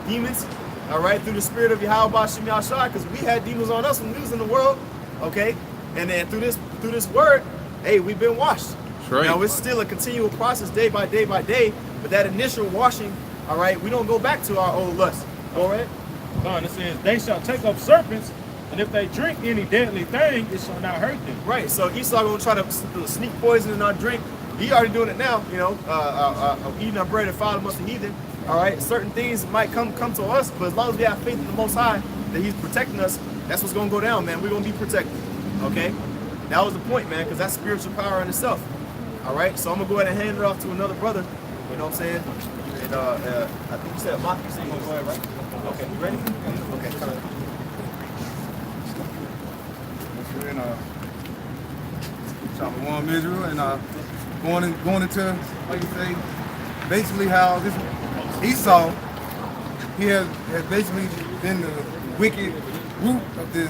demons. All right, through the spirit of Yahweh Shem Yahshua, because we had demons on us when we was in the world. Okay, and then through this word, hey, we've been washed. right. Now it's still a continual process, day by day by day. But that initial washing, all right, we don't go back to our old lust. All right. Son, it says, they shall take up serpents, and if they drink any deadly thing, it shall not hurt them. Right, so Esau gonna try to sneak poison in our drink. He already doing it now, you know, eating our bread and following amongst the heathen. All right, certain things might come to us, but as long as we have faith in the Most High, that He's protecting us, that's what's gonna go down, man. We're gonna be protected, okay? That was the point, man, because that's spiritual power in itself. All right, so I'm gonna go ahead and hand it off to another brother. You know what I'm saying? And I think you said Mark, you said you're gonna go ahead, right? Okay, you ready? Okay, come on. We're in chapter 1 of Israel, and going into, like you say, basically how this Esau, he has basically been the wicked root of the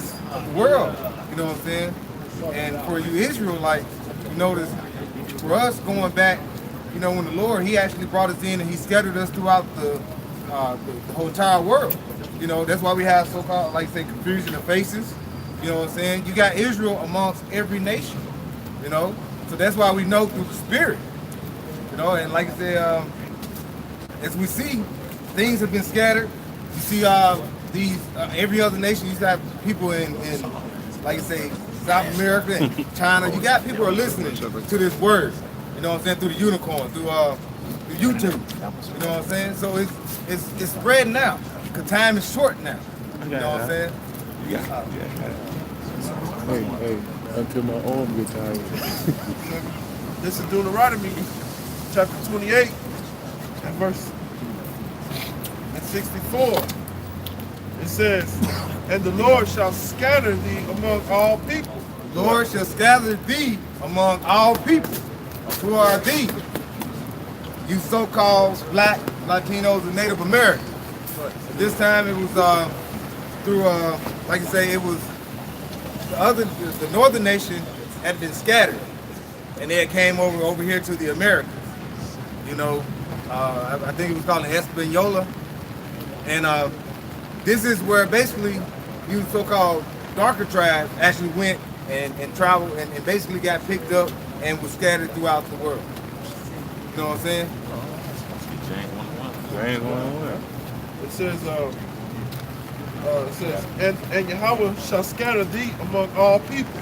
world. You know what I'm saying? And for you Israelites, you notice, for us going back, you know, when the Lord, He actually brought us in and He scattered us throughout the whole entire world. You know, that's why we have so-called, like say, confusion of faces. You know what I'm saying? You got Israel amongst every nation, you know? So that's why we know through the Spirit, you know? And like I said, as we see, things have been scattered. You see every other nation, you have people in like I say, South America and China. You got people who are listening to this word, you know what I'm saying, through the unicorn, through YouTube, you know what I'm saying? So it's spreading out, because time is short now, you know what I'm saying? Hey, until my arm gets tired. This is Deuteronomy chapter 28 and verse 64. It says, and the Lord shall scatter thee among all people. The Lord shall scatter thee among all people. Who are thee? You so-called black, Latinos, and Native Americans. At this time it was through, like I say, it was the northern nation had been scattered, and they came over here to the Americas. You know, I think it was called Espanola, and this is where basically you so-called darker tribes actually went and traveled and basically got picked up and was scattered throughout the world. You know what I'm saying? James 1:1. It says, and Yahweh shall scatter thee among all people,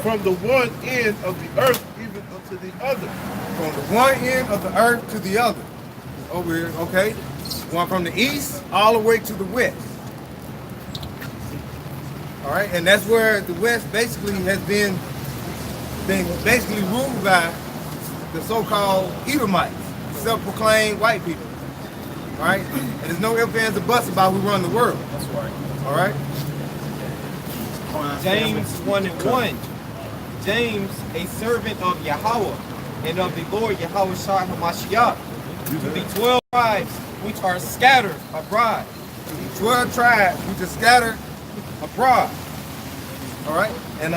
from the one end of the earth even unto the other. From the one end of the earth to the other. Over here, okay? One from the east all the way to the west. All right, and that's where the west basically has been basically ruled by the so-called Edomites, self-proclaimed white people. All right, and there's no ifs, ands, or buts about who run the world. That's right. All right. James 1:1. James, a servant of Yahweh and of the Lord Yahweh Shai HaMashiach, to the 12 tribes which are scattered abroad. To the 12 tribes which are scattered abroad. All right, and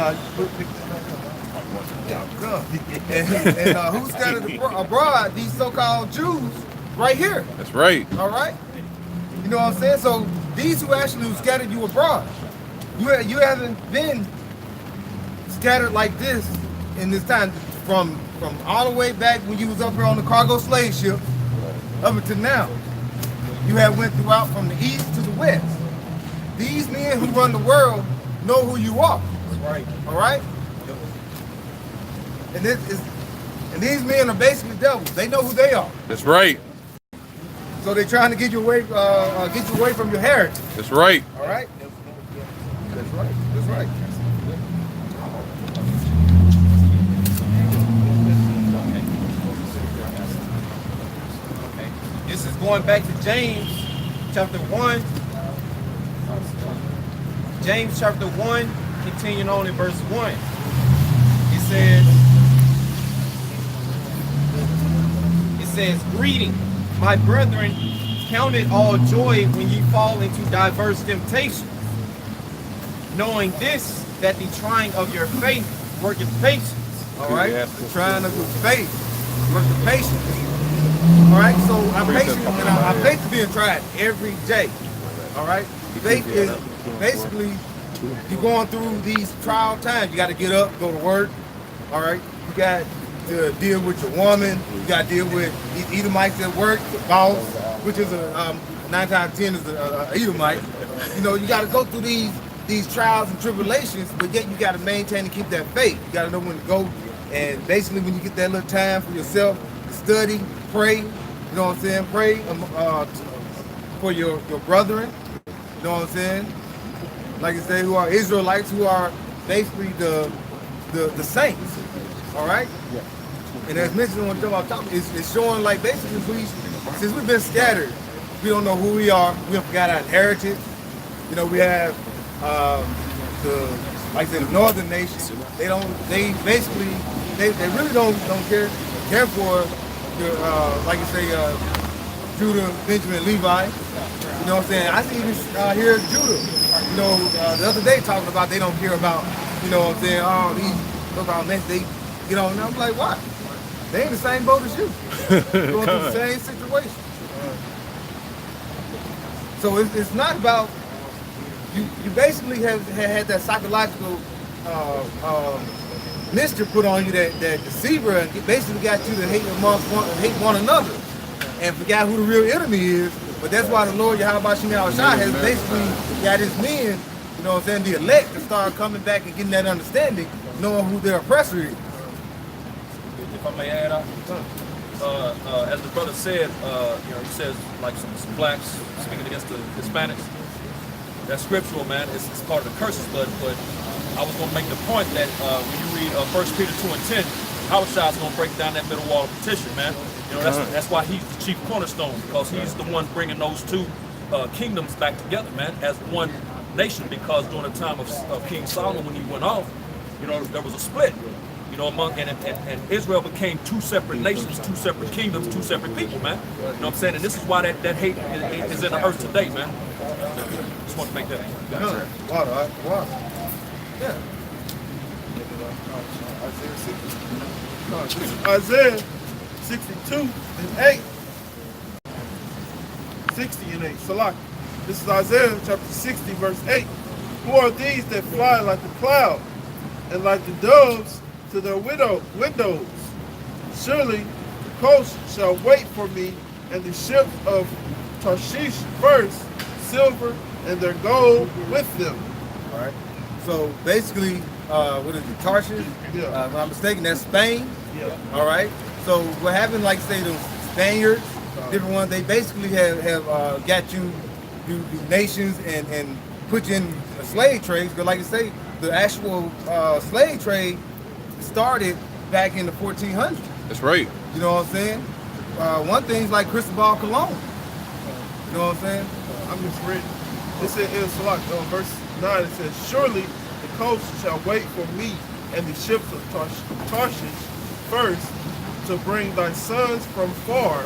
who scattered abroad? These so-called Jews, right here. That's right. All right, you know what I'm saying? So these who actually scattered you abroad, you haven't been scattered like this in this time from all the way back when you was up here on the cargo slave ship up until now. You have went throughout from the east to the west. These men who run the world know who you are. That's right. All right? And these men are basically devils. They know who they are. That's right. So they're trying to get you away from your heritage. That's right. All right? That's right. That's right. This is going back to James chapter 1. James chapter 1, continuing on in verse 1. It says, greeting, my brethren, count it all joy when ye fall into diverse temptations, knowing this, that the trying of your faith worketh patience. All right? The trying of your faith worketh patience. All right? So our patience, and our faith is being tried every day. All right? Faith is basically you're going through these trial times. You got to get up, go to work. All right? You got to deal with your woman. You got to deal with these Edomites at work, the boss, which is a 9 times out of 10 is a Edomite. You know, you got to go through these trials and tribulations, but yet you got to maintain and keep that faith. You got to know when to go, and basically when you get that little time for yourself to study, pray. You know what I'm saying? Pray for your brethren. You know what I'm saying? Like I say, who are Israelites, who are basically the saints. All right? Yeah. And as mentioned on the top, it's showing like basically since we've been scattered, we don't know who we are. We have forgot our heritage. You know, we have like I said, the northern nations. They really don't care for like you say, Judah, Benjamin, Levi. You know what I'm saying? I see this here in Judah. You know, the other day talking about they don't care about, you know what I'm saying, oh, these about men, they, you know, and I'm like, why? They in the same boat as you. Going through the same situation. So it's not about, you basically have had that psychological mischief put on you, that deceiver, and it basically got you to hate one another and forgot who the real enemy is. But that's why the Lord Yahweh Shai has basically got his men, you know what I'm saying, the elect, to start coming back and getting that understanding, knowing who their oppressor is. If I may add, as the brother said, you know, he says like some blacks speaking against the Hispanics. That's scriptural, man. It's part of the curses, but I was going to make the point that when you read 1 Peter 2 and 10, Hawashai is going to break down that middle wall of petition, man. You know, that's why he's the chief cornerstone, because he's the one bringing those two kingdoms back together, man, as one nation. Because during the time of King Solomon, when he went off, you know, there was a split, you know, among and Israel became two separate nations, two separate kingdoms, two separate people, man. You know what I'm saying? And this is why that hate is in the earth today, man. Just want to make that. Wow. Yeah. Isaiah 62 and 8. 60 and 8. Salaki. This is Isaiah chapter 60, verse 8. Who are these that fly like the cloud, and like the doves to their windows? Surely the coast shall wait for me, and the ships of Tarshish first, silver and their gold with them. All right. So basically, what is it, Tarshish? Yeah. If I'm not mistaken, that's Spain. Yeah. All right. So what happened, like say the Spaniards, different ones, they basically have got you nations and put you in slave trades. But like I say, the actual slave trade started back in the 1400s. That's right. You know what I'm saying? One thing's like Cristobal Colon. You know what I'm saying? I'm just reading. It said in Salak, verse 9, it says, surely the coast shall wait for me, and the ships of Tarshish first, to bring thy sons from far,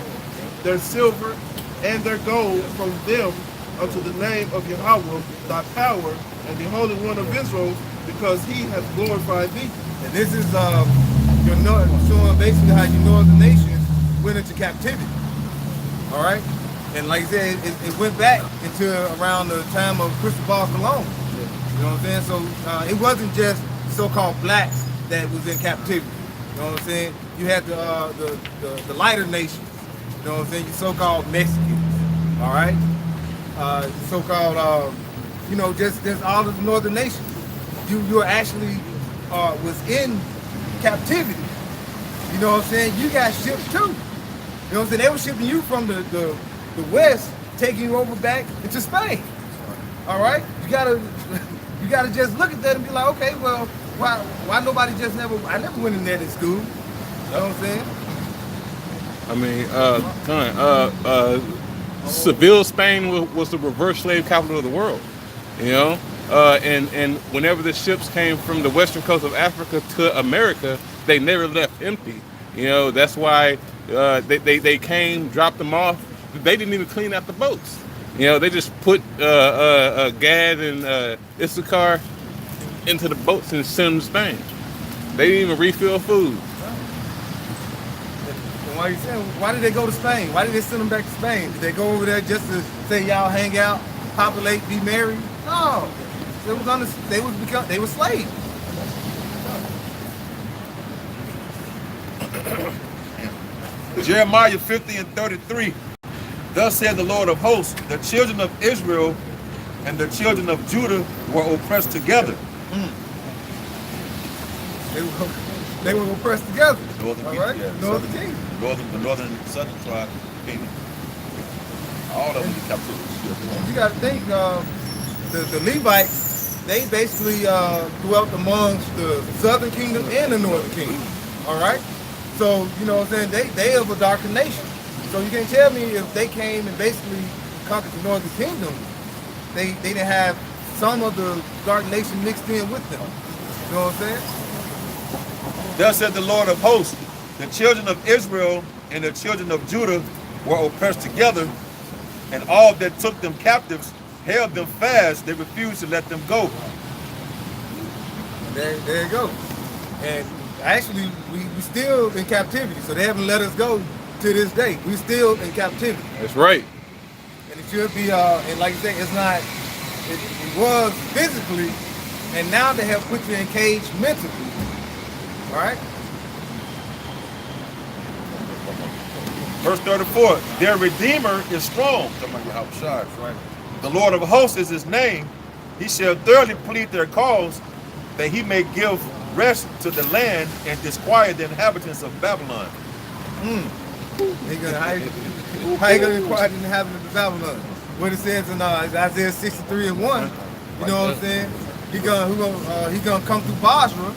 their silver and their gold from them unto the name of Yahweh, thy power, and the Holy One of Israel, because he has glorified thee. And this is showing basically how your northern nations went into captivity. All right? And like I said, it went back into around the time of Cristobal Colon. You know what I'm saying? So it wasn't just so-called blacks that was in captivity. You know what I'm saying? You had the lighter nations. You know what I'm saying? Your so-called Mexicans. All right. So-called you know, just all of the northern nations. You were actually was in captivity. You know what I'm saying? You got shipped too. You know what I'm saying? They were shipping you from the west, taking you over back into Spain. All right? You gotta just look at that and be like, okay, well, why nobody just I never went in there in school. You know what I'm saying? I mean, Seville, Spain was the reverse slave capital of the world. You know, and whenever the ships came from the western coast of Africa to America, they never left empty. You know, that's why they came, dropped them off. They didn't even clean out the boats. You know, they just put Gad and Issachar into the boats and sent them to Spain. They didn't even refill food. Why did they go to Spain? Why did they send them back to Spain? Did they go over there just to say y'all hang out, populate, be married? No, they were slaves. Jeremiah 50 and 33. Thus said the Lord of hosts, the children of Israel and the children of Judah were oppressed together. They were oppressed together. Northern all right? yeah, Northern kingdom. The northern and southern tribe kingdom. All of them in captivity. You got to think, the Levites, they basically dwelt amongst the southern kingdom and the northern kingdom. All right? So, you know what I'm saying? They of a darker nation. So you can't tell me if they came and basically conquered the northern kingdom, they didn't have some of the dark nation mixed in with them. You know what I'm saying? Thus said the Lord of hosts, the children of Israel and the children of Judah were oppressed together, and all that took them captives held them fast. They refused to let them go. There you go. And actually, we still in captivity, so they haven't let us go to this day. We still in captivity. That's right. And it should be, and like you say, it's not, it was physically, and now they have put you in cage mentally. All right? Verse 34, their Redeemer is strong. Somebody will help shots, right? The Lord of hosts is his name. He shall thoroughly plead their cause, that he may give rest to the land and disquiet the inhabitants of Babylon. How you gonna disquiet the inhabitants of Babylon? What it says in Isaiah 63 and 1, you know what I'm saying? He gonna come through Basra.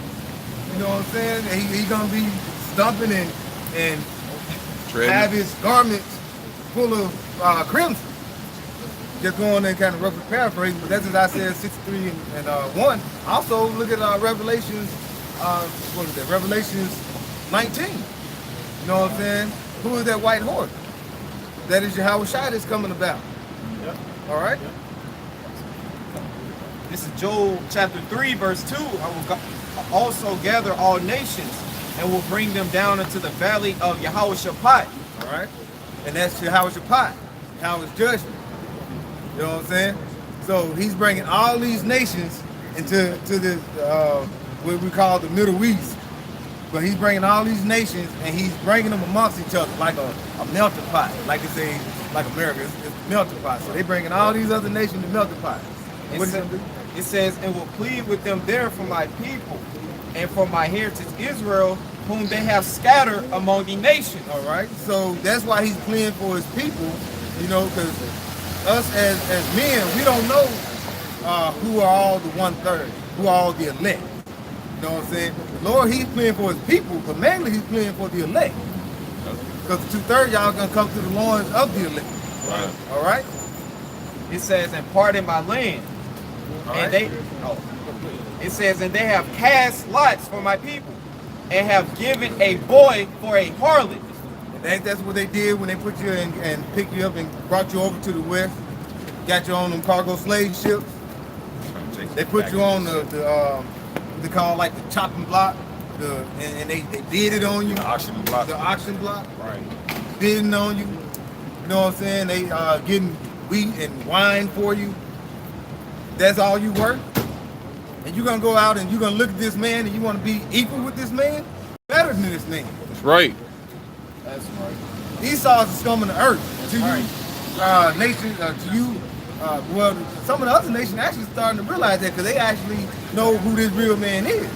You know what I'm saying? And he gonna be stumping and have his garments full of crimson. Just going there kind of roughly paraphrasing, but that's as Isaiah 63 and 1. Also look at Revelations, what is that? Revelations 19. You know what I'm saying? Who is that white horse? That is Yahweh Shai that's coming about. Yep. All right? Yep. This is Joel chapter 3, verse 2. I will also gather all nations and will bring them down into the valley of Yahweh Shaphat. All right? And that's Yahweh Shaphat, Yahweh's judgment. You know what I'm saying? So he's bringing all these nations into this, what we call the Middle East. But he's bringing all these nations and he's bringing them amongst each other like a melting pot. Like they say, like America, it's a melting pot. So they're bringing all these other nations to melting pot. It says, and will plead with them there for my people and for my heritage Israel, whom they have scattered among the nations. All right, so that's why he's pleading for his people, you know, because us as men, we don't know who are all the 1/3, who are all the elect. You know what I'm saying? The Lord, he's pleading for his people, but mainly he's pleading for the elect. Because the 2/3 y'all gonna come to the loins of the elect. Right. All right? It says, and pardon my land. And it says, and they have cast lots for my people, and have given a boy for a harlot. And that's what they did when they put you in and picked you up and brought you over to the west, got you on them cargo slave ships. They put you on the they call like the chopping block, and they did it on you. The auction block. The auction block. Right. Bidding on you. You know what I'm saying? They getting wheat and wine for you. That's all you worth. And you're gonna go out and you're gonna look at this man and you want to be equal with this man? You better than this name. That's right. That's right. Esau is the scum of the earth. To you, nation, to you, well, some of the other nations actually starting to realize that because they actually know who this real man is.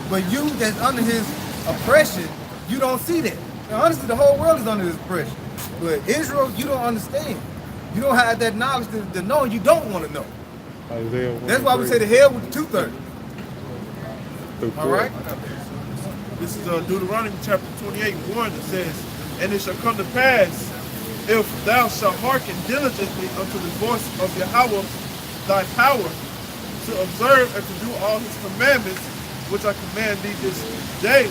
But you that's under his oppression, you don't see that. Now, honestly, the whole world is under his oppression. But Israel, you don't understand. You don't have that knowledge to know, and you don't want to know. Isaiah That's why we say the hell with the 230. All right? This is Deuteronomy chapter 28:1. It says, "And it shall come to pass, if thou shalt hearken diligently unto the voice of Yahweh thy power, to observe and to do all his commandments, which I command thee this day,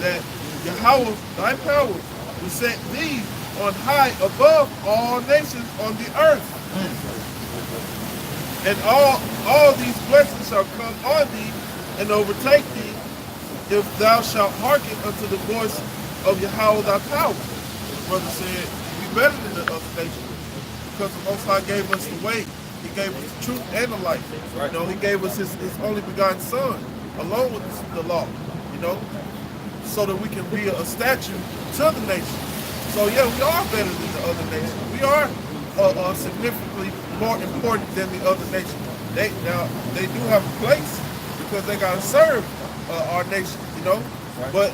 that Yahweh thy power will set thee on high above all nations on the earth. And all these blessings shall come on thee and overtake thee, if thou shalt hearken unto the voice of Yahweh thy power." The brother said, "We better than the other nations because the Most High gave us the way. He gave us the truth and the life. You know, He gave us His only begotten Son, along with the law. You know, so that we can be a statue to the nation. So yeah, we are better than the other nations. We are significantly more important than the other nations. They do have a place because they gotta serve our nation, you know. But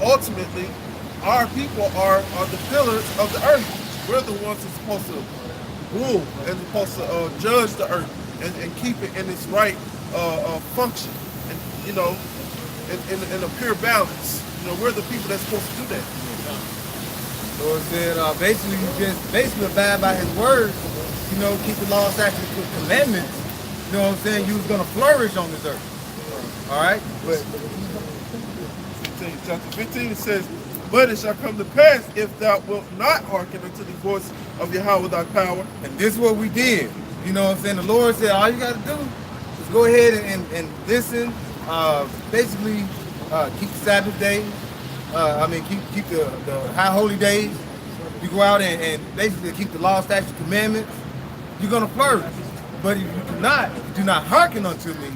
ultimately, our people are the pillars of the earth. We're the ones that's supposed to rule and supposed to judge the earth and keep it in its right function, and you know, in a pure balance. You know, we're the people that's supposed to do that. So it said, basically, you just abide by his words, you know, keep the law, statutes, and commandments. You know what I'm saying? You was going to flourish on this earth. All right? But chapter 15, it says, "But it shall come to pass, if thou wilt not hearken unto the voice of Yahweh thy power." And this is what we did. You know what I'm saying? The Lord said, all you got to do is go ahead and listen. Basically, keep the Sabbath day. Keep the high holy days. You go out and basically keep the law, statutes, commandments. You're going to flourish. But if you do not hearken unto me.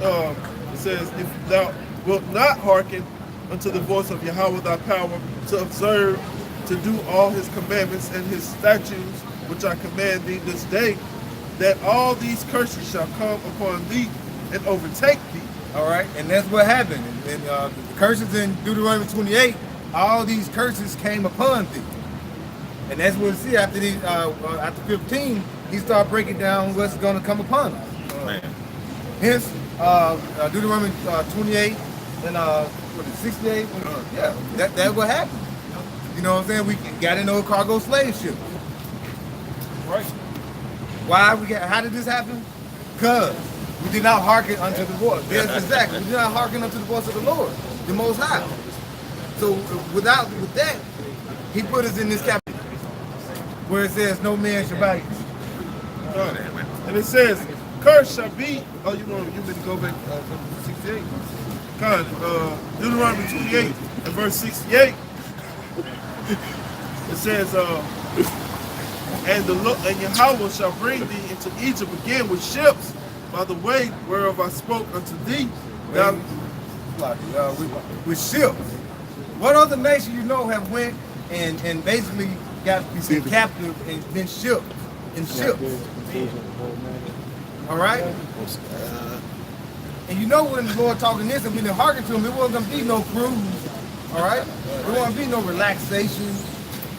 It says, "If thou wilt not hearken unto the voice of Yahweh thy power, to observe, to do all his commandments and his statutes, which I command thee this day, that all these curses shall come upon thee and overtake thee." All right, and that's what happened. And the curses in Deuteronomy 28, all these curses came upon thee. And that's what we see after after 15, he started breaking down what's going to come upon us. Hence, Deuteronomy 28 and 68. Yeah, that's what happened. You know what I'm saying? We got into a cargo slave ship. Right. How did this happen? Because we did not hearken unto the voice. Yes, exactly. We did not hearken unto the voice of the Lord, the Most High. So with that, he put us in this captivity where it says, "No man shall buy you." And it says, "Curse shall be." Oh, you mean to go back to 68? Deuteronomy 28 and verse 68. It says, and Yahweh shall bring thee into Egypt again with ships, by the way whereof I spoke unto thee." With ships. What other nation you know have went and basically got been captive and been shipped in ships? All right? And you know when the Lord talking this and we didn't hearken to him, it wasn't going to be no cruise. All right? There wasn't be no relaxation.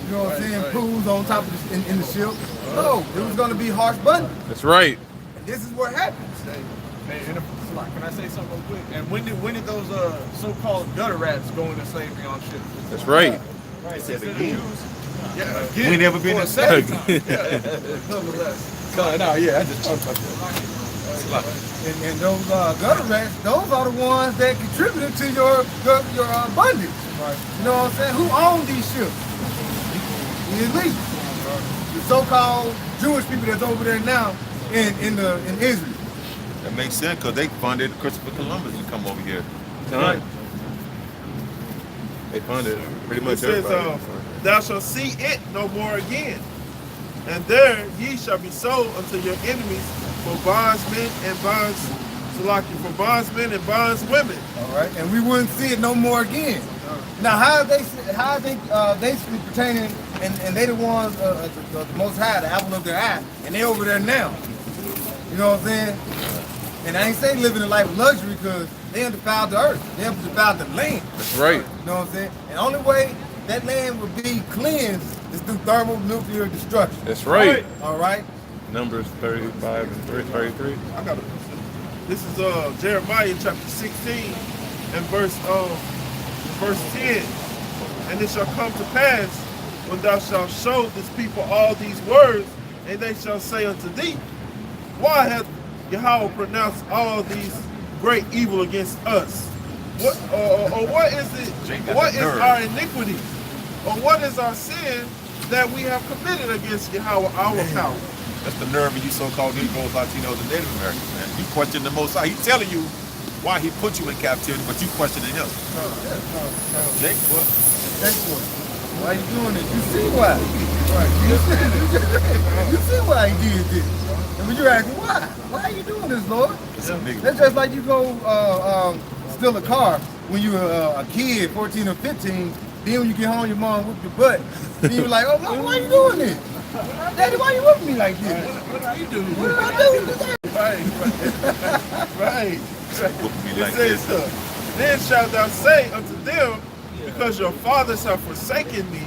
You know what I'm saying? Pools on top of in the ship. No, it was going to be harsh bondage. That's right. And this is what happens. Can I say something real quick? And when did those so-called gutter rats go into slavery on ships? That's right. Right. Said again. Yeah, We ain't never been in slavery. Nonetheless. I just talked about that. And those gutter rats, those are the ones that contributed to your bondage. Right. You know what I'm saying? Who owned these ships? The elite. The so-called Jewish people that's over there now in Israel. That makes sense because they funded Christopher Columbus to come over here. Right. They funded pretty much It says, everybody. "Thou shalt see it no more again, and there ye shall be sold unto your enemies for bondsmen and Salaki, for bondsmen and bondswomen. All right, and we wouldn't see it no more again. Now, how are they basically pertaining, and they the ones, the Most High, the apple of their eye, and they over there now. You know what I'm saying? And I ain't saying living a life of luxury because they have defiled the earth. They have defiled the land. That's right. You know what I'm saying? And the only way that land would be cleansed is through thermonuclear destruction. That's right. All right? Numbers 35 and 33. I got this is Jeremiah chapter 16 and verse 10. And it shall come to pass when thou shalt show this people all these words, and they shall say unto thee, why hath Yahweh pronounced all these great evil against us? What or what is it? What is our iniquity? Or what is our sin that we have committed against Yahweh our power? That's the nerve of you so-called Negroes, Latinos, and Native Americans, man. You question the Most High. He's telling you why he put you in captivity, but you questioning him. Jake, what? Why you doing this? You see why? You see why he did this. And when you ask why? Why are you doing this, Lord? That's just like you go steal a car when you were a kid, 14 or 15. Then when you get home, your mom whooped your butt. Then you're like, oh, Mom, why are you doing this? Daddy, why you whooping me like this? What did you do? What did I do? Right. Whooping me It like says, this. then shalt thou say unto them, because your fathers have forsaken me,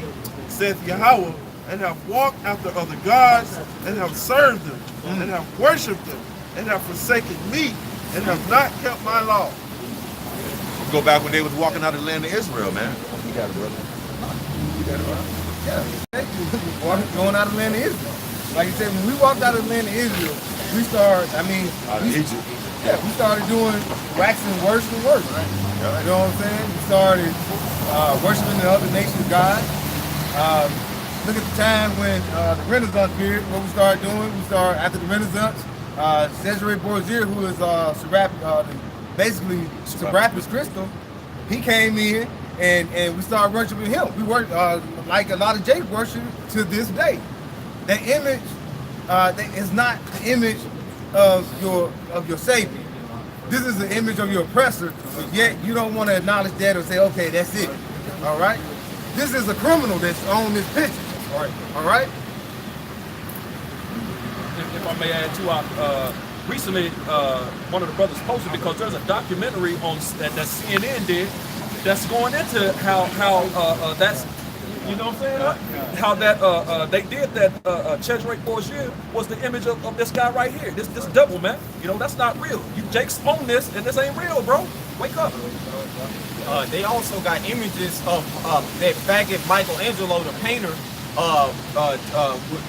saith Yahweh, and have walked after other gods, and have served them, and have worshipped them, and have forsaken me, and have not kept my law. Go back when they was walking out of the land of Israel, man. You got it, brother. You got it, brother. Yeah, going out of the land of Israel. Like you said, when we walked out of the land of Israel, we started, Out of Egypt. Yeah, we started doing waxing worse and worse. Right? You know what I'm saying? We started worshiping the other nations' gods. Look at the time when the Renaissance period, what we started doing, after the Renaissance, Cesare Borgia, who is basically Serapis Crystal, he came in and we started worshiping him. We worked like a lot of Jake worship to this day. That image is not the image of your Savior. This is the image of your oppressor, but yet you don't want to acknowledge that or say, okay, that's it. All right? This is a criminal that's on this picture. All right? If I may add too, recently one of the brothers posted, because there's a documentary on that CNN did that's going into how that's, you know what I'm saying? How that they did that Cesare Borgia was the image of this guy right here. This devil, man. You know, that's not real. You Jake's on this, and this ain't real, bro. Wake up. They also got images of that faggot Michelangelo, the painter,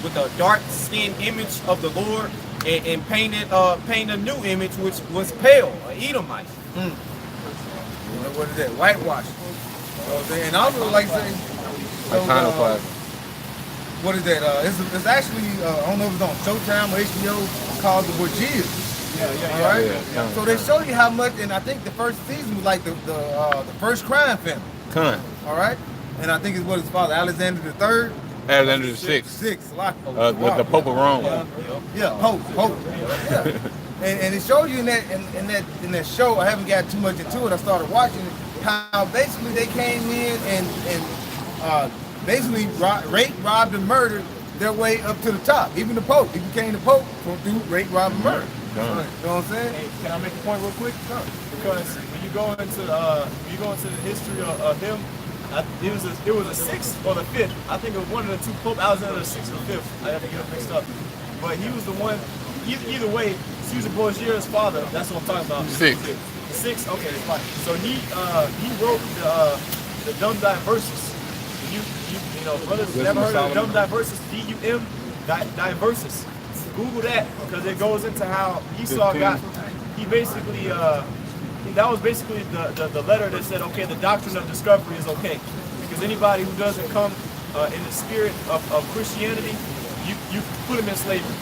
with a dark skinned image of the Lord, and painted a new image which was pale, an Edomite. What is that? Whitewash. And also, like I say, Iconoclasm. what is that? It's actually, I don't know if it's on Showtime or HBO, called The Borgias. Yeah. So they show you how much, and I think the first season was like the first crime family. All right? And I think it's what his father, Alexander the III. Alexander the Sixth. The Pope of Rome. Yeah, Pope. Yeah. And it shows you in that show. I haven't got too much into it. I started watching it. How basically they came in and basically raped, robbed, and murdered their way up to the top. Even the Pope. He became the Pope through rape, rob, and murder. You know what I'm saying? Hey, can I make a point real quick? Sure. Because when you go into the history of him, it was a sixth or the fifth. I think it was one of the two Pope, Alexander the sixth or fifth. I have to get it mixed up. But he was the one. Either way, Caesar Borgia's father. That's what I'm talking about. Six. Okay, that's fine. So he wrote the Dumb Diversus. You know, brothers never heard of Dumb Diversus? DUM Diversus. Google that, because it goes into how Esau got. He basically that was basically the letter that said, okay, the doctrine of discovery is okay, because anybody who doesn't come in the spirit of Christianity, you put him in slavery.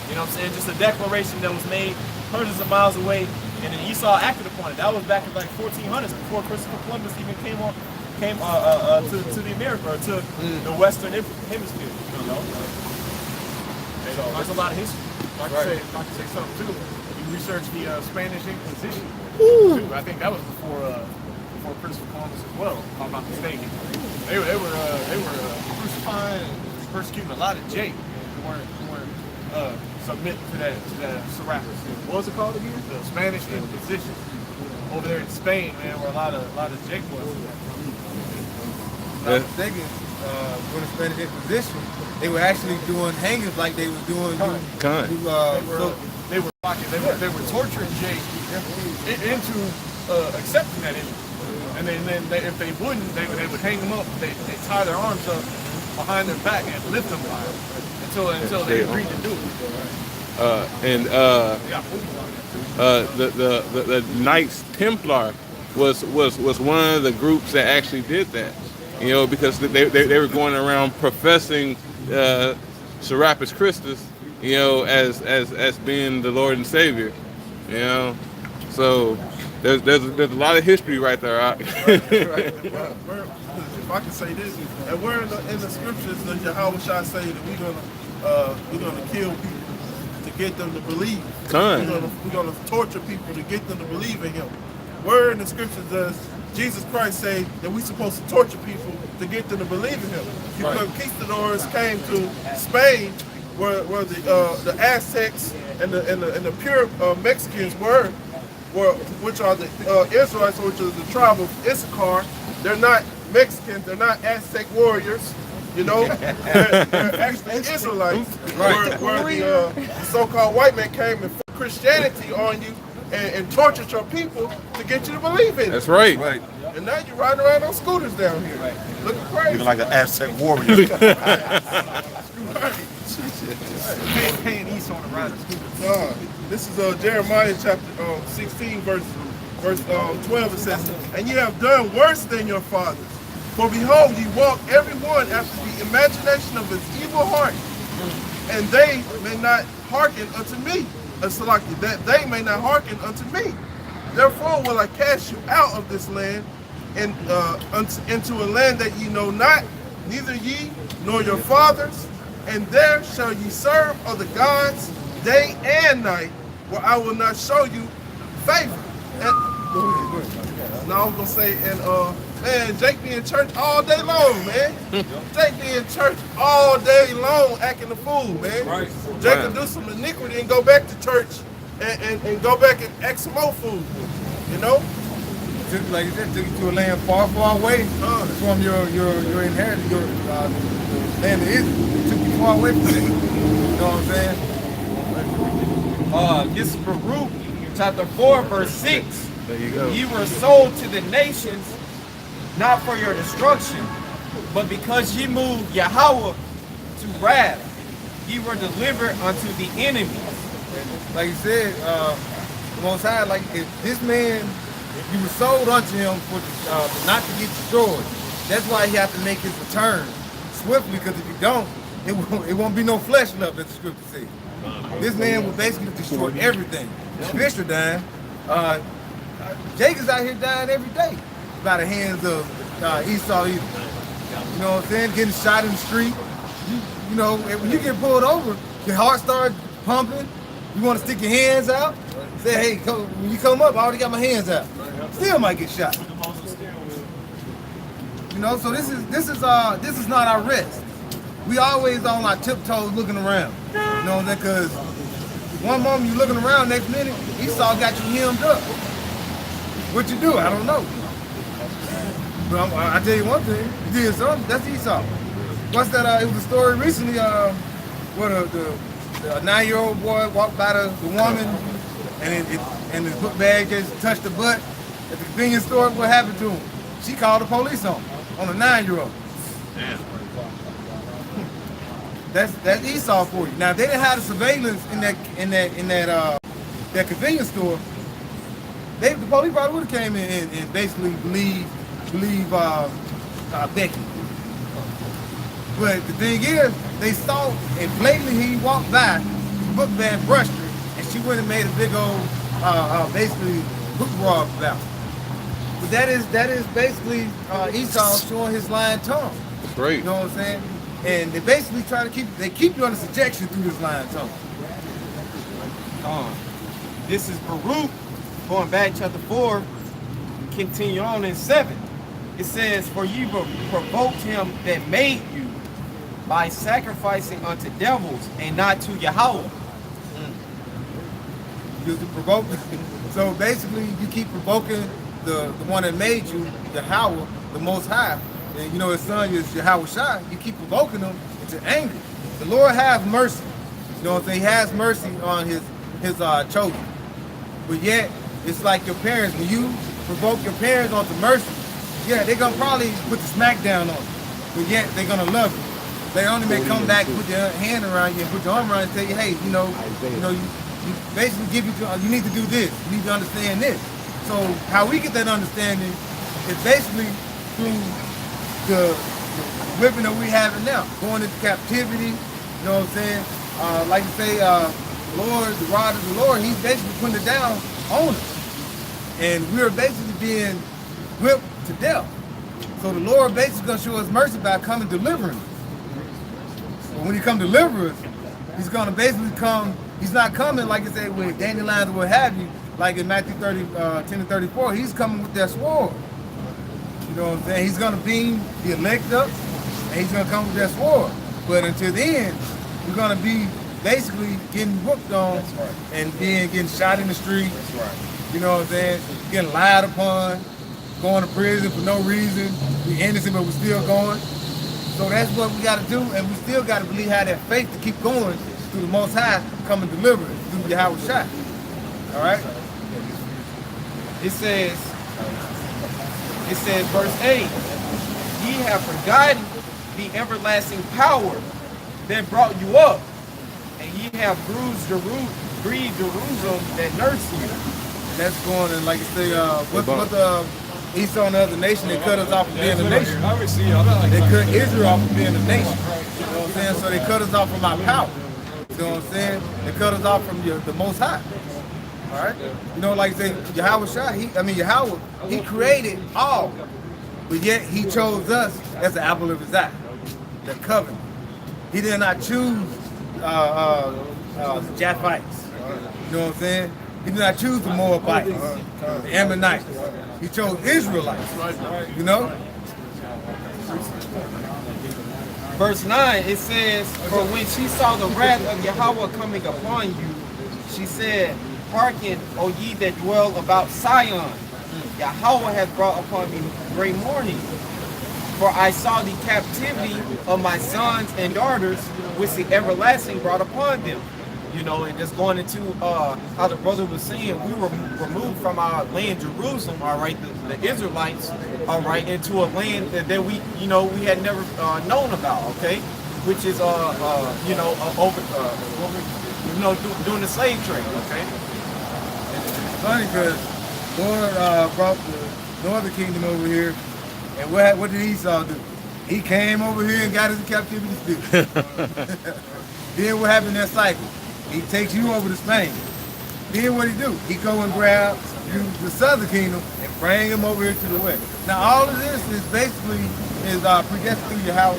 You know what I'm saying? Just a declaration that was made hundreds of miles away, and then Esau acted upon it. That was back in like 1400s, before Christopher Columbus even came to the America, or to the Western Hemisphere. You know? So there's a lot of history. If I can say something too. You researched the Spanish Inquisition. Too. I think that was before Christopher Columbus as well, if I'm not mistaken. They were crucifying and persecuting a lot of Jake who weren't submitting to that Serapis. What was it called again? The Spanish Inquisition. Over there in Spain, man, where a lot of Jake was. I was thinking, during the Spanish Inquisition, they were actually doing hangings like they were doing. They were torturing Jake into accepting that image. And then if they wouldn't, they would hang them up. They tie their arms up behind their back and lift them high until they agreed to do it. The Knights Templar was one of the groups that actually did that. You know, because they were going around professing Serapis Christus, you know, as being the Lord and Savior. You know, so there's a lot of history right there. If I can say this, and where in the scriptures does Yahweh Shai say that we're gonna kill people to get them to believe? We're gonna torture people to get them to believe in Him. Where in the scriptures does Jesus Christ say that we're supposed to torture people to get them to believe in Him? The conquistadors came to Spain, where the Aztecs and the pure Mexicans were, which are the Israelites, which is the tribe of Issachar. They're not Mexicans, they're not Aztec warriors, you know. They're actually Israelites, where the so-called white man came and forced Christianity on you and tortured your people to get you to believe in it. That's right. And now you're riding around on scooters down here, looking crazy. Looking like an Aztec warrior. Paying East on the rider scooter. This is Jeremiah chapter 16, verse 12. It says, "And you have done worse than your fathers. For behold, ye walk every one after the imagination of his evil heart, and they may not hearken unto me." That they may not hearken unto me. Therefore will I cast you out of this land, and into a land that ye know not, neither ye nor your fathers, and there shall ye serve other gods day and night, where I will not show you favor. Now I'm gonna say, man, Jake be in church all day long, man. Jake be in church all day long acting the fool, man. Jake can do some iniquity and go back to church and go back and act some more fool, you know? Like you said, took you to a land far, far away from your inheritance, your land of Israel. It took you far away from it. You know what I'm saying? This is Baruch, chapter 4, verse 6. There you go. You were sold to the nations, not for your destruction, but because ye moved Yahweh to wrath, ye were delivered unto the enemy. Like you said, the Most High, like if this man, you were sold unto him for not to get destroyed. That's why he has to make his return swiftly, because if you don't, it won't be no flesh left, as the scripture says. This man will basically destroy everything. Fish are dying. Jake is out here dying every day by the hands of Esau. You know what I'm saying? Getting shot in the street. You know, when you get pulled over, your heart starts pumping. You want to stick your hands out. Say, hey, when you come up, I already got my hands out. Still might get shot. You know, so this is not our rest. We always on our tiptoes looking around. You know what I'm saying? Because one moment you looking around, next minute Esau got you hemmed up. What you do? I don't know. But I tell you one thing, you did something. That's Esau. What's that? It was a story recently. Where the 9-year-old boy walked by the woman, and his book bag just touched the butt at the convenience store. What happened to him? She called the police on a 9-year-old. Damn. That's Esau for you. Now if they didn't have the surveillance in that convenience store, the police probably would have came in and basically believe Becky. But the thing is, they saw and blatantly he walked by, the book bag brushed her, and she went and made a big old basically book rob about it. But that is basically Esau showing his lying tongue. That's right. You know what I'm saying? And they basically try to keep you under subjection through this lying tongue. This is Baruch, going back chapter 4, continue on in 7. It says, for you provoked him that made you by sacrificing unto devils and not to Yahweh. You provoke. So basically, you keep provoking the one that made you, Yahweh, the Most High, and you know his son is Yahweh Shai. You keep provoking him into anger. The Lord has mercy. You know what I'm saying? He has mercy on his chosen. But yet, it's like your parents. When you provoke your parents onto mercy, yeah, they're gonna probably put the smack down on you. But yet, they're gonna love you. They only may come back, put their hand around you, and put your arm around you, and tell you, hey, you basically give you need to do this. You need to understand this. So how we get that understanding is basically through the whipping that we having now, going into captivity. You know what I'm saying? Like you say, Lord, the rod of the Lord, he's basically putting it down on us. And we're basically being whipped to death. So the Lord basically gonna show us mercy by coming delivering us. But when he come deliver us, he's gonna basically come, he's not coming like I said with dandelions or what have you, like in Matthew 10 and 34, he's coming with that sword. You know what I'm saying? He's gonna beam the elect up, and he's gonna come with that sword. But until then, we're gonna be basically getting whooped on and getting shot in the street. You know what I'm saying? Getting lied upon, going to prison for no reason. We're innocent, but we're still going. So that's what we got to do, and we still got to believe, have that faith to keep going through the Most High, come and deliver us through Yahweh Shai. All right? It says, verse 8, ye have forgotten the everlasting power that brought you up, and ye have grieved Jerusalem that nursed you. And that's going in, like you say, what Esau and the other nation, they cut us off from being a nation. They cut Israel off from being a nation. You know what I'm saying? So they cut us off from our power. You know what I'm saying? They cut us off from the Most High. All right? You know, like I say, Yahweh Shai, Yahweh, he created all. But yet he chose us as the apple of his eye, the covenant. He did not choose the Japhites. You know what I'm saying? He did not choose the Moabites, the Ammonites. He chose Israelites, you know? Verse 9, it says, for when she saw the wrath of Yahweh coming upon you, she said, hearken, O ye that dwell about Sion. Yahweh hath brought upon me great mourning. For I saw the captivity of my sons and daughters, which the everlasting brought upon them. You know, and just going into how the brother was saying, we were removed from our land, Jerusalem, all right, the Israelites, all right, into a land that we, we had never known about, okay, which is, doing the slave trade, okay. It's funny because Lord brought the northern kingdom over here, and what did Esau do? He came over here and got us in captivity still. Then what happened in that cycle? He takes you over to Spain. Then what he do? He go and grab you, the southern kingdom, and bring him over here to the west. Now all of this is basically predestined through Yahweh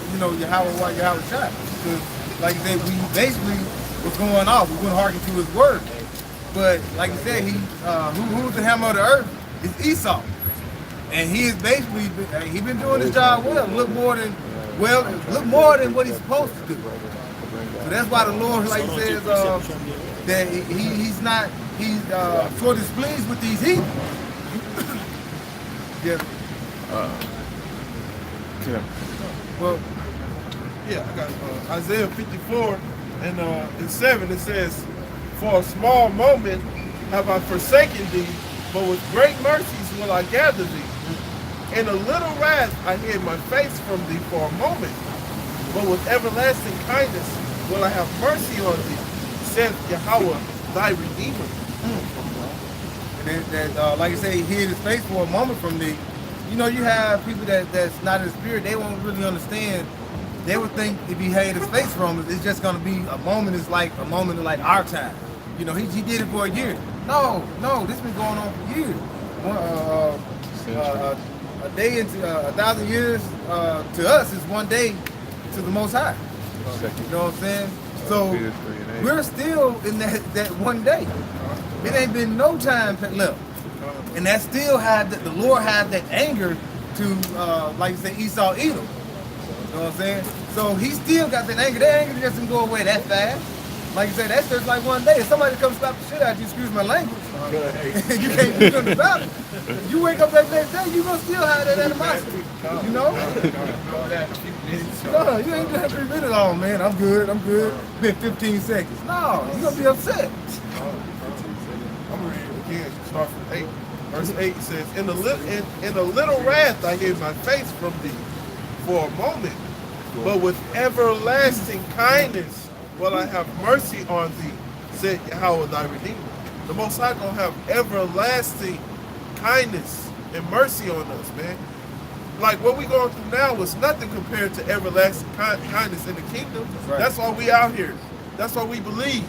Shai. Because like I said, we basically was going off. We wouldn't hearken to his word. But like I said, who's the hammer of the earth is Esau. And he is basically he been doing his job well, look more than what he's supposed to do. So that's why the Lord, like he says, that he's so displeased with these heathen. Yeah. Well, yeah, I got Isaiah 54 and 7. It says, for a small moment have I forsaken thee, but with great mercies will I gather thee. In a little wrath I hid my face from thee for a moment, but with everlasting kindness will I have mercy on thee, saith Yahweh, thy Redeemer. And that, like you say, he hid his face for a moment from thee. You know, you have people that's not in the spirit, they won't really understand. They would think if he hid his face from us, it's just going to be a moment. It's like a moment of like our time. You know, he did it for a year. No, this been going on for years. A day into 1,000 years to us is one day to the Most High. You know what I'm saying? So we're still in that one day. It ain't been no time left. And that still had, the Lord had that anger to, like you say, Esau, Edom. You know what I'm saying? So he still got that anger. That anger doesn't go away that fast. Like you said, that's just like one day. If somebody comes slap the shit out of you, excuse my language, you can't do nothing about it. You wake up that next day, you gonna still have that animosity. You know? No, you ain't gonna 3 minutes on, man. I'm good. Been 15 seconds. No, you gonna be upset. I'm gonna read it again. Start from 8. Verse 8 says, in a little wrath I hid my face from thee for a moment, but with everlasting kindness will I have mercy on thee, said Yahweh thy Redeemer. The Most High gonna have everlasting kindness and mercy on us, man. Like what we going through now was nothing compared to everlasting kindness in the kingdom. Right. That's why we out here. That's why we believe.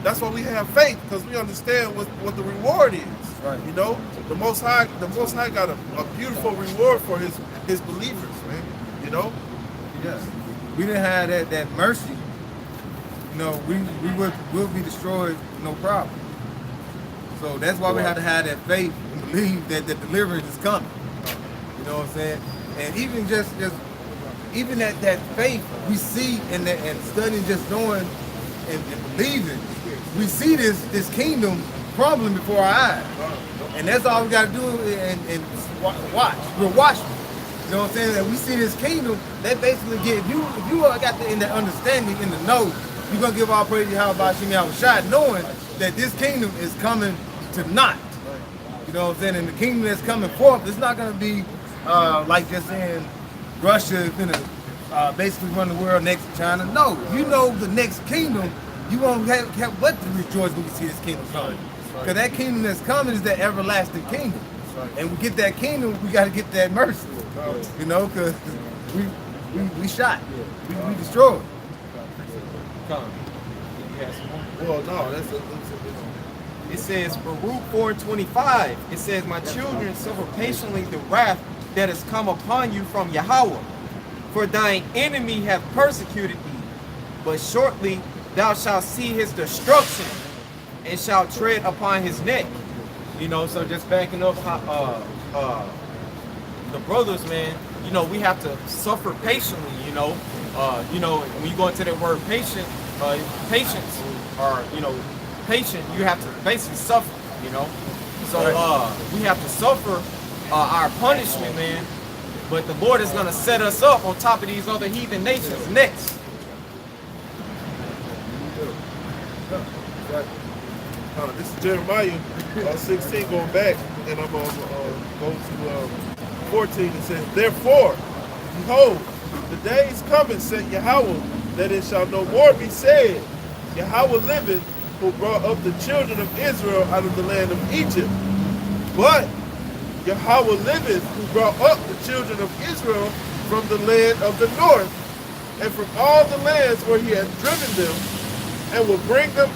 That's why we have faith, because we understand what the reward is. Right. You know, the Most High got a beautiful reward for his believers, man. You know. Yes. We didn't have that mercy. You know, we would be destroyed, no problem. So that's why we have to have that faith and believe that the deliverance is coming. You know what I'm saying? And even just even that faith we see and studying, just knowing and believing, we see this kingdom crumbling before our eyes. And that's all we got to do and watch. We're watching. You know what I'm saying? And we see this kingdom, that basically if you got in that understanding, in the know, you're going to give all praise to Yahweh Bashim Yahushua, knowing that this kingdom is coming to naught. You know what I'm saying? And the kingdom that's coming forth, it's not going to be like just saying Russia is going to basically run the world next to China. No, you know the next kingdom, you won't have but to rejoice when you see this kingdom coming. Because that kingdom that's coming is that everlasting kingdom. And we get that kingdom, we got to get that mercy. You know, because we shot, we destroyed. Well, no, it says, Baruch 4:25, it says, my children, suffer patiently the wrath that has come upon you from Yahweh. For thine enemy have persecuted thee, but shortly thou shalt see his destruction, and shalt tread upon his neck. You know, so just backing up the brothers, man, you know, we have to suffer patiently, you know. When you go into that word patient, patience, or, you know, patient, you have to basically suffer, you know. So we have to suffer our punishment, man. But the Lord is going to set us up on top of these other heathen nations next. This is Jeremiah 16 going back, and I'm going to go to 14. It says, therefore, behold, the days coming, said Yahweh, that it shall no more be said, Yahweh liveth, who brought up the children of Israel out of the land of Egypt. But Yahweh liveth, who brought up the children of Israel from the land of the north, and from all the lands where he had driven them, and will bring them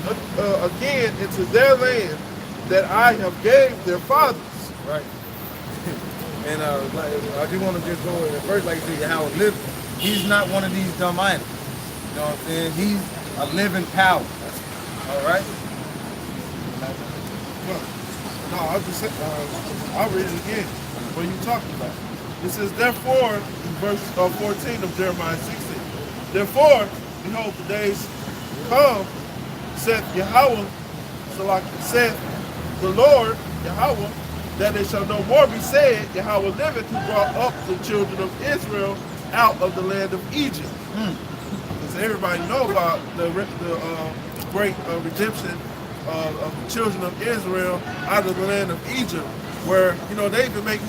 again into their land that I have gave their fathers. Right. And I just want to just go at first, like you said, Yahweh living. He's not one of these dumb items. You know what I'm saying? He's a living power. All right? No, I'll just say, I'll read it again. What are you talking about? It says, therefore, in verse 14 of Jeremiah 16, therefore, behold, the days come, saith Yahweh, so like saith the Lord, Yahweh, that it shall no more be said, Yahweh liveth, who brought up the children of Israel out of the land of Egypt. Because everybody know about the great redemption of the children of Israel out of the land of Egypt, where, you know, they even make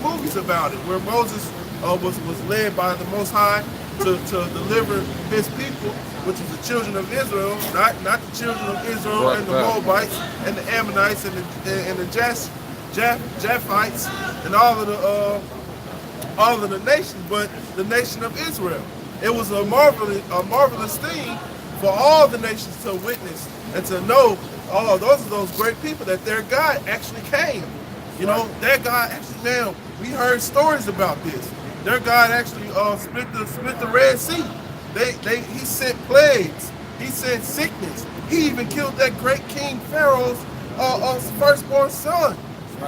movies about it, where Moses was led by the Most High to deliver his people, which is the children of Israel, not the children of Israel and the Moabites and the Ammonites and the Japhites and all of the nations, but the nation of Israel. It was a marvelous thing for all the nations to witness and to know, oh, those are those great people, that their God actually came. You know, their God actually, man, we heard stories about this. Their God actually split the Red Sea. He sent plagues. He sent sickness. He even killed that great king Pharaoh's firstborn son.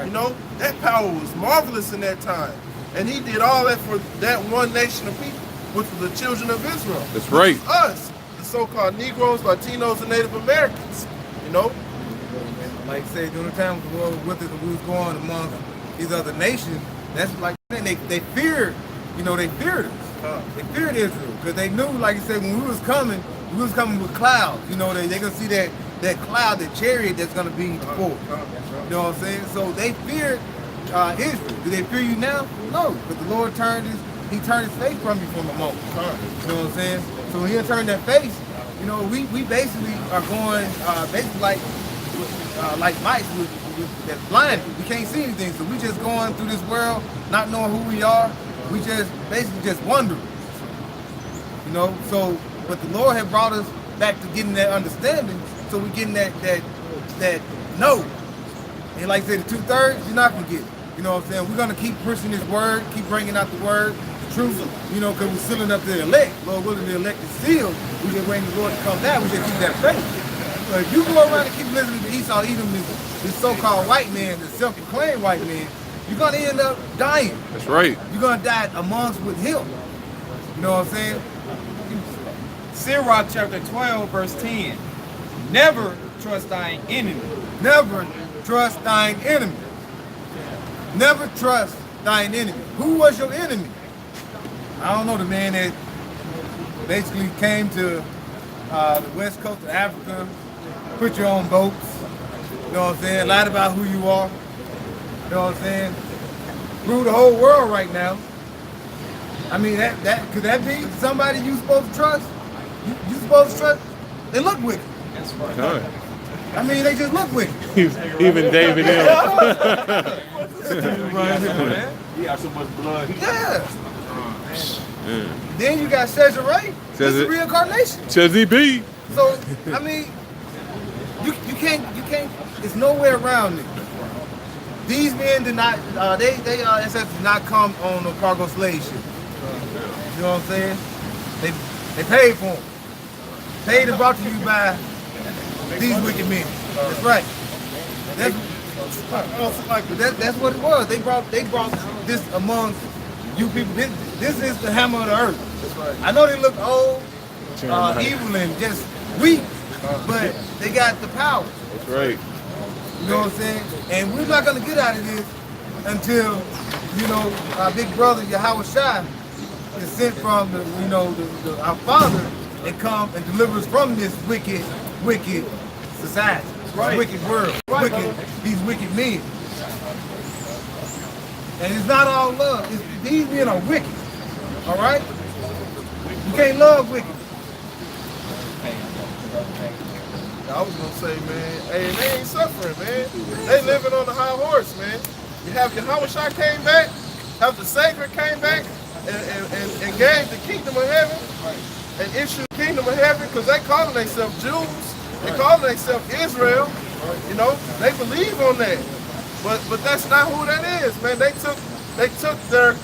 You know, that power was marvelous in that time. And he did all that for that one nation of people, which were the children of Israel. That's right. Which is us, the so-called Negroes, Latinos, and Native Americans. You know? And like I say, during the time we was going among these other nations, that's like they feared, you know, they feared us. They feared Israel because they knew, like you said, when we was coming with clouds. You know, they gonna see that cloud, that chariot that's gonna be before. You know what I'm saying? So they feared Israel. Do they fear you now? No, but the Lord turned his face from you for a moment. You know what I'm saying? So when he turned that face, you know, we basically are going basically like mice that's blinded. We can't see anything, so we just going through this world, not knowing who we are. We just basically just wondering. You know, so but the Lord had brought us back to getting that understanding, so we're getting that no. And like I said, the 2/3, you're not gonna get it. You know what I'm saying? We're gonna keep pushing this word, keep bringing out the word, the truth. You know, because we're sealing up the elect. Lord willing, the elect is sealed. We just waiting for the Lord to come down. We just keep that faith. But if you go around and keep listening to Esau, Edom, this so-called white man, the self-proclaimed white man, you're gonna end up dying. That's right. You're gonna die amongst with him. You know what I'm saying? Sirach chapter 12, verse 10. Never trust thine enemy. Never trust thine enemy. Never trust thine enemy. Who was your enemy? I don't know, the man that basically came to the west coast of Africa, put you on boats, you know what I'm saying, lied about who you are, you know what I'm saying, rule the whole world right now. I mean, could that be somebody you supposed to trust? You supposed to trust? They look wicked. That's right. Right. I mean, they just look wicked. Even David He got so much blood. Yeah. Then you got Cesare. This is reincarnation. Chezzy B. So I mean, you can't. There's no way around it. These men did not. They did not come on no cargo slave ship. You know what I'm saying? They paid for them. Paid and brought to you by these wicked men. That's right. That's what it was. They brought this amongst you people. This is the hammer of the earth. I know they look old, evil, and just weak, but they got the power. That's right. You know what I'm saying? And we're not gonna get out of this until, you know, our big brother Yahweh Shai is sent from our Father and come and deliver us from this wicked society, wicked world, these wicked men. And it's not all love. These men are wicked. All right? You can't love wicked. I was gonna say, man, hey, they ain't suffering, man. They living on the high horse, man. You have Yahweh Shai came back, have the Savior came back, and gave the kingdom of heaven, and issued the kingdom of heaven, because they calling themselves Jews, they calling themselves Israel. You know, they believe on that. But that's not who that is, man. They took the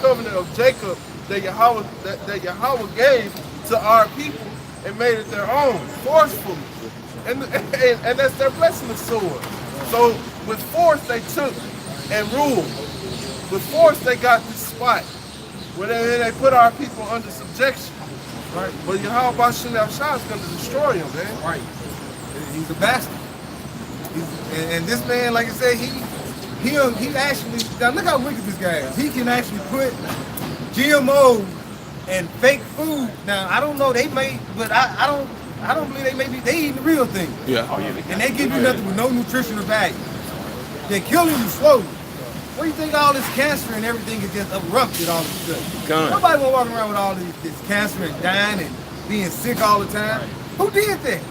covenant of Jacob that Yahweh gave to our people and made it their own, forcefully. And that's their blessing of sword. So with force they took and ruled. With force they got this spot where they put our people under subjection. Right. But Yahweh Bashem Shah is going to destroy him, man. Right. He's a bastard. And this man, like I said, he actually, now look how wicked this guy is. He can actually put GMOs and fake food. Now I don't know, they may, but I don't believe they eating the real thing. Yeah. Oh, yeah. And they give you nothing with no nutritional value. They're killing you slowly. What do you think all this cancer and everything is just erupted all of a sudden? Nobody will walk around with all this cancer and dying and being sick all the time. Who did that?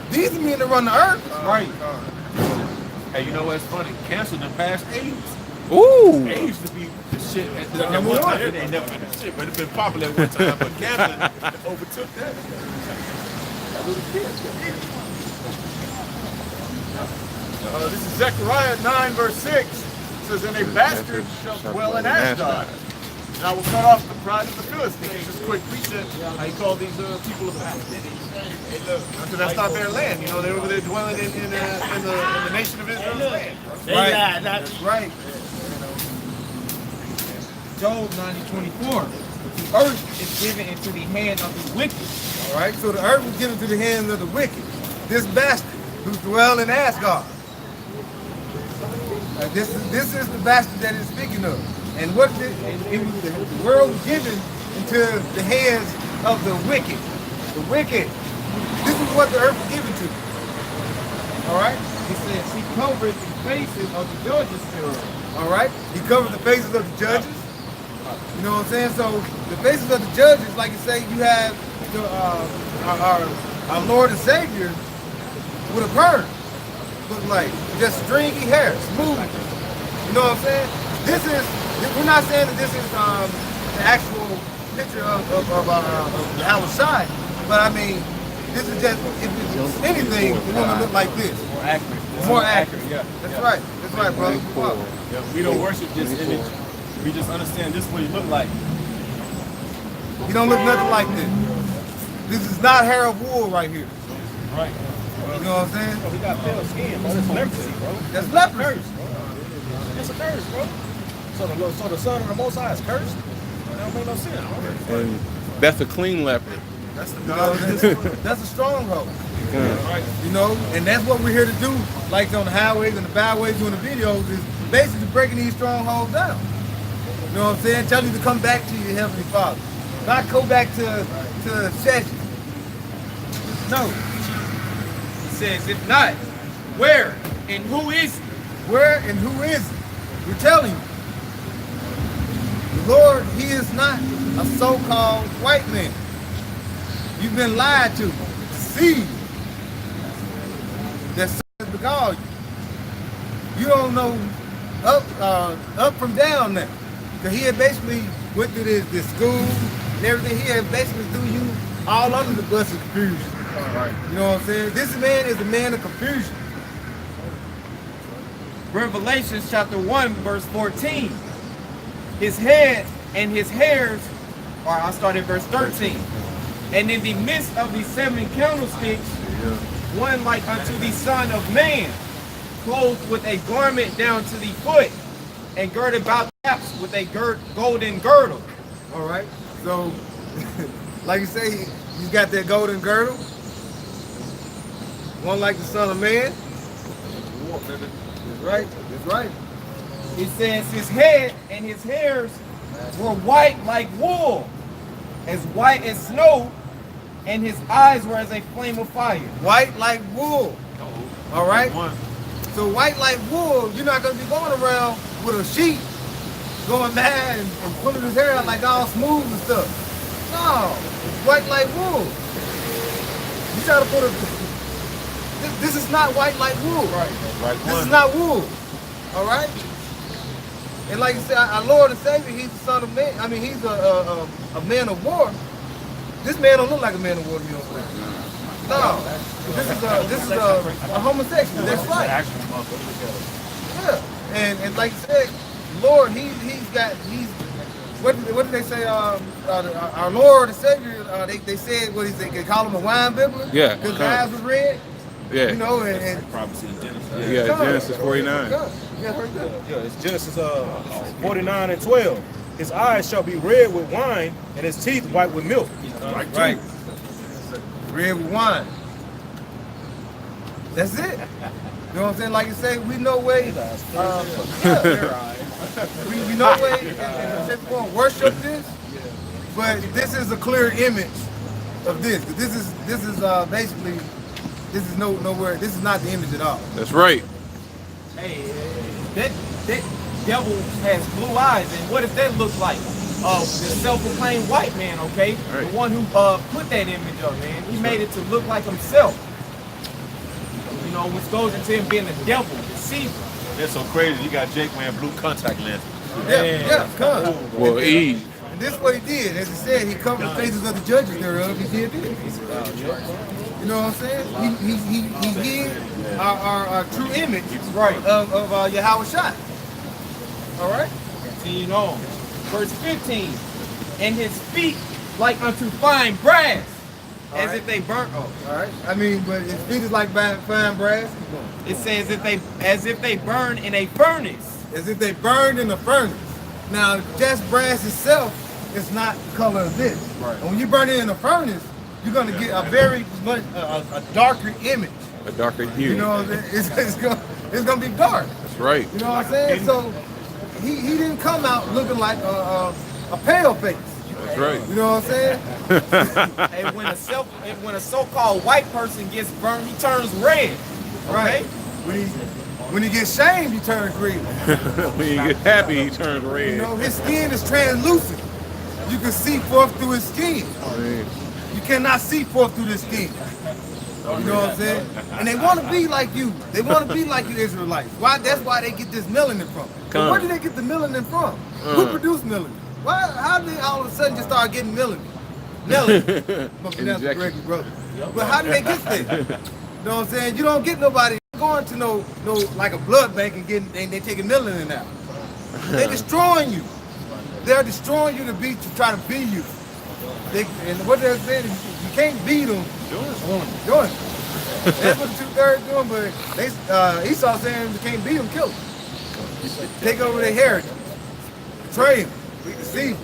These are men that run the earth. Right. Hey, you know what's funny? Cancer in the past AIDS. Ooh. AIDS used to be the shit at one time. It ain't never been the shit, but it's been popular at one time. But cancer overtook that. This is Zechariah 9, verse 6. It says, and a bastard shall dwell in Ashdod. And I will cut off the pride of the Philistines. Just a quick precept. How you call these people of because that's not their land. You know, they're over there dwelling in the nation of Israel's land. Right. That's right. Job 90:24. The earth is given into the hand of the wicked. All right, so the earth was given to the hands of the wicked. This bastard who dwell in Asgard. This is the bastard that it's speaking of. And what the world was given into the hands of the wicked. The wicked. This is what the earth was given to. All right? He says he covered the faces of the judges thereof. All right? He covered the faces of the judges. You know what I'm saying? So the faces of the judges, like you say, you have the, our Lord and Savior with a perm. Look like just stringy hair, smooth. You know what I'm saying? We're not saying that this is the actual picture of Yahweh Shai, but I mean, this is just, if it's anything, it's going to look like this. More accurate. More accurate. Yeah. That's right. That's right, brother. Yeah, we don't worship this image. We just understand this is what he look like. He don't look nothing like this. This is not hair of wool right here. Right. You know what I'm saying? Oh, he got pale skin, bro. That's leprosy, bro. That's leprosy. It's a curse, bro. So the son of the Most High is cursed? That don't make no sense. And that's a clean leopard. That's the That's a stronghold. Yeah. You know, and that's what we're here to do, like on the highways and the byways doing the videos, is basically breaking these strongholds down. You know what I'm saying? Tell you to come back to your Heavenly Father. Not go back to Session. No. He says, if not, where and who is it? Where and who is it? We're telling you. The Lord, He is not a so-called white man. You've been lied to, deceived. That's to call you. You don't know up from down now. Because he had basically went through this school and everything. He had basically threw you all under the bus of confusion. You know what I'm saying? This man is a man of confusion. Revelation chapter 1, verse 14. His head and his hairs, or I'll start at verse 13. And in the midst of these 7 candlesticks, one like unto the Son of Man, clothed with a garment down to the foot, and girded about the caps with a golden girdle. All right. So, like you say, he's got that golden girdle. One like the Son of Man. That's right. That's right. It says his head and his hairs were white like wool, as white as snow, and his eyes were as a flame of fire. White like wool. All right. So white like wool, you're not going to be going around with a sheet going mad and pulling his hair out like all smooth and stuff. No, it's white like wool. You try to put a... This is not white like wool. Right. This is not wool. All right? And like you said, our Lord and Savior, He's the Son of Man. I mean, He's a man of war. This man don't look like a man of war to me. No, this is a homosexual. That's right. Yeah, and like you said, Lord, he's what did they say? Our Lord and Savior, they said what is it? They call him a wine bibbler. Yeah. Because his eyes was red. Yeah. You know, and Prophecy in Genesis. Yeah, Genesis 49. Yeah, very good. Yeah, it's Genesis 49 and 12. His eyes shall be red with wine, and his teeth white with milk. Right. Red with wine. That's it. You know what I'm saying? Like you say, we know way. We know way and we're gonna worship this, but this is a clear image of this. This is basically nowhere. This is not the image at all. That's right. Hey, that devil has blue eyes, and what does that look like? The self-proclaimed white man, okay? Right. The one who put that image up, man. He made it to look like himself. You know, which goes into him being the devil, deceiver. That's so crazy. You got Jake wearing blue contact lenses. Yeah, come. Well, Eve. And this is what he did. As he said, he covered the faces of the judges thereof. He did this. You know what I'm saying? He hid our true image, right, of Yahweh Shai. All right? Continue on. Verse 15. And his feet like unto fine brass, as if they burnt. Oh, All right. I mean, but his feet is like fine brass. it says as if they burn in a furnace. As if they burned in a furnace. Now, just brass itself is not the color of this. Right. And when you burn it in a furnace, you're going to get a very a darker image. A darker hue. You know what I'm saying? It's gonna be dark. That's right. You know what I'm saying? So he didn't come out looking like a pale face. That's right. You know what I'm saying? And when a so-called white person gets burned, he turns red. Right. When he gets shamed, he turns green. When you get happy, he turns red. You know, his skin is translucent. You can see forth through his skin. You cannot see forth through the skin. You know what I'm saying? And they want to be like you. They want to be like you Israelites. Why? That's why they get this melanin from. But where did they get the melanin from? Who produced melanin? Why? How did they all of a sudden just start getting melanin? Melanin. That's correct, brother. But how did they get there? You know what I'm saying? You don't get nobody going to no like a blood bank and they taking melanin out. They're destroying you. They're destroying you to try to be you. And what they're saying is you can't beat them. Doing it. That's what the 2/3 doing, but Esau saying you can't beat them, kill them. Take over their heritage. Trade them. We can see them.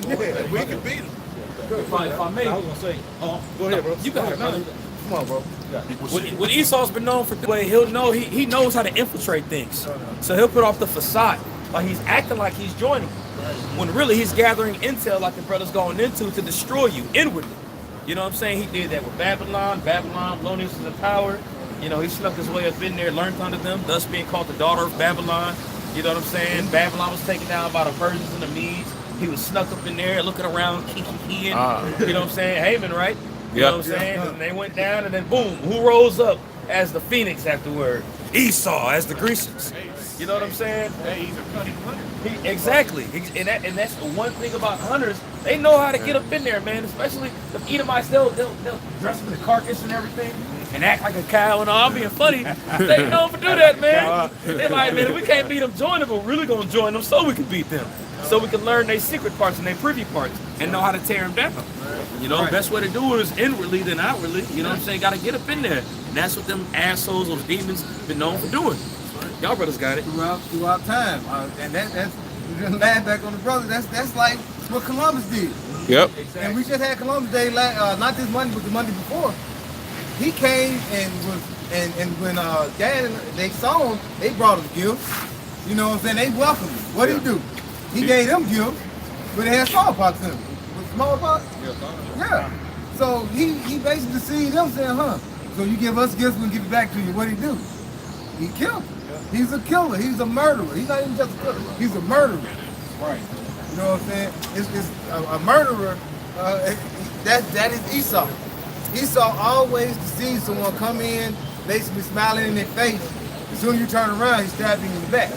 Yeah, we can beat them. If I may, I was gonna say, Go ahead, bro. you got it, man. Come on, bro. What Esau's been known for doing, he'll know he knows how to infiltrate things. So he'll put off the facade, like he's acting like he's joining, when really he's gathering intel, like the brother's going into, to destroy you inwardly. You know what I'm saying? He did that with Babylon, Babylonians in power. You know, he snuck his way up in there, learned under them, thus being called the daughter of Babylon. You know what I'm saying? Babylon was taken down by the Persians and the Medes. He was snuck up in there, looking around, kiki-kiing. You know what I'm saying? Haman, right? You know what I'm saying? And they went down, and then boom, who rose up as the phoenix afterward? Esau, as the Grecians. You know what I'm saying? Hey, he's a cunning hunter. Exactly. And that's the one thing about hunters. They know how to get up in there, man. Especially the Edomites, they'll dress up in the carcass and everything and act like a cow and all. I'm being funny. They know for do that, man. They're like, man, if we can't beat them, join them, but we're really going to join them so we can beat them. So we can learn their secret parts and their privy parts and know how to tear them down. You know, best way to do it is inwardly than outwardly. You know what I'm saying? Got to get up in there. And that's what them assholes, those demons, been known for doing. Y'all brothers got it. Throughout time. And that's, we just laugh back on the brothers, that's like what Columbus did. Yep. And we just had Columbus Day, not this Monday, but the Monday before. He came and when Dad and they saw him, they brought him gifts. You know what I'm saying? They welcomed him. What did he do? He gave them gifts, but they had smallpox in them. With smallpox? Yeah. So he basically deceived them saying, so you give us gifts, we'll give it back to you. What did he do? He killed him. He's a killer. He's a murderer. He's not even just a killer. He's a murderer. Right. You know what I'm saying? It's a murderer. That is Esau. Esau always sees someone come in, basically smiling in their face. As soon as you turn around, he stabs you in the back.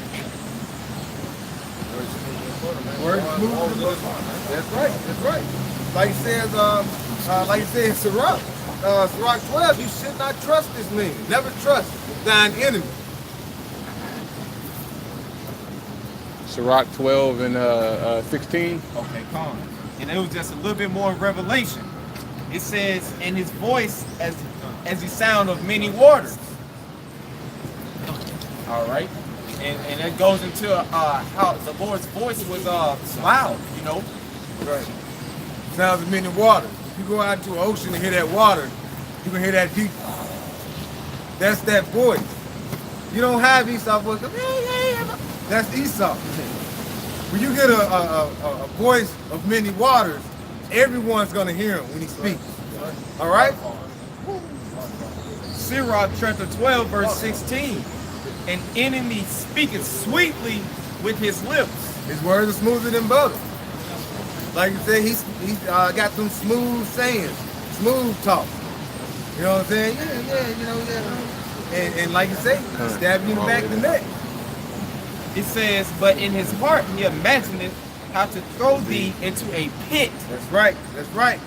That's right. That's right. Like he says, Sirach 12, you should not trust this man. Never trust thine enemy. Sirach 12 and 16. Okay, calm. And it was just a little bit more revelation. It says, in his voice as the sound of many waters. All right. And it goes into how the Lord's voice was loud, you know. Right. Sounds of many waters. If you go out into an ocean and hear that water, you can hear that deep. That's that voice. You don't have Esau voice. That's Esau. When you get a voice of many waters, everyone's going to hear him when he speaks. All right? Sirach chapter 12, verse 16. An enemy speaketh sweetly with his lips. His words are smoother than butter. Like you said, he's got some smooth sayings, smooth talk. You know what I'm saying? Yeah. And like you say, stabbing you in the back of the neck. It says, but in his heart he imagineth how to throw thee into a pit. That's right. That's right.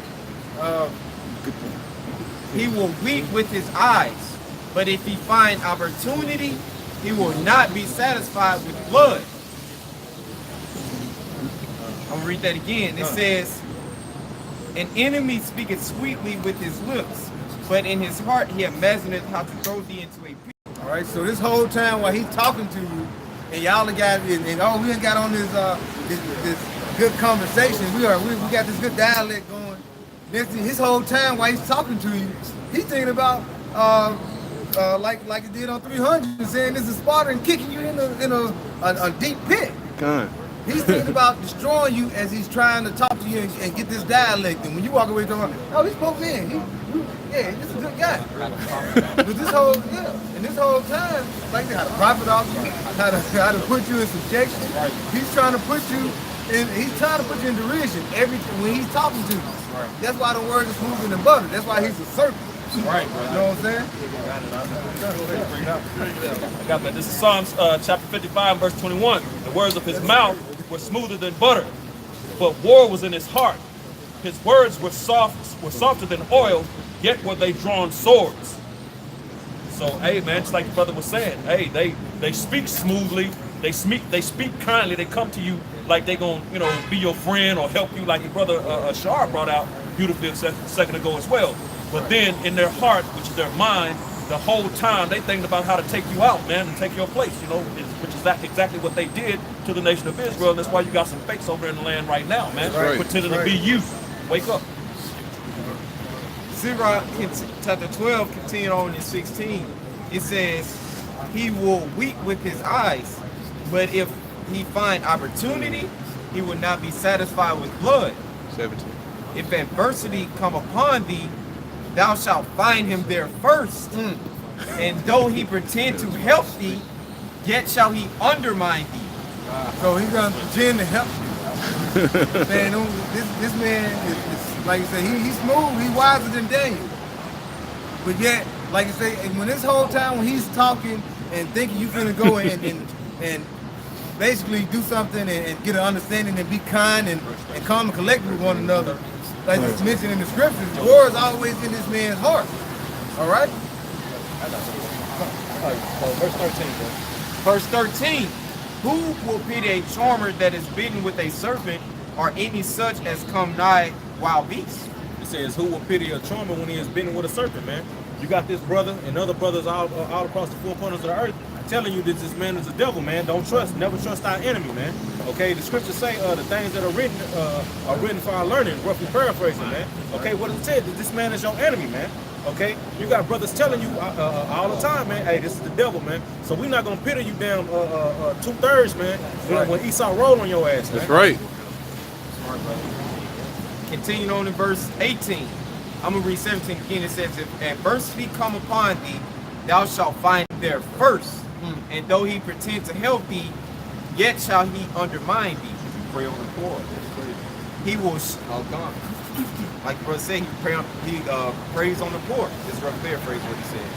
He will weep with his eyes, but if he find opportunity, he will not be satisfied with blood. I'm gonna read that again. It says, an enemy speaketh sweetly with his lips, but in his heart he imagineth how to throw thee into a pit. All right, so this whole time while he's talking to you, and y'all got, we ain't got on this good conversation. We got this good dialect going. His whole time while he's talking to you, he's thinking about like he did on 300, saying this is Sparta and kicking you in a deep pit. God. He's thinking about destroying you as he's trying to talk to you and get this dialect. And when you walk away talking about, oh, he's supposed to in. He's a good guy. But this whole time, like how to profit off you, how to put you in subjection. He's trying to put you in derision when he's talking to you. That's why the word is smoother than butter. That's why he's a serpent. Right, You know what I'm saying? I got that. This is Psalms chapter 55, verse 21. The words of his mouth were smoother than butter, but war was in his heart. His words were softer than oil, yet were they drawn swords. So, hey man, just like the brother was saying, hey, they speak smoothly, they speak kindly, they come to you like they gonna, be your friend or help you, like your brother Shar brought out beautifully a second ago as well. But then in their heart, which is their mind, the whole time they thinking about how to take you out, man, and take your place, which is exactly what they did to the nation of Israel. And that's why you got some fakes over in the land right now, man, pretending to be you. Wake up. Sirach chapter 12, continuing on in 16, it says, he will weep with his eyes, but if he find opportunity, he will not be satisfied with blood. 17. If adversity come upon thee, thou shalt find him there first. And though he pretend to help thee, yet shall he undermine thee. So he's gonna pretend to help you. Man, this man is like you say, he's smooth, he's wiser than Daniel. But yet, like you say, and when this whole time when he's talking and thinking you finna go and basically do something and get an understanding and be kind and calm and collected with one another, like it's mentioned in the scriptures, war is always in this man's heart. All right? Verse 13. Verse 13. Who will pity a charmer that is bitten with a serpent, or any such as come nigh wild beasts? It says, who will pity a charmer when he is bitten with a serpent, man? You got this brother and other brothers all across the four corners of the earth telling you that this man is a devil, man. Don't trust, never trust our enemy, man. Okay, the scriptures say the things that are written for our learning, roughly paraphrasing, man. Okay, what it said, that this man is your enemy, man. Okay, you got brothers telling you all the time, man, hey, this is the devil, man. So we're not gonna pity you down 2/3, man, when Esau rolled on your ass, man. That's right. Smart brother. Continuing on in verse 18. I'm gonna read 17 again. It says, if adversity come upon thee, thou shalt find him there first. And though he pretend to help thee, yet shall he undermine thee. Pray on the poor. He will, gone. Like the brother said, he prays on the poor. This is rough paraphrase what he said.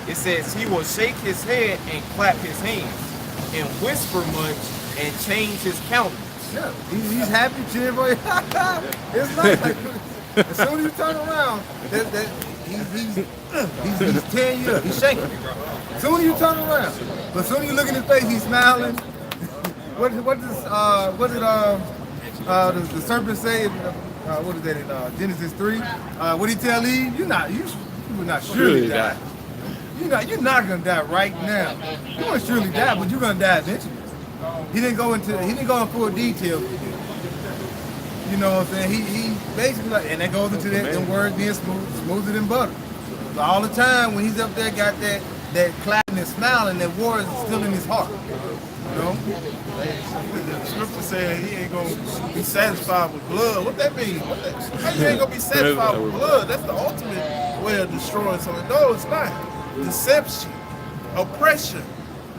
It says, he will shake his head and clap his hands, and whisper much, and change his countenance. Yeah, he's happy, cheering for you. It's nice. Like, as soon as you turn around, he's tearing you up. He's shaking. As soon as you turn around, but as soon as you look in his face, he's smiling. What did the serpent say? What is that in Genesis 3? What did he tell Eve? You will not surely die. You're not gonna die right now. You won't surely die, but you're gonna die eventually. He didn't go into full detail. You know what I'm saying? He basically, and that goes into them words being smoother than butter. So all the time when he's up there, got that clapping and smiling, that war is still in his heart. You know? The scripture said he ain't gonna be satisfied with blood. What that mean? How you ain't gonna be satisfied with blood? That's the ultimate way of destroying something. No, it's not. Deception, oppression,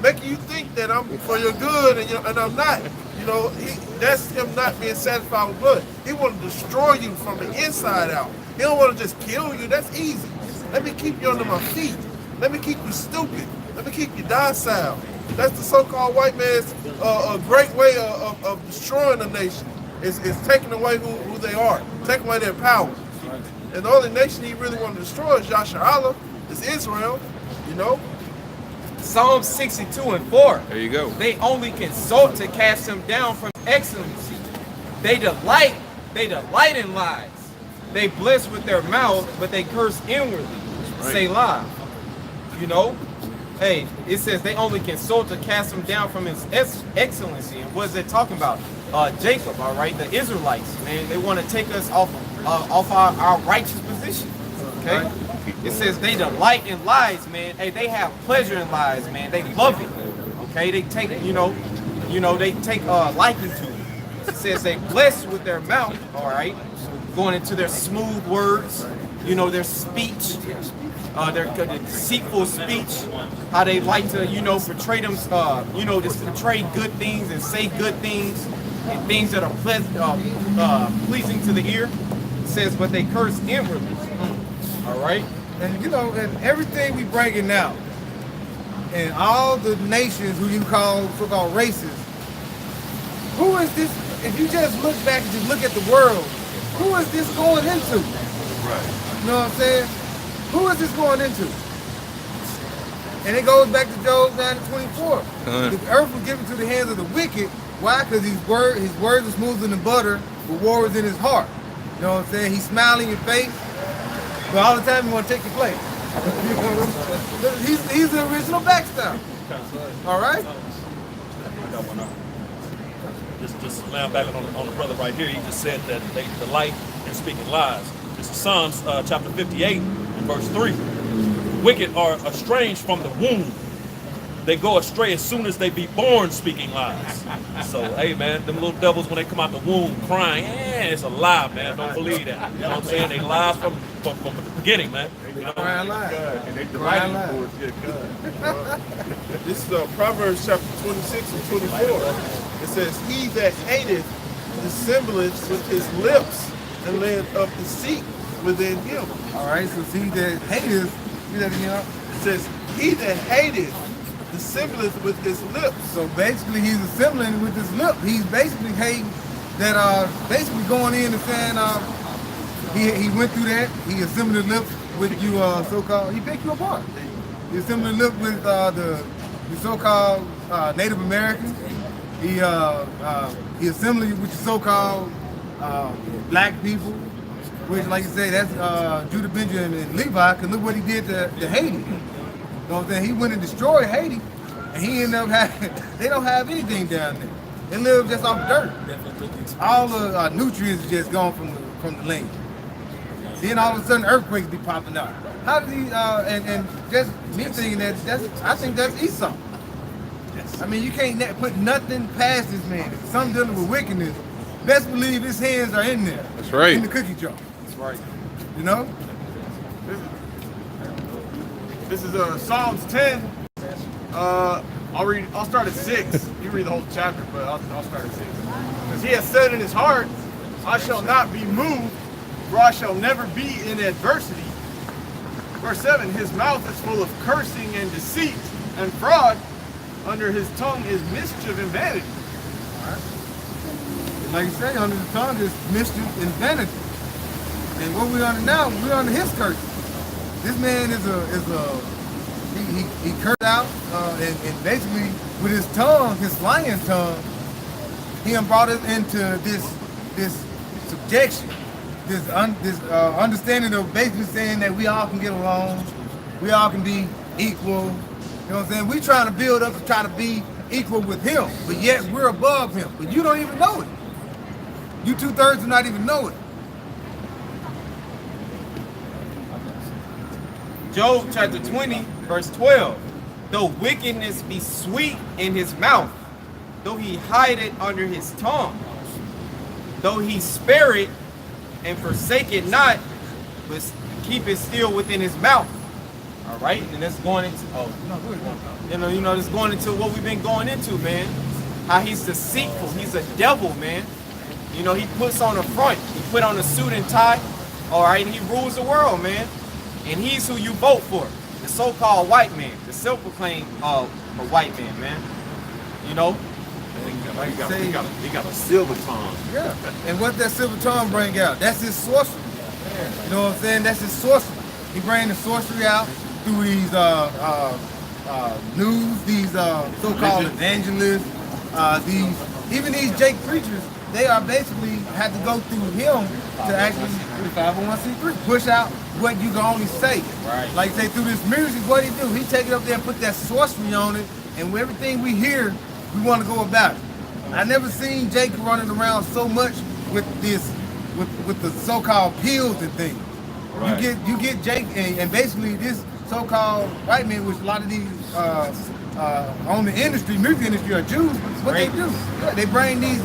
making you think that I'm for your good and I'm not. That's him not being satisfied with blood. He want to destroy you from the inside out. He don't want to just kill you. That's easy. Let me keep you under my feet. Let me keep you stupid. Let me keep you docile. That's the so-called white man's a great way of destroying a nation. Is taking away who they are, taking away their power. And the only nation he really want to destroy is Yasharallah, is Israel. Psalm 62 and 4. There you go. They only consult to cast him down from excellency. They delight in lies. They bless with their mouth, but they curse inwardly. Say lie. You know? Hey, it says they only consult to cast him down from his excellency. And what is it talking about? Jacob, all right? The Israelites, man. They want to take us off our righteous position. Okay? It says they delight in lies, man. Hey, they have pleasure in lies, man. They love it. Okay? They take, they take liking to it. It says they bless with their mouth, all right? Going into their smooth words, their speech, their deceitful speech, how they like to, portray them, just portray good things and say good things and things that are pleasing to the ear. It says, but they curse inwardly. All right? And and everything we bringing out, and all the nations who you call so-called races, who is this? If you just look back and just look at the world, who is this going into? Right. You know what I'm saying? Who is this going into? And it goes back to Job 9:24. The earth was given to the hands of the wicked. Why? Because his words are smoother than butter, but war is in his heart. You know what I'm saying? He's smiling in your face, but all the time he want to take your place. He's the original backstabber. All right? Just laying back on the brother right here. He just said that they delight in speaking lies. This is Psalms chapter 58 and verse 3. Wicked are estranged from the womb. They go astray as soon as they be born speaking lies. So, hey, man, them little devils, when they come out the womb crying, it's a lie, man. Don't believe that. You know what I'm saying? They lie from the beginning, man. Crying lies. And they delight in words. This is Proverbs chapter 26 and 24. It says, he that hateth dissembleth with his lips and layeth up deceit within him. All right, so he that hateth, it says, he that hateth dissembleth with his lips. So basically he's assembling with his lip. He's basically hating that, basically going in and saying, he went through that. He assembled his lips with you, so-called, he picked you apart. He assembled his lips with the so-called Native Americans. He assembled with the so-called black people, which, like you say, that's Judah, Benjamin, and Levi. Cause look what he did to Haiti. You know what I'm saying? He went and destroyed Haiti, and he ended up having. They don't have anything down there. They live just off dirt. All the nutrients just gone from the land. Then all of a sudden earthquakes be popping out. How does he? And just me thinking I think that's Esau. I mean, you can't put nothing past this man. If something dealing with wickedness, best believe his hands are in there. That's right. In the cookie jar. That's right. You know? This is Psalms 10. I'll start at 6. You read the whole chapter, but I'll start at 6. Because he has said in his heart, I shall not be moved, for I shall never be in adversity. Verse 7, his mouth is full of cursing and deceit and fraud. Under his tongue is mischief and vanity. All right. Like you say, under the tongue is mischief and vanity. And what we under now, we're under his curse. This man he cursed out, and basically with his tongue, his lying tongue, he brought us into this subjection, this understanding of basically saying that we all can get along, we all can be equal. You know what I'm saying? We trying to build up to try to be equal with him, but yet we're above him. But you don't even know it. You 2/3 do not even know it. Job chapter 20, verse 12. Though wickedness be sweet in his mouth, though he hide it under his tongue, though he spare it and forsake it not, but keep it still within his mouth. All right, and that's going into that's going into what we've been going into, man. How he's deceitful, he's a devil, man. You know, he puts on a front, he put on a suit and tie, all right, and he rules the world, man. And he's who you vote for, the so-called white man, the self-proclaimed white man. You know, He got a silver tongue. Yeah, and what that silver tongue bring out? That's his sorcery. You know what I'm saying? That's his sorcery. He bring the sorcery out through these news, these so-called evangelists, these even these Jake preachers, they are basically had to go through him to actually 501c3 push out what you can only say. Right. Like say through this music, what he do? He take it up there and put that sorcery on it, and everything we hear, we want to go about it. I never seen Jake running around so much with this, with the so-called pills and things. Right. You get Jake and basically this so-called white man, which a lot of these on the industry, music industry are Jews. What they do? Yeah, they bring these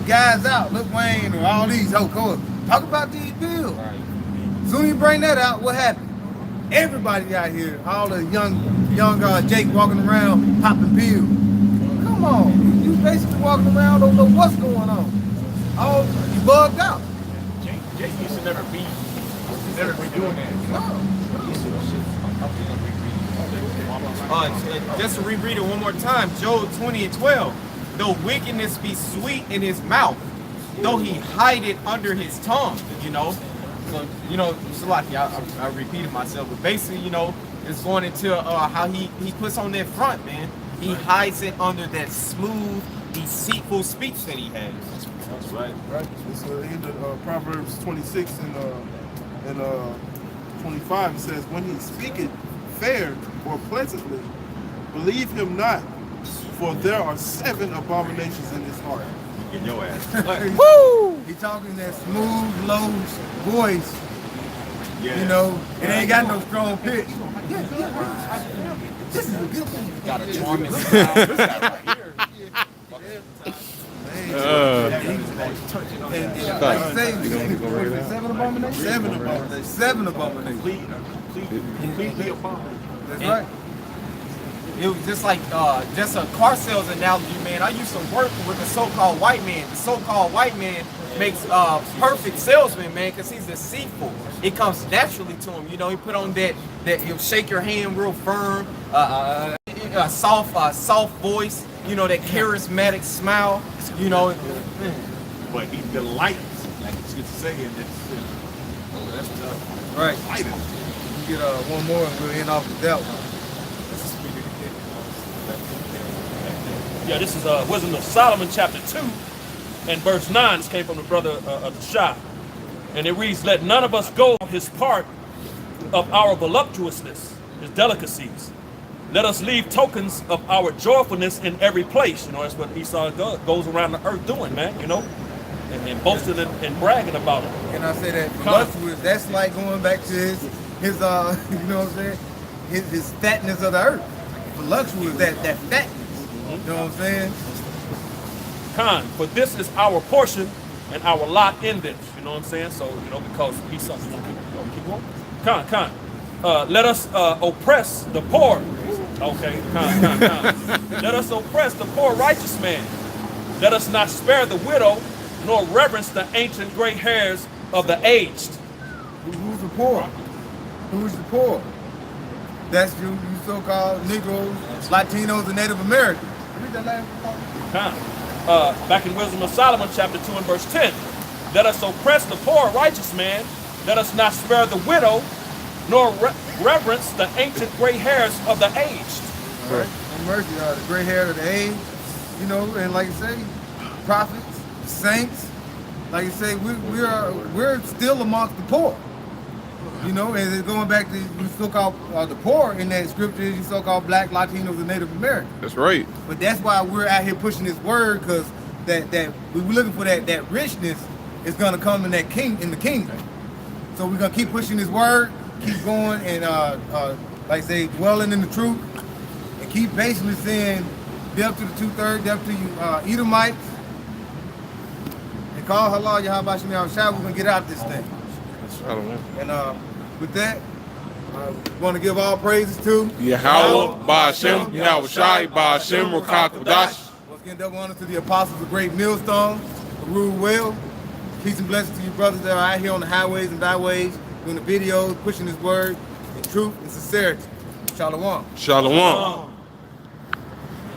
guys out, Lil Wayne or all these talk about these pills. Right. Soon as you bring that out, what happened? Everybody out here, all the young Jake walking around popping pills. Come on, you basically walking around, don't know what's going on. Oh, you bugged out. Jake used to never be doing that. Just to reread it one more time, Job 20:12. Though wickedness be sweet in his mouth, though he hide it under his tongue, you know. So, you know, Salaki, I repeated myself, but basically, you know, it's going into how he puts on that front, man. He hides it under that smooth, deceitful speech that he has. That's right. Right. It's in Proverbs 26 and 25. It says, when he speaketh fair or pleasantly, believe him not, for there are 7 abominations in his heart. In your ass. Woo! He talking that smooth, low voice. Yeah. You know, it ain't got no strong pitch. This is a good thing. Got a charming style. This guy right here. Like I say, 7 abominations? 7 abominations. That's right. It was just like just a car sales analogy, man. I used to work with the so-called white man. The so-called white man makes perfect salesman, man, because he's deceitful. It comes naturally to him. You know, he put on that he'll shake your hand real firm, a soft voice. You know, that charismatic smile. You know, But he delights, like it's good to say, and that's tough. Right. You get one more and we'll end off with that one. Yeah, this is Wisdom of Solomon, chapter 2, and verse 9. This came from the brother of the Shah. And it reads, let none of us go his part of our voluptuousness, his delicacies. Let us leave tokens of our joyfulness in every place. You know, that's what Esau goes around the earth doing, man, you know, and boasting and bragging about it. And I say that voluptuous, that's like going back to his you know what I'm saying, his fatness of the earth. Voluptuous, that fatness. You know what I'm saying? For this is our portion and our lot in this. You know what I'm saying? So, you know, because Esau, you want to keep going? Let us oppress the poor. Okay, let us oppress the poor righteous man. Let us not spare the widow, nor reverence the ancient gray hairs of the aged. Who's the poor? Who's the poor? That's you so-called Negroes, Latinos, and Native Americans. Read that last part. Back in Wisdom of Solomon, chapter 2 and verse 10. Let us oppress the poor righteous man. Let us not spare the widow, nor reverence the ancient gray hairs of the aged. Right. And mercy, the gray hair of the aged, you know, and like you say, prophets, saints, like you say, we're still amongst the poor. You know, and it's going back to you so-called the poor in that scripture is you so-called black, Latinos, and Native Americans. That's right. But that's why we're out here pushing this word, because that we were looking for that richness is gonna come in the kingdom. So we're gonna keep pushing this word, keep going, and like I say, dwelling in the truth, and keep basically saying death to the 2/3, death to you Edomites, and call halal Yahweh Shem Yahushua. We're gonna get out this thing. I don't know. And with that, we want to give all praises to Yahweh, Ba'ashem, Yahushai, Ba'ashem, Rakakadash. Once again, double honor to the apostles of Great Millstone, who rule well. Peace and blessings to you brothers that are out here on the highways and byways, doing the videos, pushing this word in truth and sincerity. Shalom. Shalom.